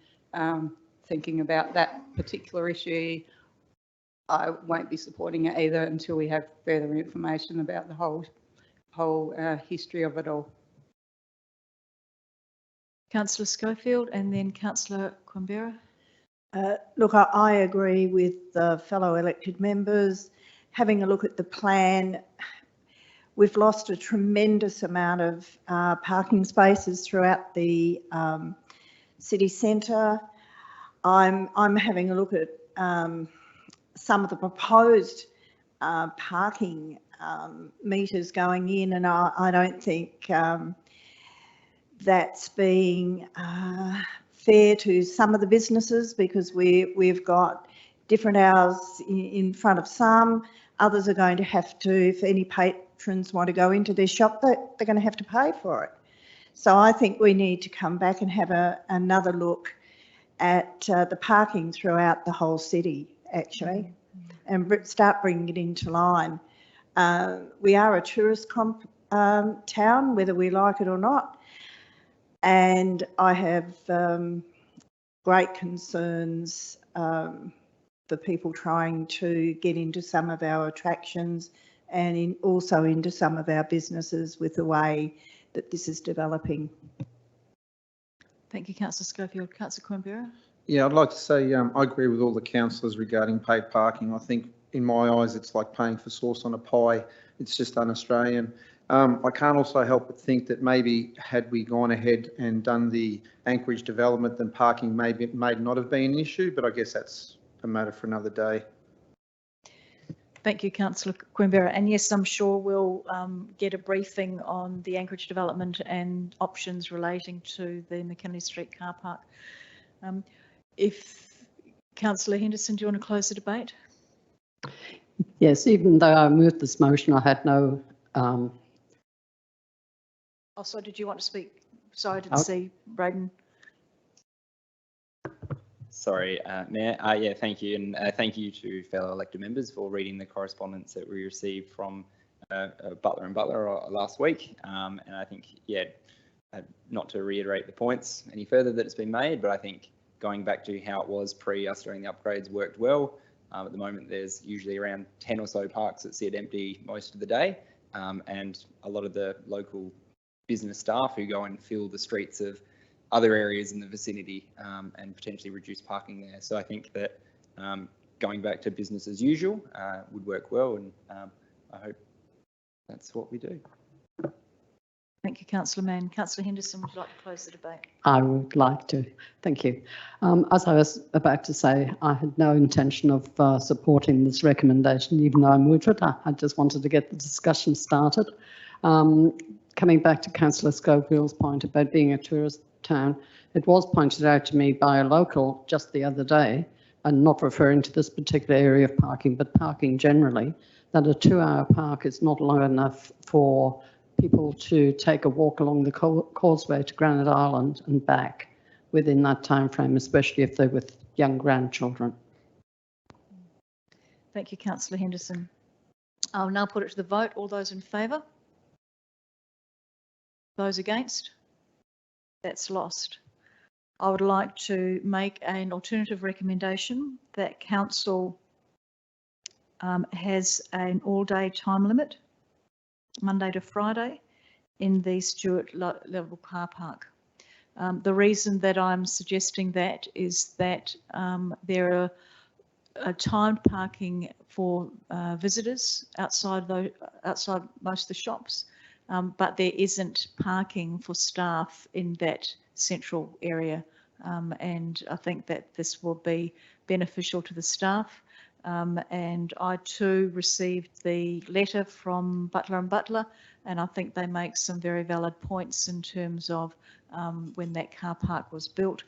thinking about that particular issue, I won't be supporting it either until we have further information about the whole history of it all. Councillor Schofield and then Councillor Quambera. Look, I agree with the fellow elected members. Having a look at the plan, we've lost a tremendous amount of parking spaces throughout the city centre. I'm having a look at some of the proposed parking meters going in, and I don't think that's being fair to some of the businesses, because we've got different hours in front of some. Others are going to have to, if any patrons want to go into their shop, they're going to have to pay for it. So I think we need to come back and have another look at the parking throughout the whole city, actually, and start bringing it into line. We are a tourist town, whether we like it or not, and I have great concerns for people trying to get into some of our attractions and also into some of our businesses with the way that this is developing. Thank you, Councillor Schofield. Councillor Quambera. Yeah, I'd like to say I agree with all the councillors regarding paid parking. I think in my eyes it's like paying for sauce on a pie. It's just un-Australian. I can't also help but think that maybe had we gone ahead and done the Anchorage development, then parking may not have been an issue, but I guess that's a matter for another day. Thank you, Councillor Quambera. And yes, I'm sure we'll get a briefing on the Anchorage development and options relating to the McKinley Street car park. If Councillor Henderson, do you want to close the debate? Yes, even though I moved this motion, I had no. Oh, sorry, did you want to speak? Sorry, I didn't see Braden. Sorry, Mayor. Yeah, thank you. And thank you to fellow elected members for reading the correspondence that we received from Butler and Butler last week. And I think, yeah, not to reiterate the points any further that it's been made, but I think going back to how it was pre us doing the upgrades worked well. At the moment, there's usually around 10 or so parks that sit empty most of the day. And a lot of the local business staff who go and fill the streets of other areas in the vicinity and potentially reduce parking there. So I think that going back to business as usual would work well, and I hope that's what we do. Thank you, Councillor Mann. Councillor Henderson, would you like to close the debate? I would like to. Thank you. As I was about to say, I had no intention of supporting this recommendation, even though I moved it. I just wanted to get the discussion started. Coming back to Councillor Schofield's point about being a tourist town, it was pointed out to me by a local just the other day, and not referring to this particular area of parking, but parking generally, that a 2-hour park is not long enough for people to take a walk along the causeway to Granite Island and back within that time frame, especially if they're with young grandchildren. Thank you, Councillor Henderson. I'll now put it to the vote. All those in favour? Those against? That's lost. I would like to make an alternative recommendation that Council has an all-day time limit, Monday to Friday, in the Stewart Level car park. The reason that I'm suggesting that is that there are timed parking for visitors outside most of the shops, but there isn't parking for staff in that central area. And I think that this will be beneficial to the staff. And I too received the letter from Butler and Butler And I think they make some very valid points in terms of when that car park was built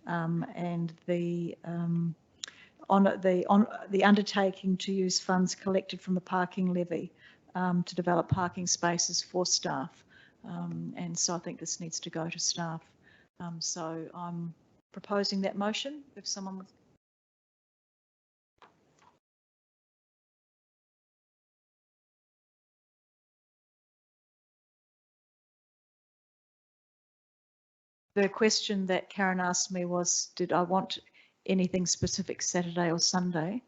and the undertaking to use funds collected from the parking levy to develop parking spaces for staff. And so I think this needs to go to staff. So I'm proposing that motion. If someone would. The question that Karen asked me was, did I want anything specific Saturday or Sunday?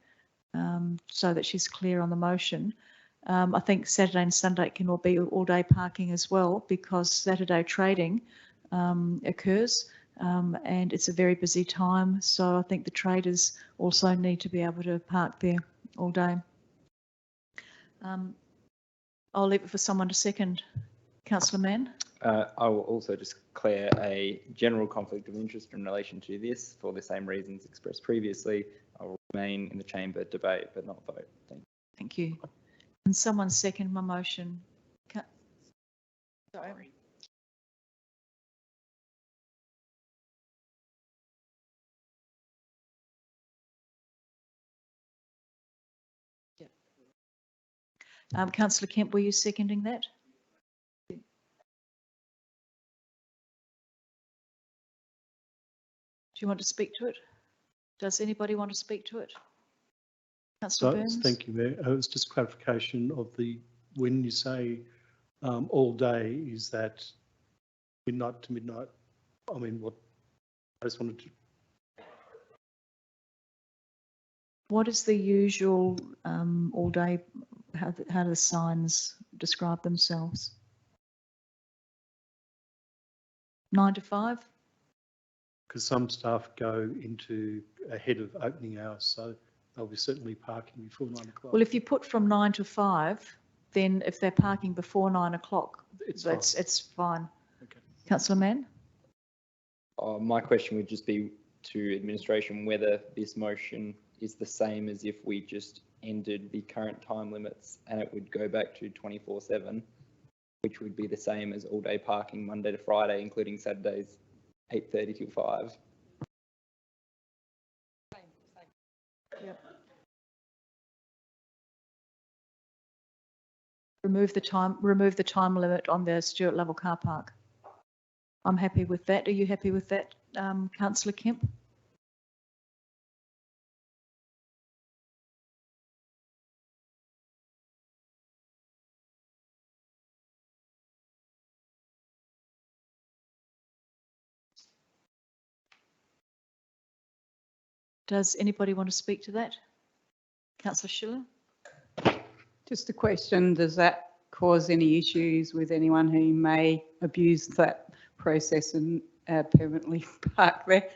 So that she's clear on the motion. I think Saturday and Sunday can all be all day parking as well, because Saturday trading occurs and it's a very busy time. So I think the traders also need to be able to park there all day. I'll leave it for someone to second. Councillor Mann. I will also just declare a general conflict of interest in relation to this for the same reasons expressed previously. I will remain in the chamber, debate, but not vote. Thank you. Thank you. Can someone second my motion? Sorry. Yeah. Councillor Kemp, were you seconding that? Do you want to speak to it? Does anybody want to speak to it? Councillor Burns? Thank you, Mayor. It's just clarification of when you say all day, is that midnight to midnight? I mean, what, I just wanted to. What is the usual all day, how do the signs describe themselves? 9 to 5? Because some staff go into ahead of opening hours, so they'll be certainly parking before 9 o'clock. Well, if you put from 9 to 5, then if they're parking before 9 o'clock, it's fine. Okay. Councillor Mann? My question would just be to administration whether this motion is the same as if we just ended the current time limits and it would go back to 24/7, which would be the same as all day parking Monday to Friday, including Saturdays, 8:30 till 5. Yep. Remove the time limit on the Stuart Lovell car park. I'm happy with that. Are you happy with that, Councillor Kemp? Does anybody want to speak to that? Councillor Schiller? Just a question, does that cause any issues with anyone who may abuse that process and permanently park there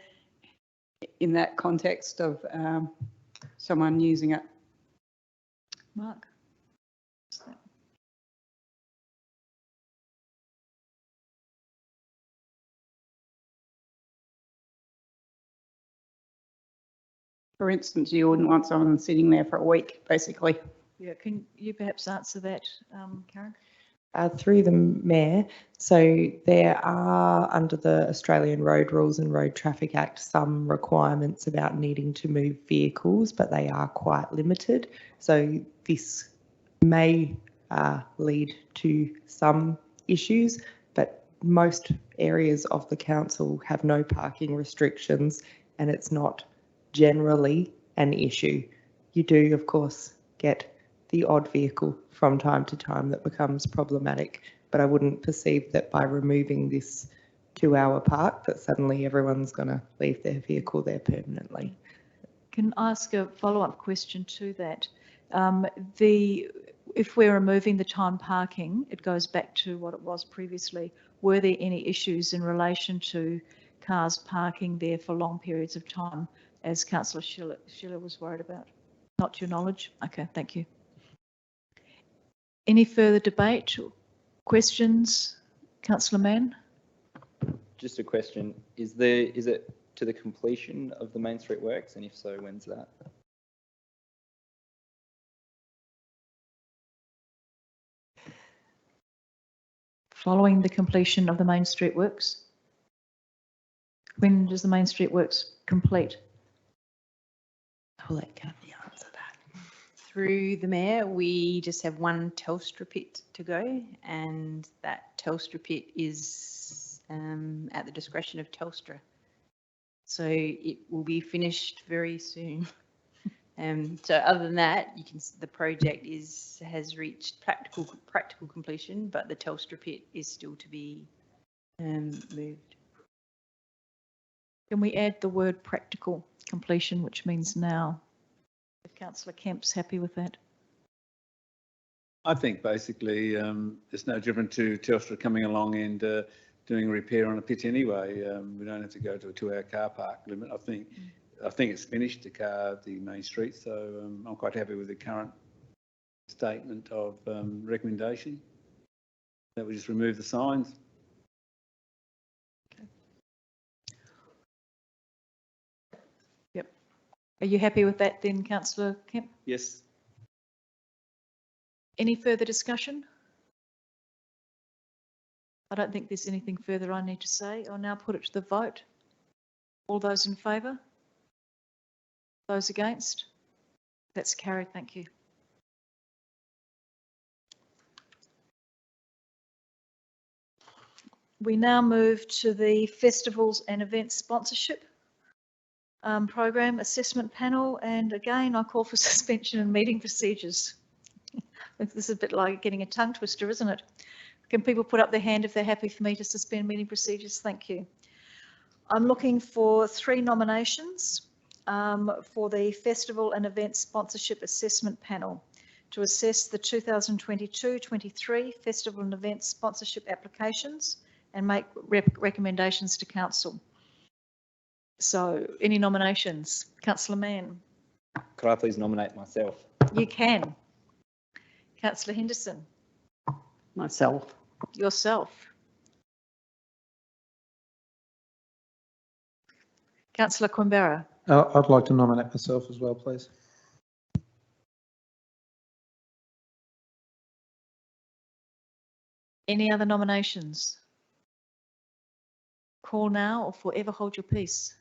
in that context of someone using it? Mark? For instance, you wouldn't want someone sitting there for a week, basically. Yeah, can you perhaps answer that, Karen? Through the Mayor, so there are, under the Australian Road Rules and Road Traffic Act, some requirements about needing to move vehicles, but they are quite limited. So this may lead to some issues, but most areas of the council have no parking restrictions and it's not generally an issue. You do, of course, get the odd vehicle from time to time that becomes problematic, but I wouldn't perceive that by removing this 2-hour park that suddenly everyone's going to leave their vehicle there permanently. Can I ask a follow-up question to that? If we're removing the time parking, it goes back to what it was previously. Were there any issues in relation to cars parking there for long periods of time, as Councillor Schiller was worried about? Not to your knowledge? Okay, thank you. Any further debate or questions? Councillor Mann? Just a question. Is it to the completion of the Main Street works? And if so, when's that? following the completion of the Main Street works. When does the Main Street works complete? I'll let Kathy answer that. Through the mayor, we just have one Telstra pit to go, and that Telstra pit is at the discretion of Telstra. So it will be finished very soon. So other than that, the project has reached practical completion, but the Telstra pit is still to be moved. Can we add the word practical completion, which means now? If Councillor Kemp's happy with that. I think basically it's no different to Telstra coming along and doing a repair on a pit anyway. We don't have to go to a 2-hour car park limit. I think it's finished the Main Street, so I'm quite happy with the current statement of recommendation that we just remove the signs. Yep. Are you happy with that then, Councillor Kemp? Yes. Any further discussion? I don't think there's anything further I need to say. I'll now put it to the vote. All those in favour? Those against? That's carried, thank you. We now move to the Festivals and Events Sponsorship Program Assessment Panel, and again I call for suspension and meeting procedures. This is a bit like getting a tongue twister, isn't it? Can people put up their hand if they're happy for me to suspend meeting procedures? Thank you. I'm looking for 3 nominations for the Festival and Events Sponsorship Assessment Panel to assess the 2022-23 Festival and Events Sponsorship applications and make recommendations to Council. So, any nominations? Councillor Mann. Could I please nominate myself? You can. Councillor Henderson. Myself. Yourself. Councillor Quimbera. I'd like to nominate myself as well, please. Any other nominations? Call now or forever hold your peace.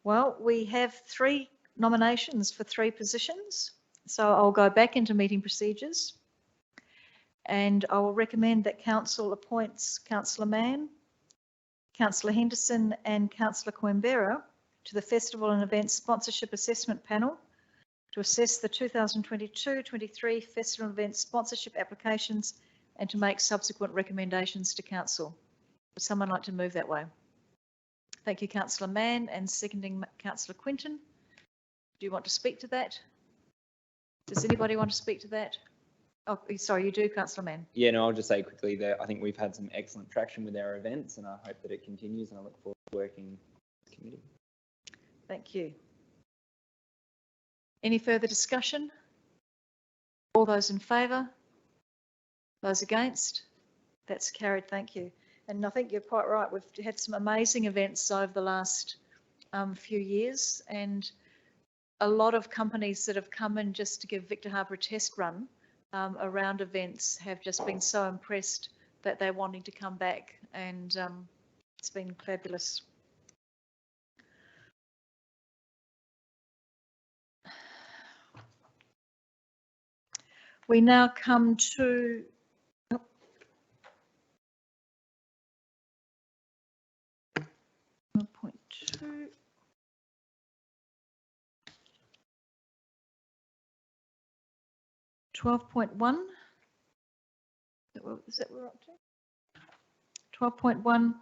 Well, we have 3 nominations for 3 positions. So I'll go back into meeting procedures and I will recommend that Council appoints Councillor Mann, Councillor Henderson and Councillor Quimbera to the Festival and Events Sponsorship Assessment Panel to assess the 2022-23 Festival and Events Sponsorship applications and to make subsequent recommendations to Council. Would someone like to move that way? Thank you, Councillor Mann, and seconding Councillor Quinton. Do you want to speak to that? Does anybody want to speak to that? Oh, sorry, you do, Councillor Mann. Yeah, no, I'll just say quickly that I think we've had some excellent traction with our events and I hope that it continues and I look forward to working with the committee. Thank you. Any further discussion? All those in favour? Those against? That's carried, thank you. And I think you're quite right, we've had some amazing events over the last few years and a lot of companies that have come in just to give Victor Harbor a test run around events have just been so impressed that they're wanting to come back and it's been fabulous. We now come to 1.2. $12.1. Is that what we're up to? 12.1.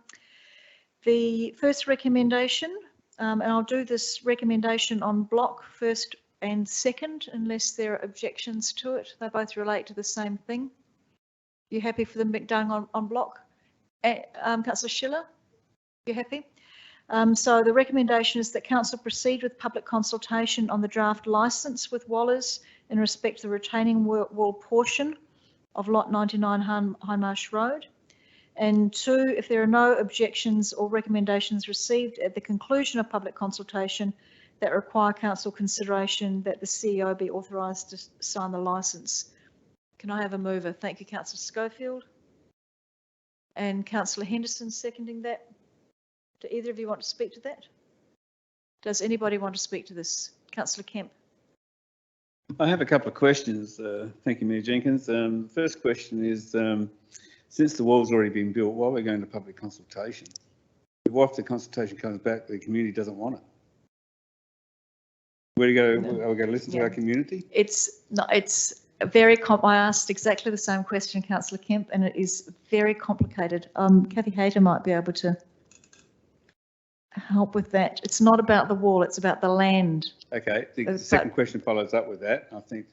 The first recommendation, and I'll do this recommendation on block first and second, unless there are objections to it. They both relate to the same thing. You happy for them done on block? Councillor Schiller, you happy? So the recommendation is that Council proceed with public consultation on the draft licence with Wallers in respect to the retaining wall portion of lot 99 Hindmarsh Road. And 2, if there are no objections or recommendations received at the conclusion of public consultation that require Council consideration, that the CEO be authorised to sign the licence. Can I have a mover? Thank you, Councillor Schofield. And Councillor Henderson seconding that. Do either of you want to speak to that? Does anybody want to speak to this? Councillor Kemp. I have a couple of questions. Thank you, Mayor Jenkins. First question is, since the wall's already been built, why are we going to public consultation? What if the consultation comes back, the community doesn't want it? Where do you go? Are we going to listen to our community? It's not. It's very. I asked exactly the same question, Councillor Kemp, and it is very complicated. Kathy Hayter might be able to help with that. It's not about the wall. It's about the land. Okay. The second question follows up with that. I think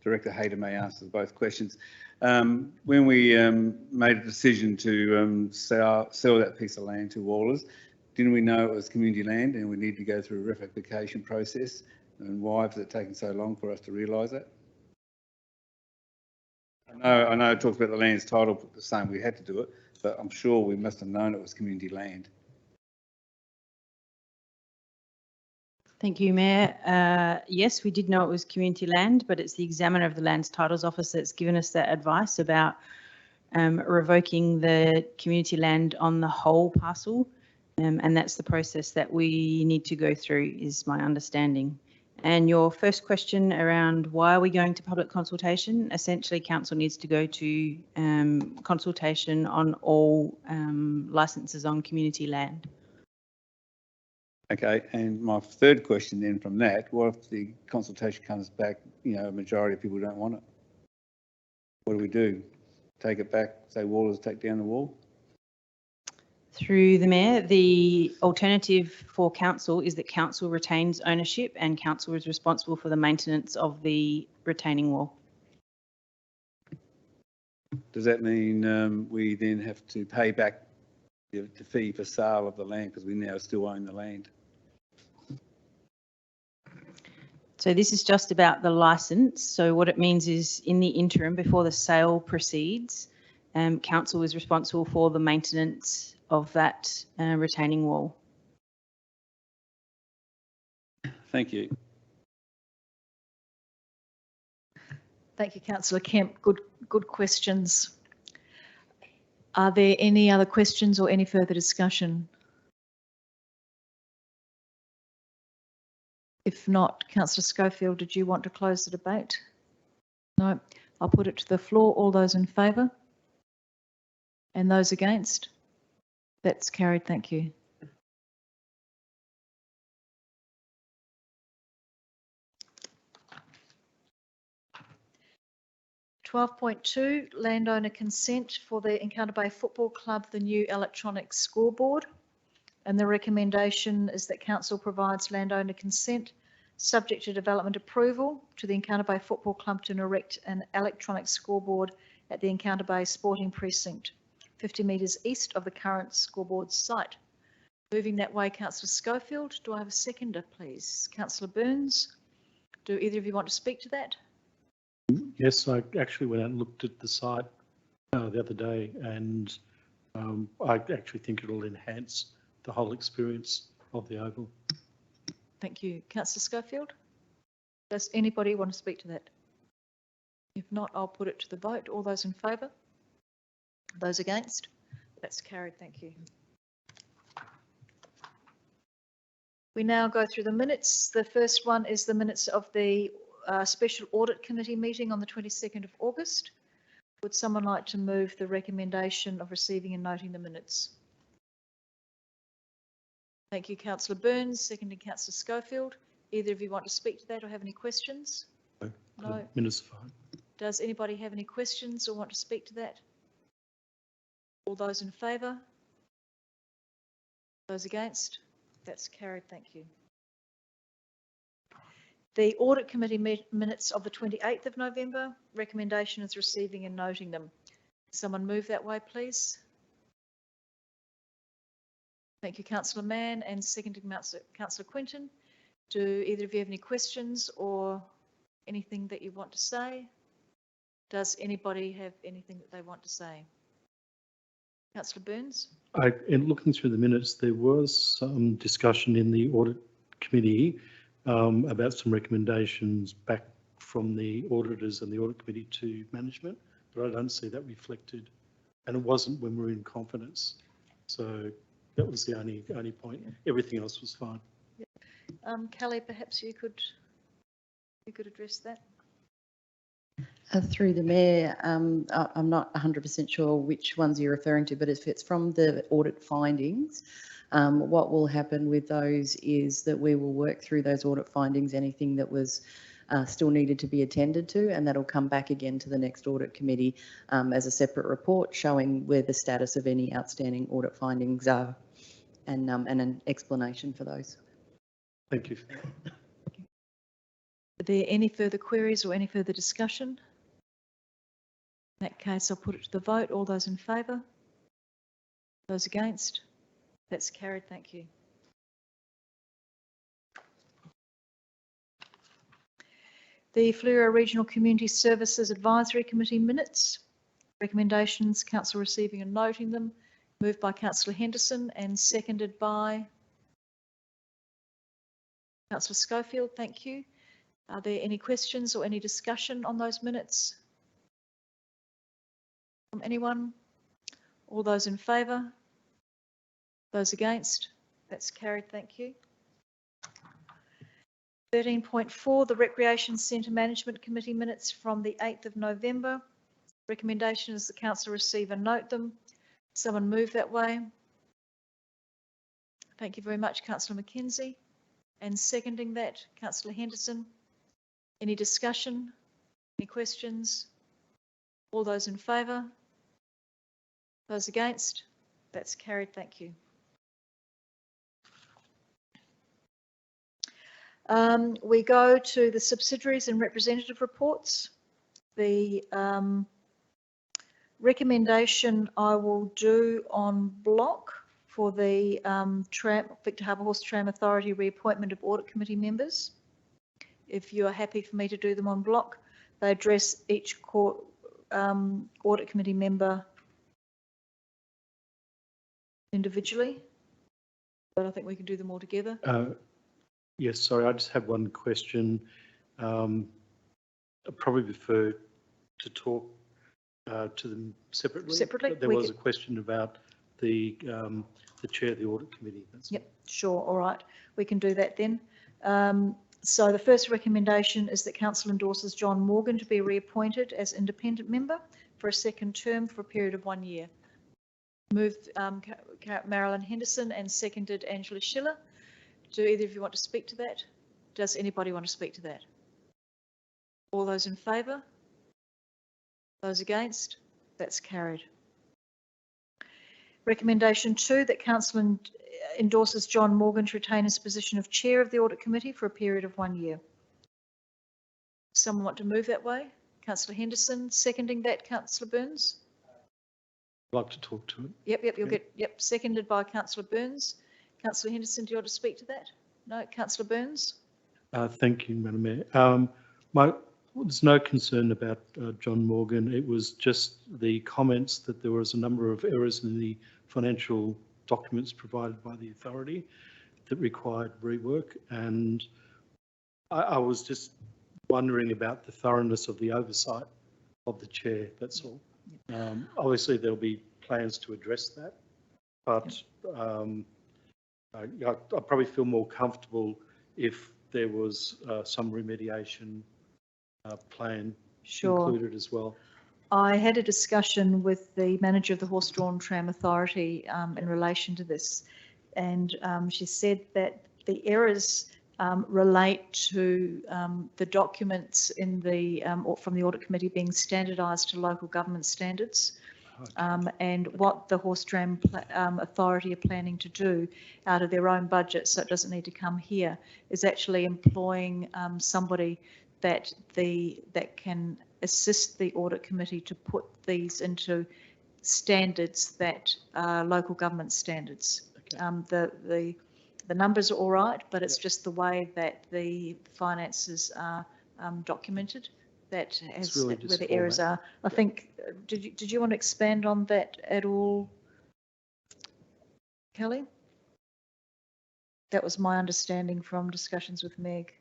Director Hayter may answer both questions. When we made a decision to sell that piece of land to Wallers, didn't we know it was community land and we need to go through a rectification process? And why has it taken so long for us to realise that? I know it talks about the land's title, the same, we had to do it, but I'm sure we must have known it was community land. Thank you, Mayor. Yes, we did know it was community land, but it's the examiner of the Lands Titles Office that's given us that advice about revoking the community land on the whole parcel. And that's the process that we need to go through, is my understanding. And your first question around why are we going to public consultation? Essentially, council needs to go to consultation on all licences on community land. Okay, and my third question then from that, what if the consultation comes back, you know, a majority of people don't want it? What do we do? Take it back, say Wallers take down the wall? Through the Mayor, the alternative for council is that council retains ownership and council is responsible for the maintenance of the retaining wall. Does that mean we then have to pay back the fee for sale of the land because we now still own the land? So this is just about the licence. So what it means is in the interim, before the sale proceeds, council is responsible for the maintenance of that retaining wall. Thank you. Thank you, Councillor Kemp. Good questions. Are there any other questions or any further discussion? If not, Councillor Schofield, did you want to close the debate? No. I'll put it to the floor. All those in favour? And those against? That's carried. Thank you. (12.2) Landowner consent for the Encounter Bay Football Club, the new electronic scoreboard. And the recommendation is that council provides landowner consent subject to development approval to the Encounter Bay Football Club to erect an electronic scoreboard at the Encounter Bay Sporting Precinct, 50 metres east of the current scoreboard site. Moving that way, Councillor Schofield. Do I have a seconder, please? Councillor Burns, do either of you want to speak to that? Yes, I actually went out and looked at the site the other day, and I actually think it will enhance the whole experience of the Oval. Thank you. Councillor Schofield, does anybody want to speak to that? If not, I'll put it to the vote. All those in favour? Those against? That's carried. Thank you. We now go through the minutes. The first one is the minutes of the Special Audit Committee meeting on the 22nd of August. Would someone like to move the recommendation of receiving and noting the minutes? Thank you, Councillor Burns, seconding Councillor Schofield. Either of you want to speak to that or have any questions? No. Minutes are fine. Does anybody have any questions or want to speak to that? All those in favour? Those against? That's carried. Thank you. The Audit Committee minutes of the 28th of November, recommendation is receiving and noting them. Someone move that way, please. Thank you, Councillor Mann, and seconding Councillor Quinton. Do either of you have any questions or anything that you want to say? Does anybody have anything that they want to say? Councillor Burns? In looking through the minutes, there was some discussion in the Audit Committee about some recommendations back from the auditors and the Audit Committee to management, but I don't see that reflected and it wasn't when we were in confidence. So that was the only point. Everything else was fine. Kelly, perhaps you could address that. Through the Mayor, I'm not 100% sure which ones you're referring to, but if it's from the audit findings, what will happen with those is that we will work through those audit findings, anything that was still needed to be attended to, and that'll come back again to the next audit committee as a separate report showing where the status of any outstanding audit findings are and an explanation for those. Thank you. Are there any further queries or any further discussion? In that case, I'll put it to the vote. All those in favour? Those against? That's carried. Thank you. The Fleurieu Regional Community Services Advisory Committee minutes. Recommendations, Council receiving and noting them. Moved by Councillor Henderson and seconded by Councillor Schofield. Thank you. Are there any questions or any discussion on those minutes? From anyone? All those in favour? Those against? That's carried. Thank you. 13.4, the Recreation Centre Management Committee minutes from the 8th of November. Recommendation is the Council receive and note them. Someone move that way. Thank you very much, Councillor Mackenzie. And seconding that, Councillor Henderson. Any discussion? Any questions? All those in favour? Those against? That's carried. Thank you. We go to the subsidiaries and representative reports. The recommendation I will do on block for the Victor Harbour Horse Tram Authority reappointment of audit committee members. If you are happy for me to do them on block, they address each audit committee member individually, but I think we can do them all together. Yes, sorry, I just have one question. I'd probably prefer to talk to them separately. Separately? There was a question about the chair of the audit committee. Yep, sure, all right. We can do that then. So the first recommendation is that Council endorses John Morgan to be reappointed as independent member for a second term for a period of 1 year. Moved Marilyn Henderson and seconded Angela Schiller. Do either of you want to speak to that? Does anybody want to speak to that? All those in favour? Those against? That's carried. Recommendation 2, that Council endorses John Morgan to retain his position of Chair of the Audit Committee for a period of 1 year. Someone want to move that way? Councillor Henderson, seconding that, Councillor Burns? I'd like to talk to it. Yep, seconded by Councillor Burns. Councillor Henderson, do you want to speak to that? No, Councillor Burns? Thank you, Madam Mayor. There's no concern about John Morgan. It was just the comments that there was a number of errors in the financial documents provided by the authority that required rework, and I was just wondering about the thoroughness of the oversight of the chair, that's all. Obviously there'll be plans to address that, but I probably feel more comfortable if there was some remediation plan included as well. I had a discussion with the manager of the Horse-Drawn Tram Authority in relation to this, and she said that the errors relate to the documents in the from the audit committee being standardised to local government standards. And what the Horse Tram Authority are planning to do out of their own budget, so it doesn't need to come here, is actually employing somebody that can assist the audit committee to put these into standards that are local government standards. Okay. The numbers are all right, but it's just the way that the finances are documented that has really where the errors are. I think, did you want to expand on that at all, Kelly? That was my understanding from discussions with Meg.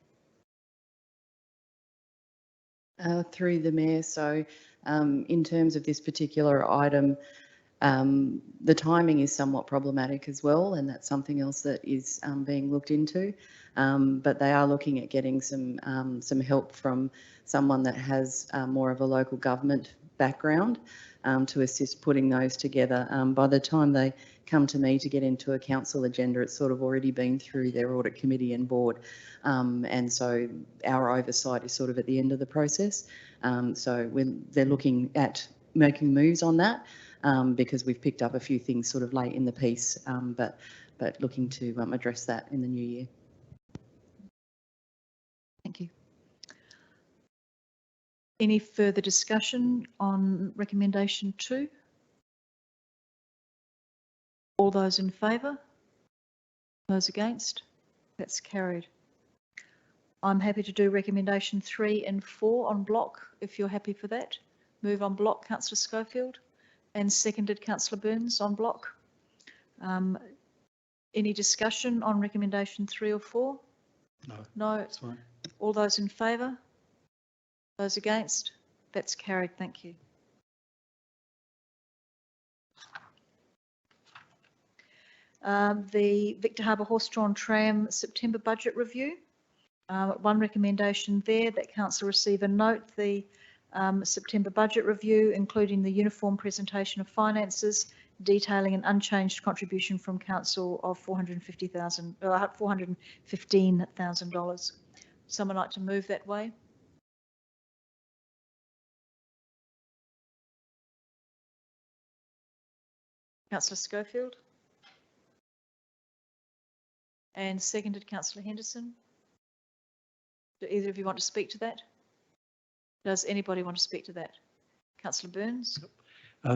Through the Mayor, so in terms of this particular item, The timing is somewhat problematic as well, and that's something else that is being looked into. But they are looking at getting some help from someone that has more of a local government background to assist putting those together. By the time they come to me to get into a council agenda, it's sort of already been through their audit committee and board. And so our oversight is sort of at the end of the process. So they're looking at making moves on that because we've picked up a few things sort of late in the piece, but looking to address that in the new year. Thank you. Any further discussion on recommendation 2? All those in favour? Those against? That's carried. I'm happy to do recommendation 3 and 4 on block, if you're happy for that. Move on block, Councillor Schofield, and seconded Councillor Burns on block. Any discussion on recommendation 3 or 4? No. No. That's fine. All those in favour? Those against? That's carried. Thank you. The Victor Harbour Horse-Drawn Tram September budget review. One recommendation there that council receive a note the September budget review, including the uniform presentation of finances, detailing an unchanged contribution from council of $415,000. Someone like to move that way? Councillor Schofield. And seconded Councillor Henderson. Do either of you want to speak to that? Does anybody want to speak to that? Councillor Burns.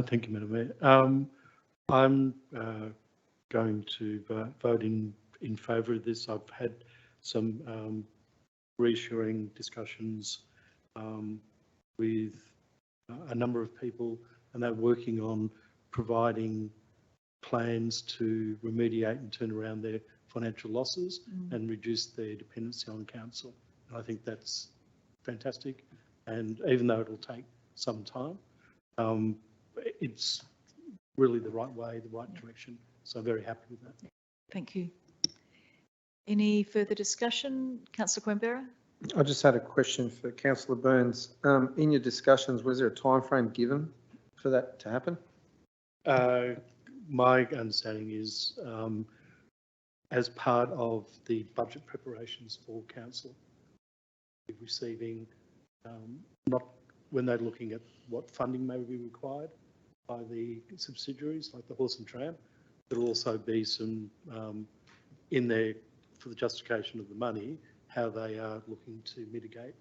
Thank you, Madam Mayor. I'm going to vote in favour of this. I've had some reassuring discussions with a number of people, and they're working on providing plans to remediate and turn around their financial losses and reduce their dependency on council. And I think that's fantastic. And even though it'll take some time, it's really the right way, the right direction. So I'm very happy with that. Thank you. Any further discussion? Councillor Coimbra? I just had a question for Councillor Burns. In your discussions, was there a timeframe given for that to happen? My understanding is as part of the budget preparations for council, receiving not when they're looking at what funding may be required by the subsidiaries like the Horse and Tram, there'll also be some in there for the justification of the money, how they are looking to mitigate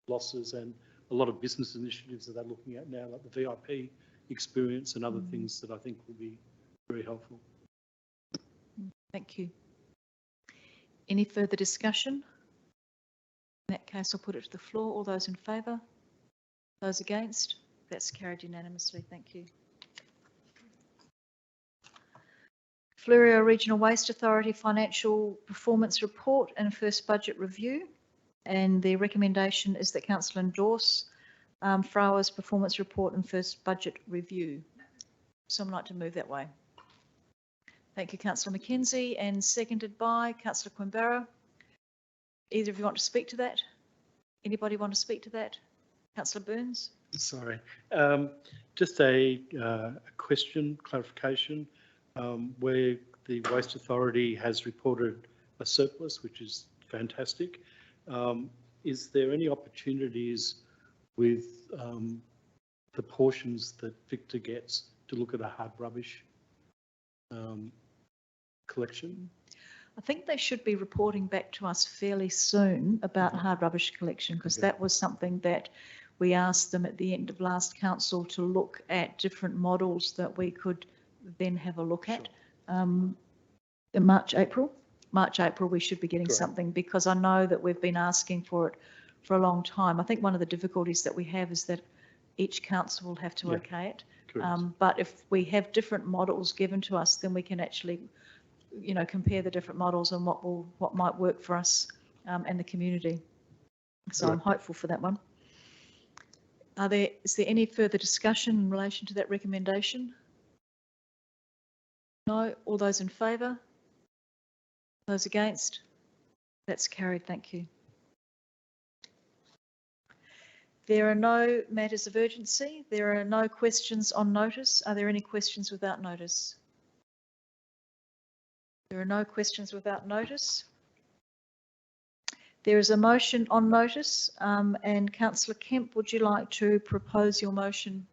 losses, and a lot of business initiatives that they're looking at now, like the VIP experience and other things that I think will be very helpful. Thank you. Any further discussion? In that case, I'll put it to the floor. All those in favour? Those against? That's carried unanimously. Thank you. Fleurieu Regional Waste Authority Financial Performance Report and First Budget Review. And the recommendation is that Council endorse Frauer's Performance Report and First Budget Review. Someone like to move that way? Thank you, Councillor McKenzie, and seconded by Councillor Coimbra. Either of you want to speak to that? Anybody want to speak to that? Councillor Burns? Sorry, just a question, clarification, where the Waste Authority has reported a surplus, which is fantastic. Is there any opportunities with the portions that Victor gets to look at a hard rubbish collection? I think they should be reporting back to us fairly soon about hard rubbish collection, because that was something that we asked them at the end of last council to look at different models that we could then have a look at. In March, April we should be getting something, because I know that we've been asking for it for a long time. I think one of the difficulties that we have is that each council will have to okay it. But if we have different models given to us, then we can actually, you know, compare the different models and what might work for us and the community. So I'm hopeful for that one. Is there any further discussion in relation to that recommendation? No. All those in favour? Those against? That's carried. Thank you. There are no matters of urgency. There are no questions on notice. Are there any questions without notice? There are no questions without notice. There is a motion on notice, and Councillor Kemp, would you like to propose your motion?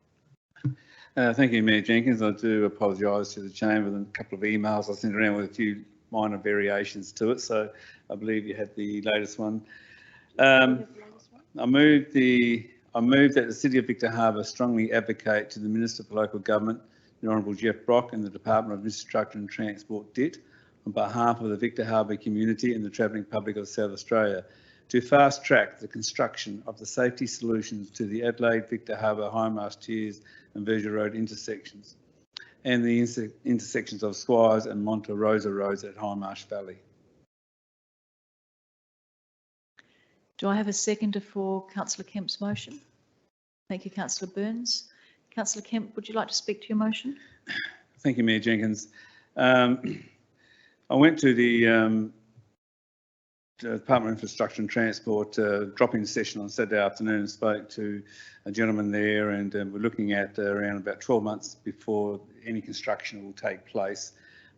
Thank you, Mayor Jenkins. I do apologise to the chamber and a couple of emails I sent around with a few minor variations to it, so I believe you had the latest one. I move that the City of Victor Harbor strongly advocate to the Minister for Local Government, the Honourable Jeff Brock, and the Department of Infrastructure and Transport, DIT, on behalf of the Victor Harbor community and the travelling public of South Australia, to fast track the construction of the safety solutions to the Adelaide, Victor Harbor, Hindmarsh Tiers and Virgin Road intersections, and the intersections of Squires and Monte Rosa roads at Hindmarsh Valley. Do I have a seconder for Councillor Kemp's motion? Thank you, Councillor Burns. Councillor Kemp, would you like to speak to your motion? Thank you, Mayor Jenkins. I went to the Department of Infrastructure and Transport drop-in session on Saturday afternoon and spoke to a gentleman there, and we're looking at around about 12 months before any construction will take place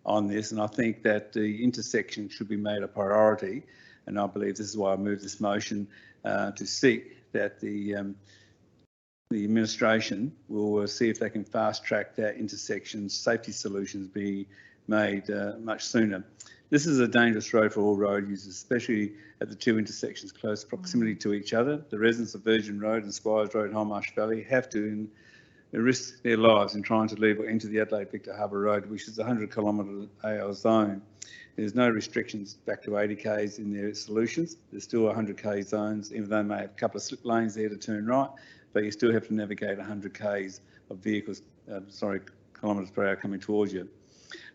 on this, and I think that the intersection should be made a priority, and I believe this is why I moved this motion to seek that the administration will see if they can fast track that intersection safety solutions be made much sooner. This is a dangerous road for all road users, especially at the two intersections close proximity to each other. The residents of Virgin Road and Squires Road, Hindmarsh Valley, have to risk their lives in trying to leave or enter the Adelaide Victor Harbor Road, which is a 100km/h zone. There's no restrictions back to 80 k's in their solutions. There's still 100k zones, even though they may have a couple of slip lanes there to turn right, but you still have to navigate 100 k's of vehicles, km/h coming towards you.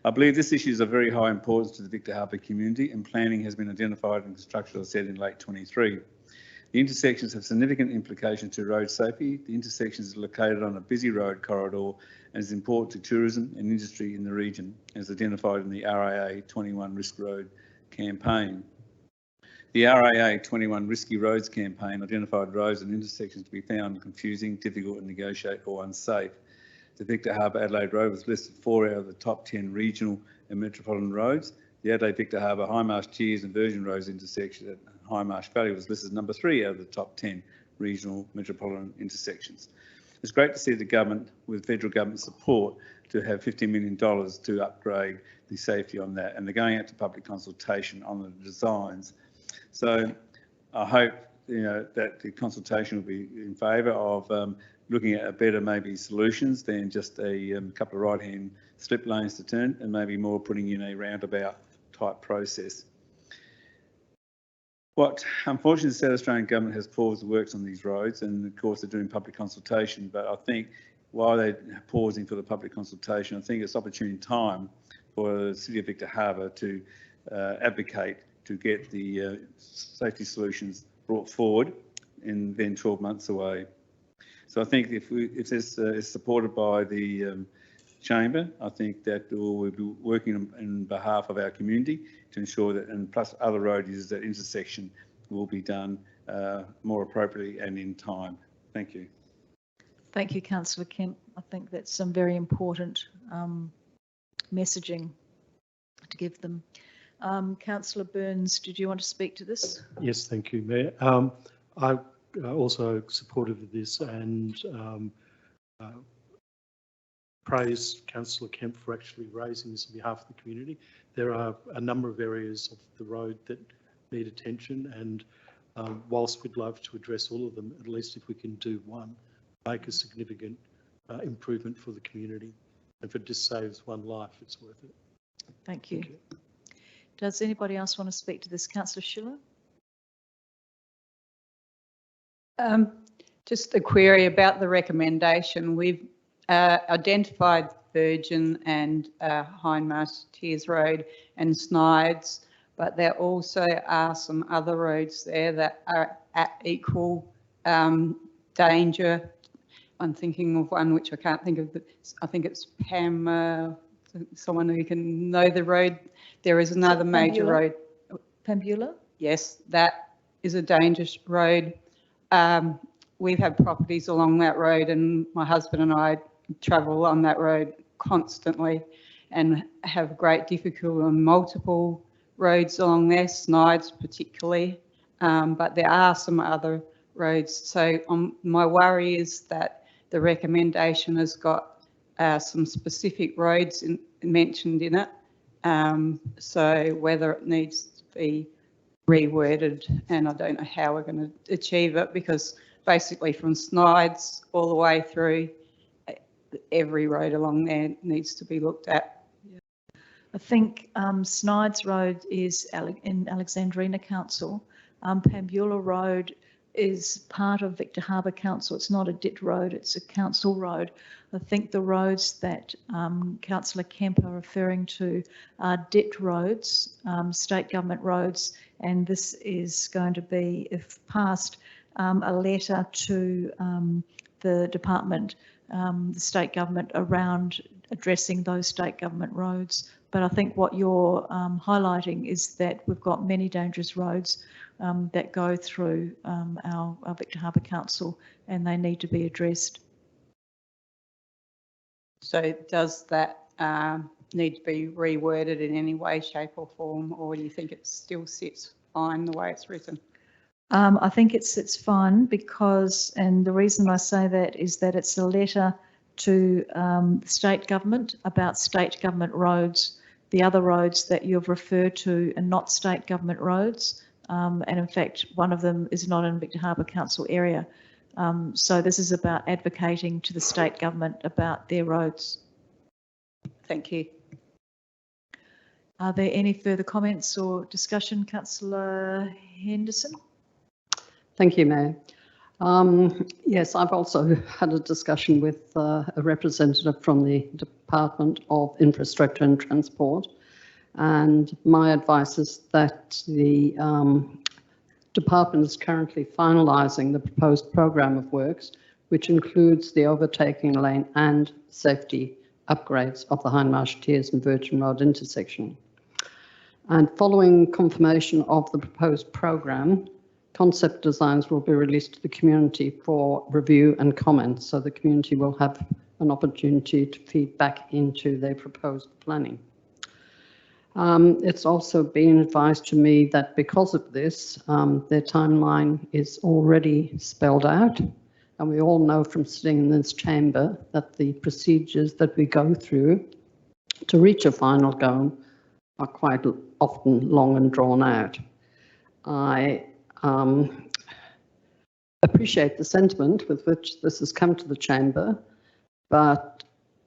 I believe this issue is of very high importance to the Victor Harbor community, and planning has been identified and construction, as I said, in late 23. The intersections have significant implications to road safety. The intersections are located on a busy road corridor and is important to tourism and industry in the region, as identified in the RAA 21 Risk Road campaign. The RAA 21 Risky Roads campaign identified roads and intersections to be found confusing, difficult to negotiate or unsafe. The Victor Harbor Adelaide Road was listed 4 out of the top 10 regional and metropolitan roads. The Adelaide Victor Harbor Hindmarsh Tiers and Virgin Roads intersection at Hindmarsh Valley was listed number 3 out of the top 10 regional metropolitan intersections. It's great to see the government, with federal government support, to have $50 million to upgrade the safety on that, and they're going out to public consultation on the designs. So I hope that the consultation will be in favour of looking at a better maybe solutions than just a couple of right-hand slip lanes to turn, and maybe more putting in a roundabout type process. Unfortunately, the South Australian Government has paused the works on these roads, and of course they're doing public consultation, but I think while they're pausing for the public consultation, I think it's opportune time for the City of Victor Harbor to advocate to get the safety solutions brought forward and then 12 months away. So I think if this is supported by the Chamber, I think that we'll be working on behalf of our community to ensure that, and plus other road users, that intersection will be done more appropriately and in time. Thank you. Thank you, Councillor Kemp. I think that's some very important messaging to give them. Councillor Burns, did you want to speak to this? Yes, thank you, Mayor. I also supportive of this, and praise Councillor Kemp for actually raising this on behalf of the community. There are a number of areas of the road that need attention, and whilst we'd love to address all of them, at least if we can do one, make a significant improvement for the community. If it just saves one life, it's worth it. Thank you. Does anybody else want to speak to this? Councillor Schiller? Just a query about the recommendation. We've identified Virgin and Hindmarsh Tiers Road and Snides, but there also are some other roads there that are at equal danger I'm thinking of one which I can't think of. I think it's Pam, someone who can know the road. There is another major Pambula? road. Pambula? Yes, that is a dangerous road. We've had properties along that road, and my husband and I travel on that road constantly and have great difficulty on multiple roads along there, Snides particularly, but there are some other roads. So my worry is that the recommendation has got some specific roads mentioned in it. So whether it needs to be reworded, and I don't know how we're going to achieve it, because basically from Snides all the way through, every road along there needs to be looked at. I think Snides Road is in Alexandrina Council. Pambula Road is part of Victor Harbor Council. It's not a DIT road, it's a council road. I think the roads that Councillor Kemp are referring to are DIT roads, state government roads, and this is going to be, if passed, a letter to the department, the state government, around addressing those state government roads. But I think what you're highlighting is that we've got many dangerous roads that go through our Victor Harbor Council, and they need to be addressed. So does that need to be reworded in any way, shape or form, or do you think it still sits fine the way it's written? I think it sits fine because, and the reason I say that is that it's a letter to the state government about state government roads. The other roads that you've referred to are not state government roads, and in fact one of them is not in Victor Harbor Council area. So this is about advocating to the state government about their roads. Thank you. Are there any further comments or discussion? Councillor Henderson? Thank you, Mayor. Yes, I've also had a discussion with a representative from the Department of Infrastructure and Transport, and my advice is that the department is currently finalising the proposed programme of works, which includes the overtaking lane and safety upgrades of the Hindmarsh-Tiers and Virgin Road intersection. And following confirmation of the proposed programme, concept designs will be released to the community for review and comment, so the community will have an opportunity to feed back into their proposed planning. It's also been advised to me that because of this, their timeline is already spelled out, and we all know from sitting in this chamber that the procedures that we go through to reach a final goal are quite often long and drawn out. I appreciate the sentiment with which this has come to the chamber, but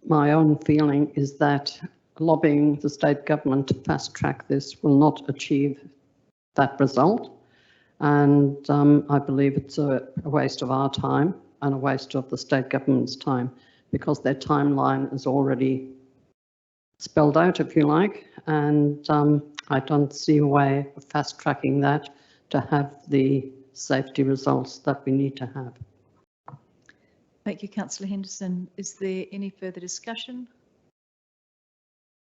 my own feeling is that lobbying the state government to fast track this will not achieve that result. And I believe it's a waste of our time and a waste of the state government's time, because their timeline is already spelled out, if you like, and I don't see a way of fast tracking that to have the safety results that we need to have. Thank you, Councillor Henderson. Is there any further discussion?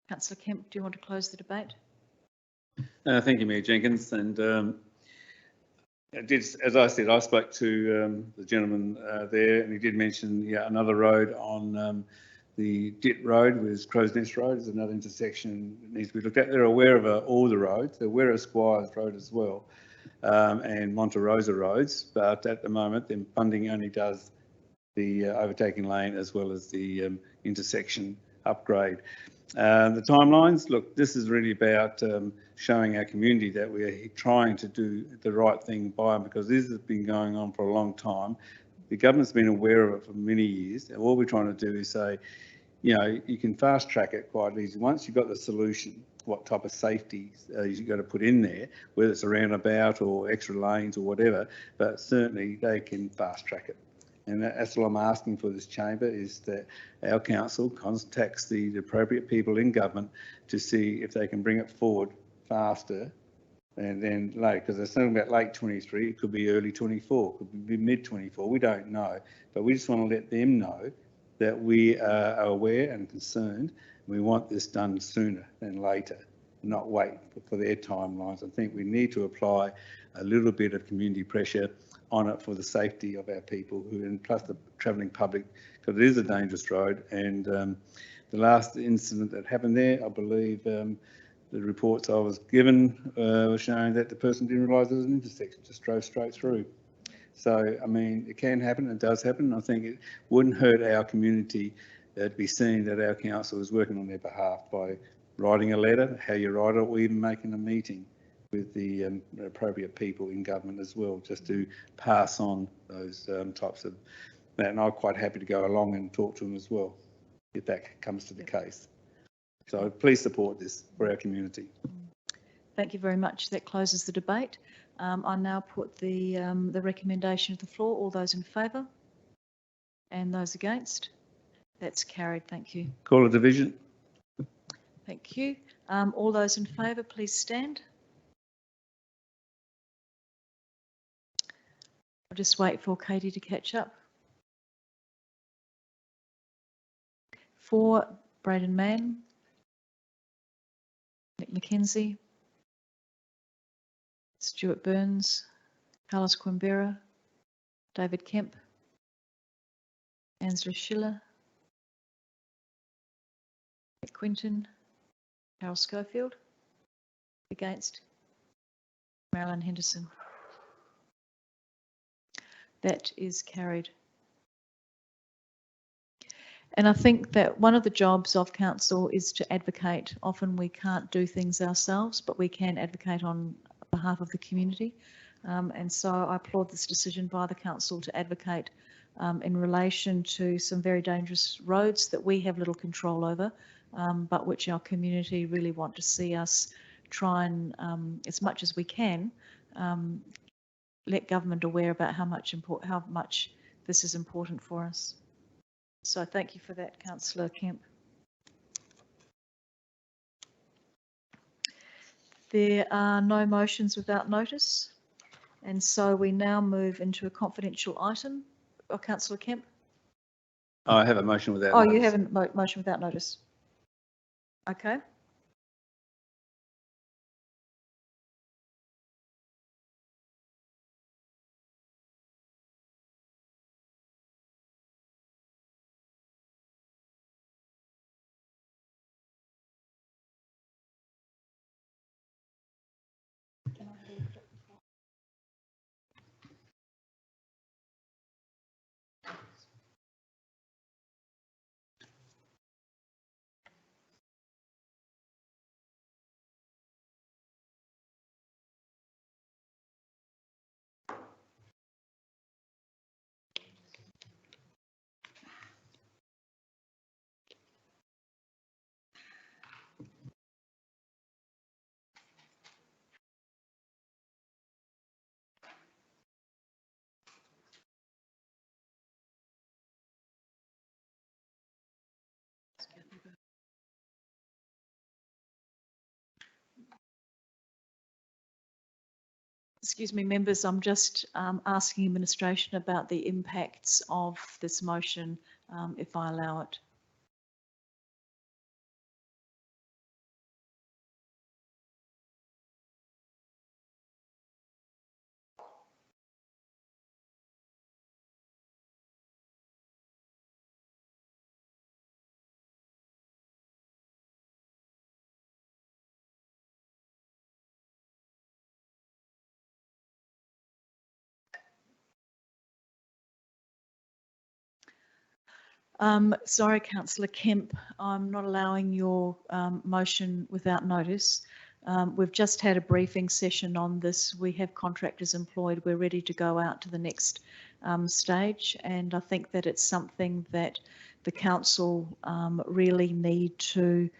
Councillor Kemp, do you want to close the debate? Thank you, Mayor Jenkins. And as I said, I spoke to the gentleman there, and he did mention another road on the DIT road, with Crow's Nest Road, is another intersection that needs to be looked at. They're aware of all the roads. They're aware of Squires Road as well, and Monte Rosa roads, but at the moment, the funding only does the overtaking lane as well as the intersection upgrade. The timelines, look, this is really about showing our community that we are trying to do the right thing by them, because this has been going on for a long time. The government's been aware of it for many years, and all we're trying to do is say, you know, you can fast track it quite easily. Once you've got the solution, what type of safety you've got to put in there, whether it's a roundabout or extra lanes or whatever, but certainly they can fast track it. And that's all I'm asking for this chamber, is that our council contacts the appropriate people in government to see if they can bring it forward faster and then late, because they're saying about late 23, it could be early 24, could be mid 24, we don't know. But we just want to let them know that we are aware and concerned. We want this done sooner than later, not wait for their timelines. I think we need to apply a little bit of community pressure on it for the safety of our people who, and plus the travelling public, because it is a dangerous road. And the last incident that happened there, I believe the reports I was given were showing that the person didn't realise there was an intersection, just drove straight through. So, I mean, it can happen, it does happen. I think it wouldn't hurt our community to be seen that our council is working on their behalf by writing a letter, how you write it, or even making a meeting with the appropriate people in government as well, just to pass on those types of that. And I'm quite happy to go along and talk to them as well, if that comes to the case. So please support this for our community. Thank you very much. That closes the debate. I now put the recommendation to the floor. All those in favour? And those against? That's carried. Thank you. Call a division. Thank you. All those in favour, please stand. I'll just wait for Katie to catch up. For Braden Mann, Nick McKenzie, Stuart Burns, Carlos Quimbera, David Kemp, Angela Schiller, Nick Quinton, Carol Schofield. Against? Marilyn Henderson. That is carried. And I think that one of the jobs of council is to advocate. Often we can't do things ourselves, but we can advocate on behalf of the community. And so I applaud this decision by the council to advocate in relation to some very dangerous roads that we have little control over, but which our community really want to see us try and, as much as we can, let government aware about how much this is important for us. So thank you for that, Councillor Kemp. There are no motions without notice, and so we now move into a confidential item. Oh, Councillor Kemp? I have a motion without notice. Oh, you have a motion without notice. Okay. Excuse me, members, I'm just asking administration about the impacts of this motion, if I allow it. Sorry, Councillor Kemp, I'm not allowing your motion without notice. We've just had a briefing session on this. We have contractors employed. We're ready to go out to the next stage, and I think that it's something that the council really need to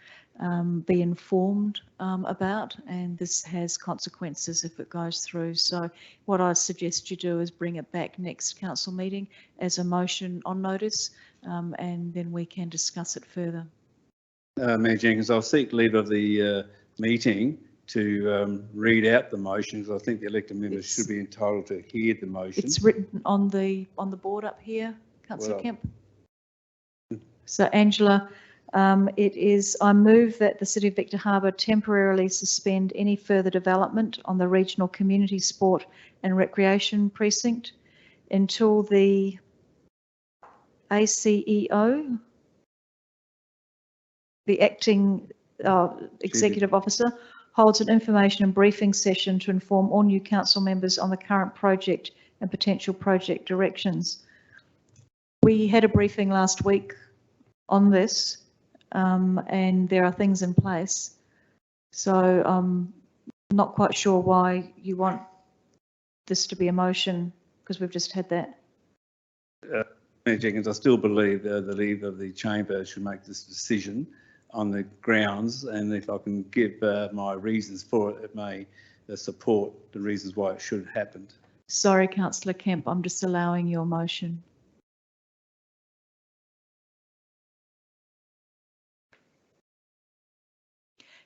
be informed about, and this has consequences if it goes through. So what I suggest you do is bring it back next council meeting as a motion on notice, and then we can discuss it further. Mayor Jenkins, I'll seek leave of the meeting to read out the motion, because I think the elected members should be entitled to hear the motion. It's written on the board up here, Councillor Well, Kemp. So Angela, it is, I move that the City of Victor Harbor temporarily suspend any further development on the regional community sport and recreation precinct until the ACEO, the acting executive officer, holds an information and briefing session to inform all new council members on the current project and potential project directions. We had a briefing last week on this, and there are things in place. So I'm not quite sure why you want this to be a motion, because we've just had that. Mayor Jenkins, I still believe the leader of the chamber should make this decision on the grounds, and if I can give my reasons for it, it may support the reasons why it should have happened. Sorry, Councillor Kemp, I'm just allowing your motion.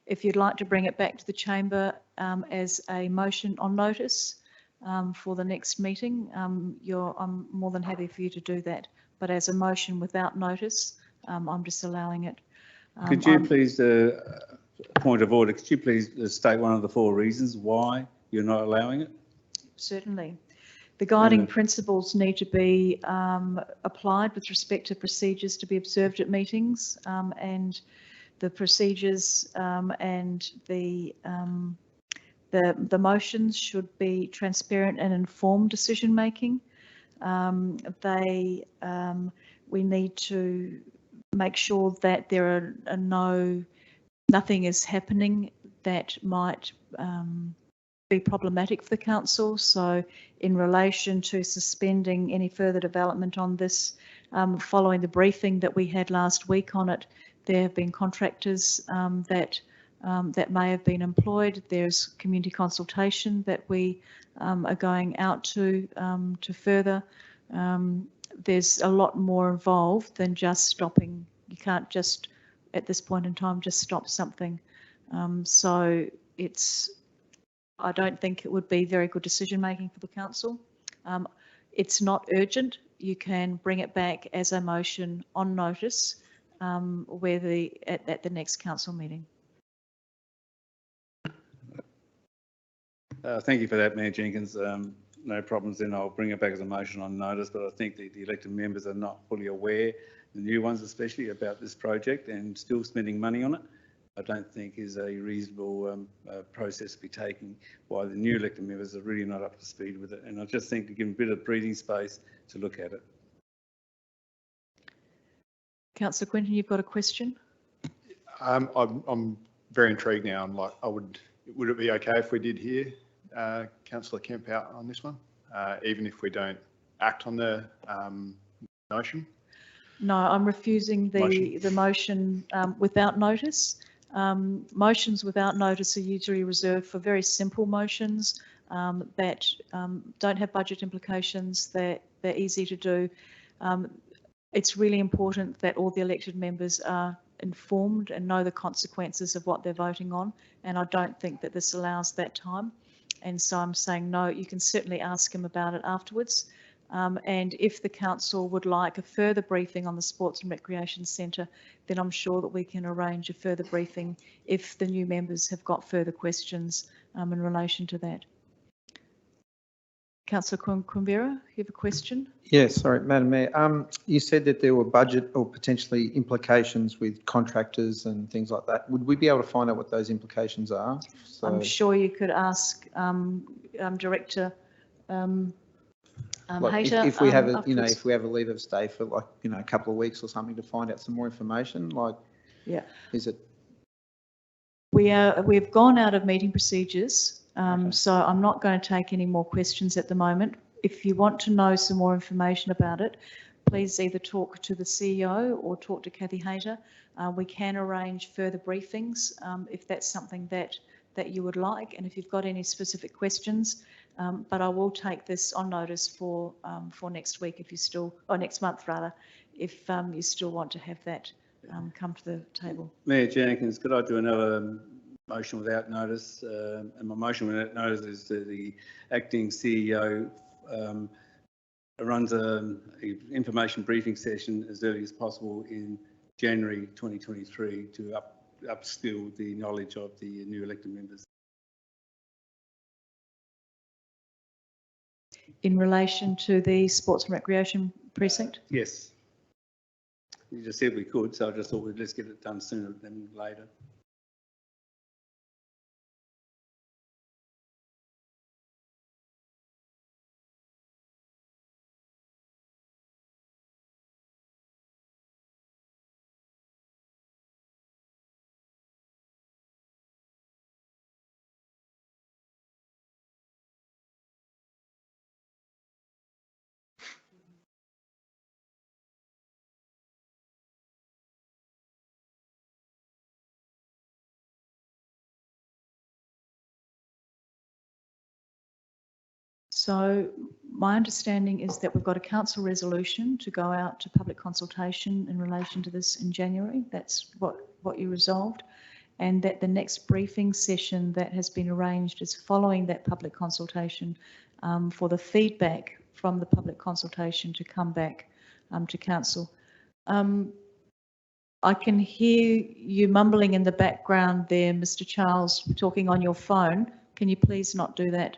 If you'd like to bring it back to the chamber as a motion on notice for the next meeting, I'm more than happy for you to do that. But as a motion without notice, I'm just allowing it. Could you please, point of order, could you please state one of the 4 reasons why you're not allowing it? Certainly. The guiding principles need to be applied with respect to procedures to be observed at meetings, and the procedures and the motions should be transparent and informed decision making. We need to make sure that there are nothing is happening that might be problematic for the council. So in relation to suspending any further development on this, following the briefing that we had last week on it, there have been contractors that may have been employed. There's community consultation that we are going out to further. There's a lot more involved than just stopping. You can't just, at this point in time, just stop something. So I don't think it would be very good decision making for the council. It's not urgent. You can bring it back as a motion on notice at the next council meeting. Thank you for that, Mayor Jenkins. No problems then. I'll bring it back as a motion on notice, but I think the elected members are not fully aware, the new ones especially, about this project, and still spending money on it. I don't think is a reasonable process to be taken by the new elected members are really not up to speed with it. And I just think to give them a bit of breathing space to look at it. Councillor Quinton, you've got a question? I'm very intrigued now. I'm like, would it be okay if we did hear Councillor Kemp out on this one, even if we don't act on the motion? No, I'm refusing the motion without notice. Motions without notice are usually reserved for very simple motions that don't have budget implications. They're easy to do. It's really important that all the elected members are informed and know the consequences of what they're voting on, and I don't think that this allows that time. And so I'm saying no. You can certainly ask him about it afterwards. And if the council would like a further briefing on the Sports and Recreation Centre, then I'm sure that we can arrange a further briefing if the new members have got further questions in relation to that. Councillor Quimbiara, you have a question? Yes, sorry, Madam Mayor. You said that there were budget or potentially implications with contractors and things like that. Would we be able to find out what those implications are? So, I'm sure you could ask Director Hayter. If we have a, if we have a leave of stay for like, a couple of weeks or something to find out some more information, like, yeah, is it? We've gone out of meeting procedures. So I'm not going to take any more questions at the moment. If you want to know some more information about it, please either talk to the CEO or talk to Kathy Hayter. We can arrange further briefings if that's something that you would like, and if you've got any specific questions. But I will take this on notice for next week if you still, or next month rather, if you still want to have that come to the table. Mayor Jenkins, could I do another motion without notice. And my motion without notice is that the acting CEO runs an information briefing session as early as possible in January 2023 to upskill the knowledge of the new elected members. In relation to the Sports and Recreation Precinct? Yes. You just said we could, so I just thought let's get it done sooner than later. So my understanding is that we've got a council resolution to go out to public consultation in relation to this in January. That's what you resolved. And that the next briefing session that has been arranged is following that public consultation for the feedback from the public consultation to come back to council. I can hear you mumbling in the background there, Mr. Charles, talking on your phone. Can you please not do that?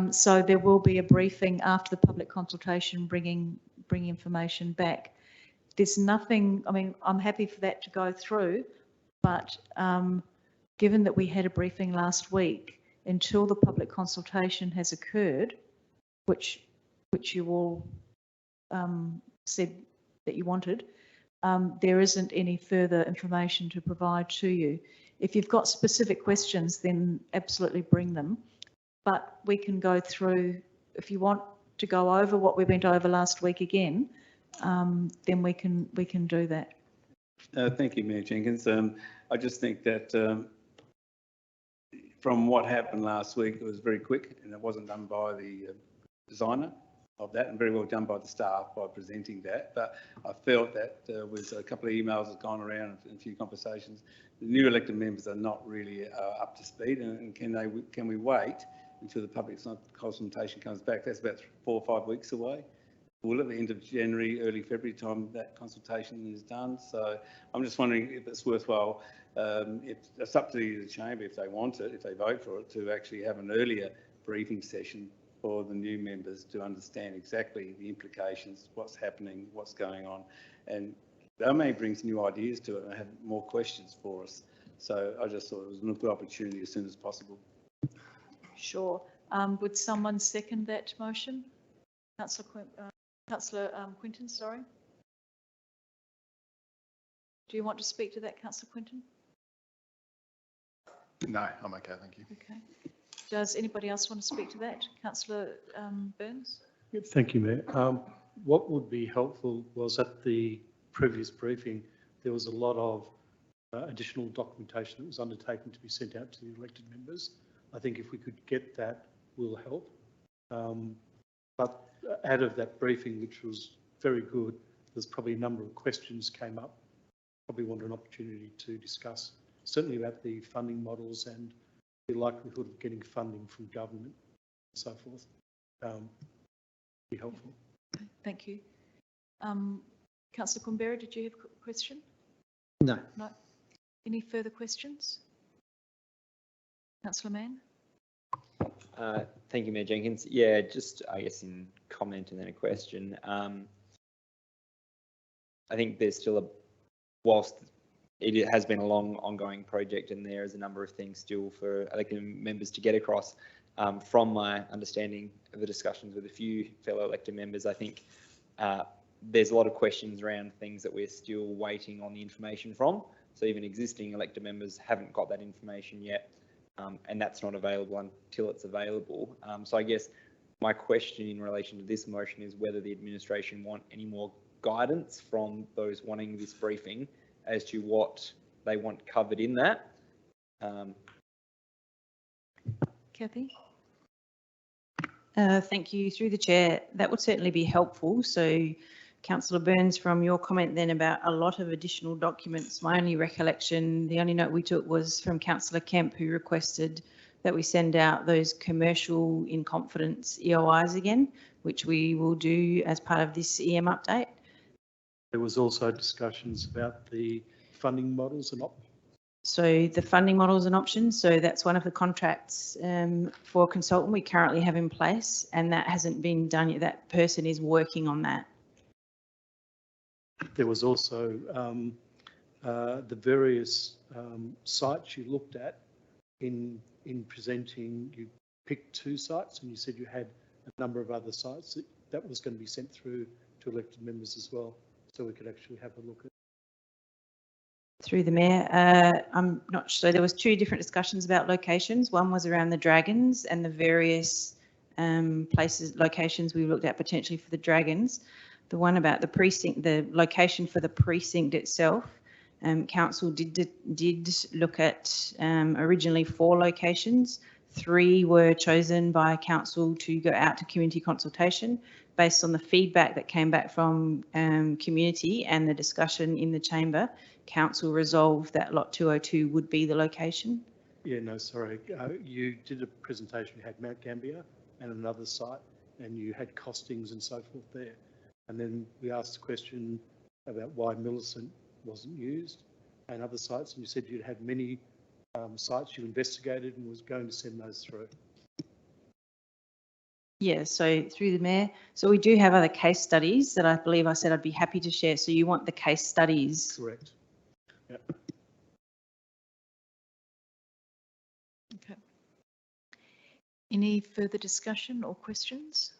So there will be a briefing after the public consultation bringing information back. There's nothing, I mean, I'm happy for that to go through, but given that we had a briefing last week, until the public consultation has occurred, which you all said that you wanted, there isn't any further information to provide to you. If you've got specific questions, then absolutely bring them. But we can go through, if you want to go over what we went over last week again, then we can do that. Thank you, Mayor Jenkins. I just think that from what happened last week, it was very quick and it wasn't done by the designer of that, and very well done by the staff by presenting that. But I felt that with a couple of emails that gone around and a few conversations, the new elected members are not really up to speed, and can we wait until the public consultation comes back? That's about 4 or 5 weeks away. Will at the end of January, early February time, that consultation is done. So I'm just wondering if it's worthwhile, if it's up to the chamber if they want it, if they vote for it, to actually have an earlier briefing session for the new members to understand exactly the implications, what's happening, what's going on. And that may bring some new ideas to it and have more questions for us. So I just thought it was a good opportunity as soon as possible. Sure. Would someone second that motion? Councillor Quinton, sorry. Do you want to speak to that, Councillor Quinton? No, I'm okay, thank you. Okay. Does anybody else want to speak to that? Councillor Burns? Yep, thank you, Mayor. What would be helpful was at the previous briefing, there was a lot of additional documentation that was undertaken to be sent out to the elected members. I think if we could get that, will help. But out of that briefing, which was very good, there's probably a number of questions came up. Probably want an opportunity to discuss, certainly about the funding models and the likelihood of getting funding from government and so forth. Be helpful. Thank you. Councillor Quimberra, did you have a question? No. No. Any further questions? Councillor Mann? Thank you, Mayor Jenkins. Yeah, just I guess in comment and then a question. I think there's still whilst it has been a long ongoing project and there is a number of things still for elected members to get across. From my understanding of the discussions with a few fellow elected members, I think there's a lot of questions around things that we're still waiting on the information from. So even existing elected members haven't got that information yet. And that's not available until it's available. So I guess my question in relation to this motion is whether the administration want any more guidance from those wanting this briefing as to what they want covered in that. Kathy? Thank you. Through the chair, that would certainly be helpful. So Councillor Burns, from your comment then about a lot of additional documents, my only recollection, the only note we took was from Councillor Kemp, who requested that we send out those commercial in confidence EOIs again, which we will do as part of this EM update. There was also discussions about the funding models and So the funding models and options, so that's one of the contracts for a consultant we currently have in place, and that hasn't been done yet. That person is working on that. there was also the various sites you looked at in presenting. You picked 2 sites and you said you had a number of other sites that was going to be sent through to elected members as well, so we could actually have a look at. Through the Mayor, I'm not sure. There was 2 different discussions about locations. One was around the Dragons and the various places, locations we looked at potentially for the Dragons. The one about the precinct, the location for the precinct itself, council did look at originally 4 locations. 3 were chosen by council to go out to community consultation based on the feedback that came back from community and the discussion in the chamber. Council resolved that lot 202 would be the location. Yeah, no, sorry. You did a presentation, you had Mount Gambier and another site, and you had costings and so forth there. And then we asked the question about why Millicent wasn't used and other sites, and you said you'd had many sites you investigated and was going to send those through. Yeah, so through the Mayor. So we do have other case studies that I believe I said I'd be happy to share. So you want the case studies? Correct. Yep. Okay. Any further discussion or questions?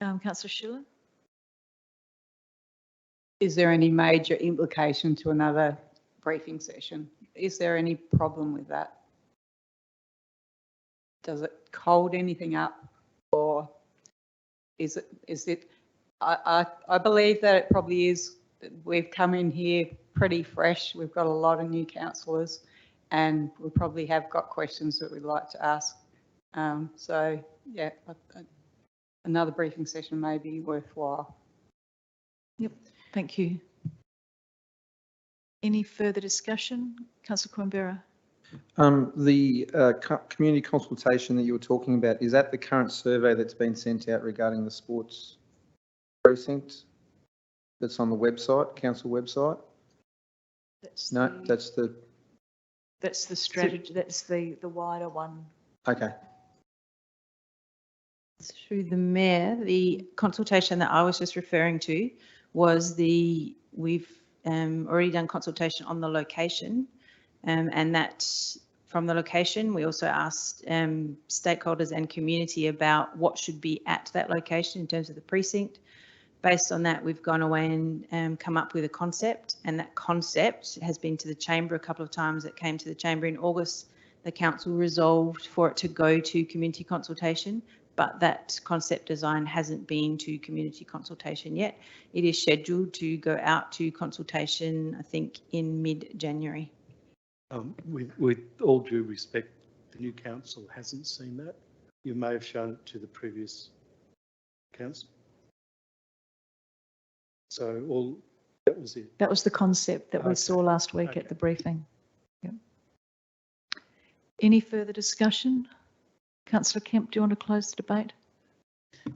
Councillor Schiller? Is there any major implication to another briefing session? Is there any problem with that? Does it hold anything up, or is it, I believe that it probably is. We've come in here pretty fresh. We've got a lot of new councillors and we probably have got questions that we'd like to ask. So yeah, another briefing session may be worthwhile. Yep, thank you. Any further discussion? Councillor Coimbra. The community consultation that you were talking about, is that the current survey that's been sent out regarding the sports precinct that's on the website, council website? That's That's the strategy, that's the wider one. okay. Through the Mayor, the consultation that I was just referring to was we've already done consultation on the location, and that from the location we also asked stakeholders and community about what should be at that location in terms of the precinct. Based on that, we've gone away and come up with a concept, and that concept has been to the chamber a couple of times. It came to the chamber in August. The council resolved for it to go to community consultation, but that concept design hasn't been to community consultation yet. It is scheduled to go out to consultation, I think, in mid-January. With all due respect, the new council hasn't seen that. You may have shown it to the previous council. So that was it. That was the concept that we saw last week at the briefing. Yep. Any further discussion? Councillor Kemp, do you want to close the debate?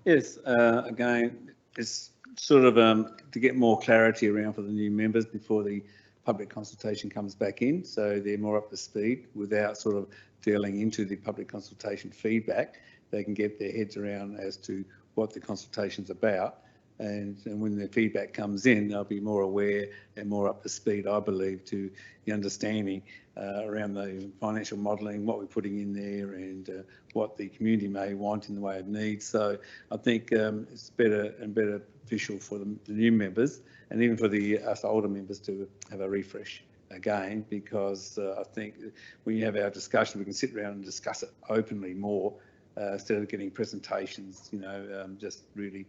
Yes, again, it's sort of to get more clarity around for the new members before the public consultation comes back in, so they're more up to speed without sort of delving into the public consultation feedback. They can get their heads around as to what the consultation's about. And when the feedback comes in, they'll be more aware and more up to speed, I believe, to the understanding around the financial modelling, what we're putting in there, and what the community may want in the way of needs. So I think it's better and beneficial for the new members, and even for us older members, to have a refresh again, because I think when you have our discussion, we can sit around and discuss it openly more instead of getting presentations, just really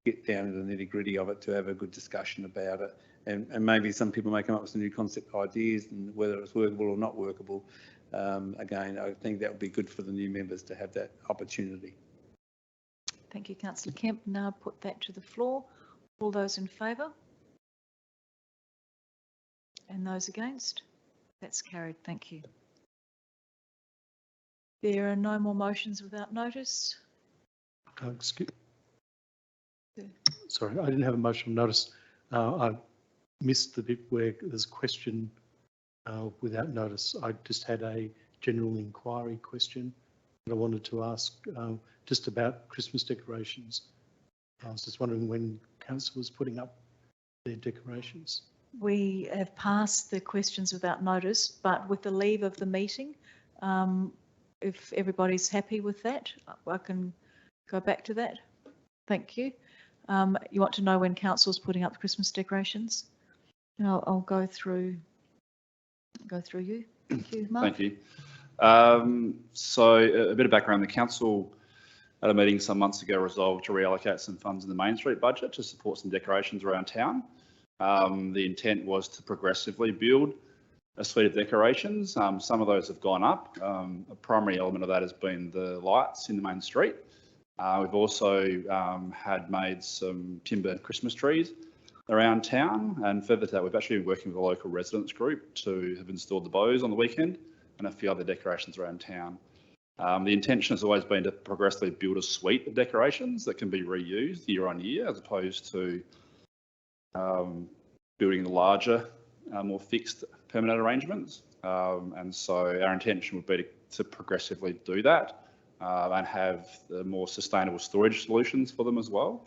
get down to the nitty gritty of it to have a good discussion about it. And maybe some people may come up with some new concept ideas, and whether it's workable or not workable. Again, I think that would be good for the new members to have that opportunity. Thank you, Councillor Kemp. Now put that to the floor. All those in favour? And those against? That's carried. Thank you. There are no more motions without notice. Sorry, I didn't have a motion of notice. I missed the bit where there's a question without notice. I just had a general inquiry question that I wanted to ask just about Christmas decorations. I was just wondering when council was putting up their decorations. We have passed the questions without notice, but with the leave of the meeting, if everybody's happy with that, I can go back to that. Thank you. You want to know when council's putting up the Christmas decorations? And I'll go through you. Thank you, Mark. Thank you. So a bit of background, the council at a meeting some months ago resolved to reallocate some funds in the Main Street budget to support some decorations around town. The intent was to progressively build a suite of decorations. Some of those have gone up. A primary element of that has been the lights in the main street. We've also had made some timber Christmas trees around town, and further to that, we've actually been working with a local residents group to have installed the bows on the weekend and a few other decorations around town. The intention has always been to progressively build a suite of decorations that can be reused year on year, as opposed to building the larger, more fixed permanent arrangements. And so our intention would be to progressively do that and have the more sustainable storage solutions for them as well.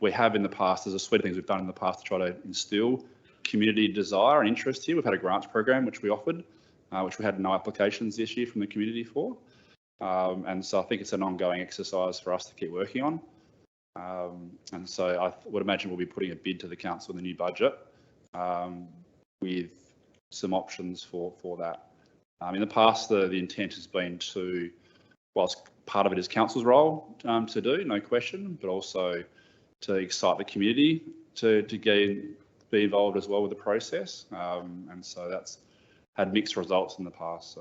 We have in the past, there's a suite of things we've done in the past to try to instill community desire and interest here. We've had a grants program which we offered, which we had no applications this year from the community for. And so I think it's an ongoing exercise for us to keep working on. And so I would imagine we'll be putting a bid to the council in the new budget with some options for that. In the past, the intent has been to, whilst part of it is council's role to do, no question, but also to excite the community to be involved as well with the process. And so that's had mixed results in the past.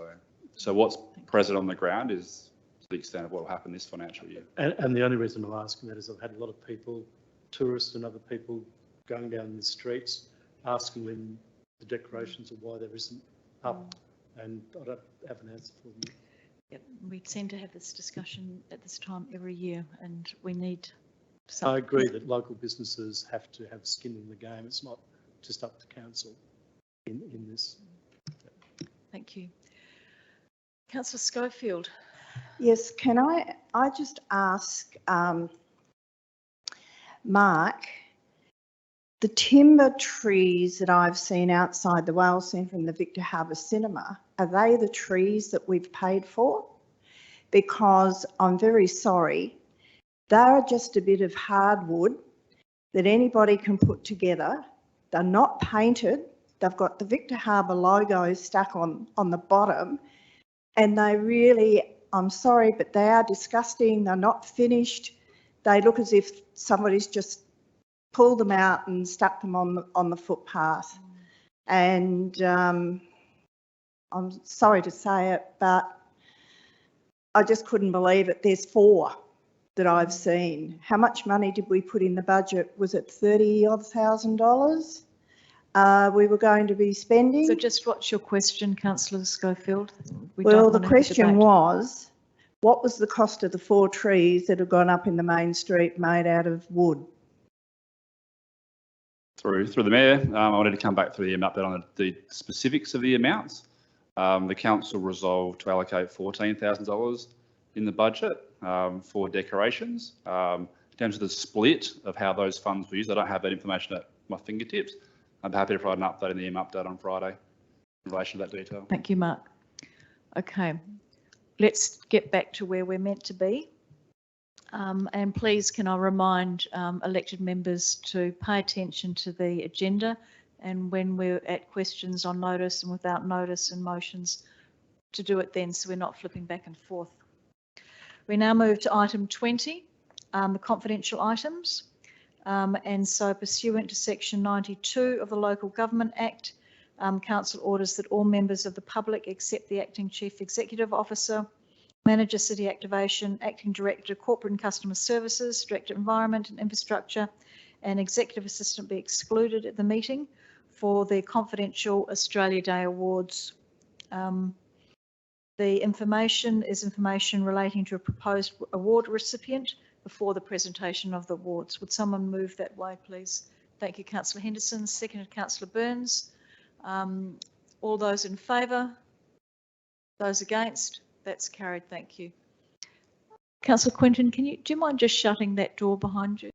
So what's present on the ground is to the extent of what will happen this financial year. And the only reason I'm asking that is I've had a lot of people, tourists and other people, going down the streets asking when the decorations or why there isn't up, and I don't have an answer for them. Yep, we tend to have this discussion at this time every year, and we need something. I agree that local businesses have to have skin in the game. It's not just up to council in this. Thank you. Councillor Schofield. Yes, can I just ask Mark, the timber trees that I've seen outside the Wales Centre and the Victor Harbour Cinema, are they the trees that we've paid for? Because I'm very sorry, they're just a bit of hardwood that anybody can put together. They're not painted. They've got the Victor Harbour logo stuck on the bottom, and they really, I'm sorry, but they are disgusting. They're not finished. They look as if somebody's just pulled them out and stuck them on the footpath. And I'm sorry to say it, but I just couldn't believe it. There's 4 that I've seen. How much money did we put in the budget? Was it $30,000? We were going to be spending. So just what's your question, Councillor Schofield? Well, the question was, what was the cost of the 4 trees that have gone up in the main street made out of wood? Through the Mayor, I wanted to come back through the update on the specifics of the amounts. The council resolved to allocate $14,000 in the budget for decorations. In terms of the split of how those funds were used, I don't have that information at my fingertips. I'm happy to provide an update in the update on Friday in relation to that detail. Thank you, Mark. Okay, let's get back to where we're meant to be. And please, can I remind elected members to pay attention to the agenda, and when we're at questions on notice and without notice and motions, to do it then, so we're not flipping back and forth. We now move to item 20, the confidential items. And so pursuant to section 92 of the Local Government Act, Council orders that all members of the public except the Acting Chief Executive Officer Manager City Activation, Acting Director Corporate and Customer Services, Director Environment and Infrastructure, and Executive Assistant be excluded at the meeting for the confidential Australia Day Awards. The information is information relating to a proposed award recipient before the presentation of the awards. Would someone move that way, please? Thank you, Councillor Henderson. Seconded, Councillor Burns. All those in favour? Those against? That's carried. Thank you. Councillor Quinton, do you mind just shutting that door behind you?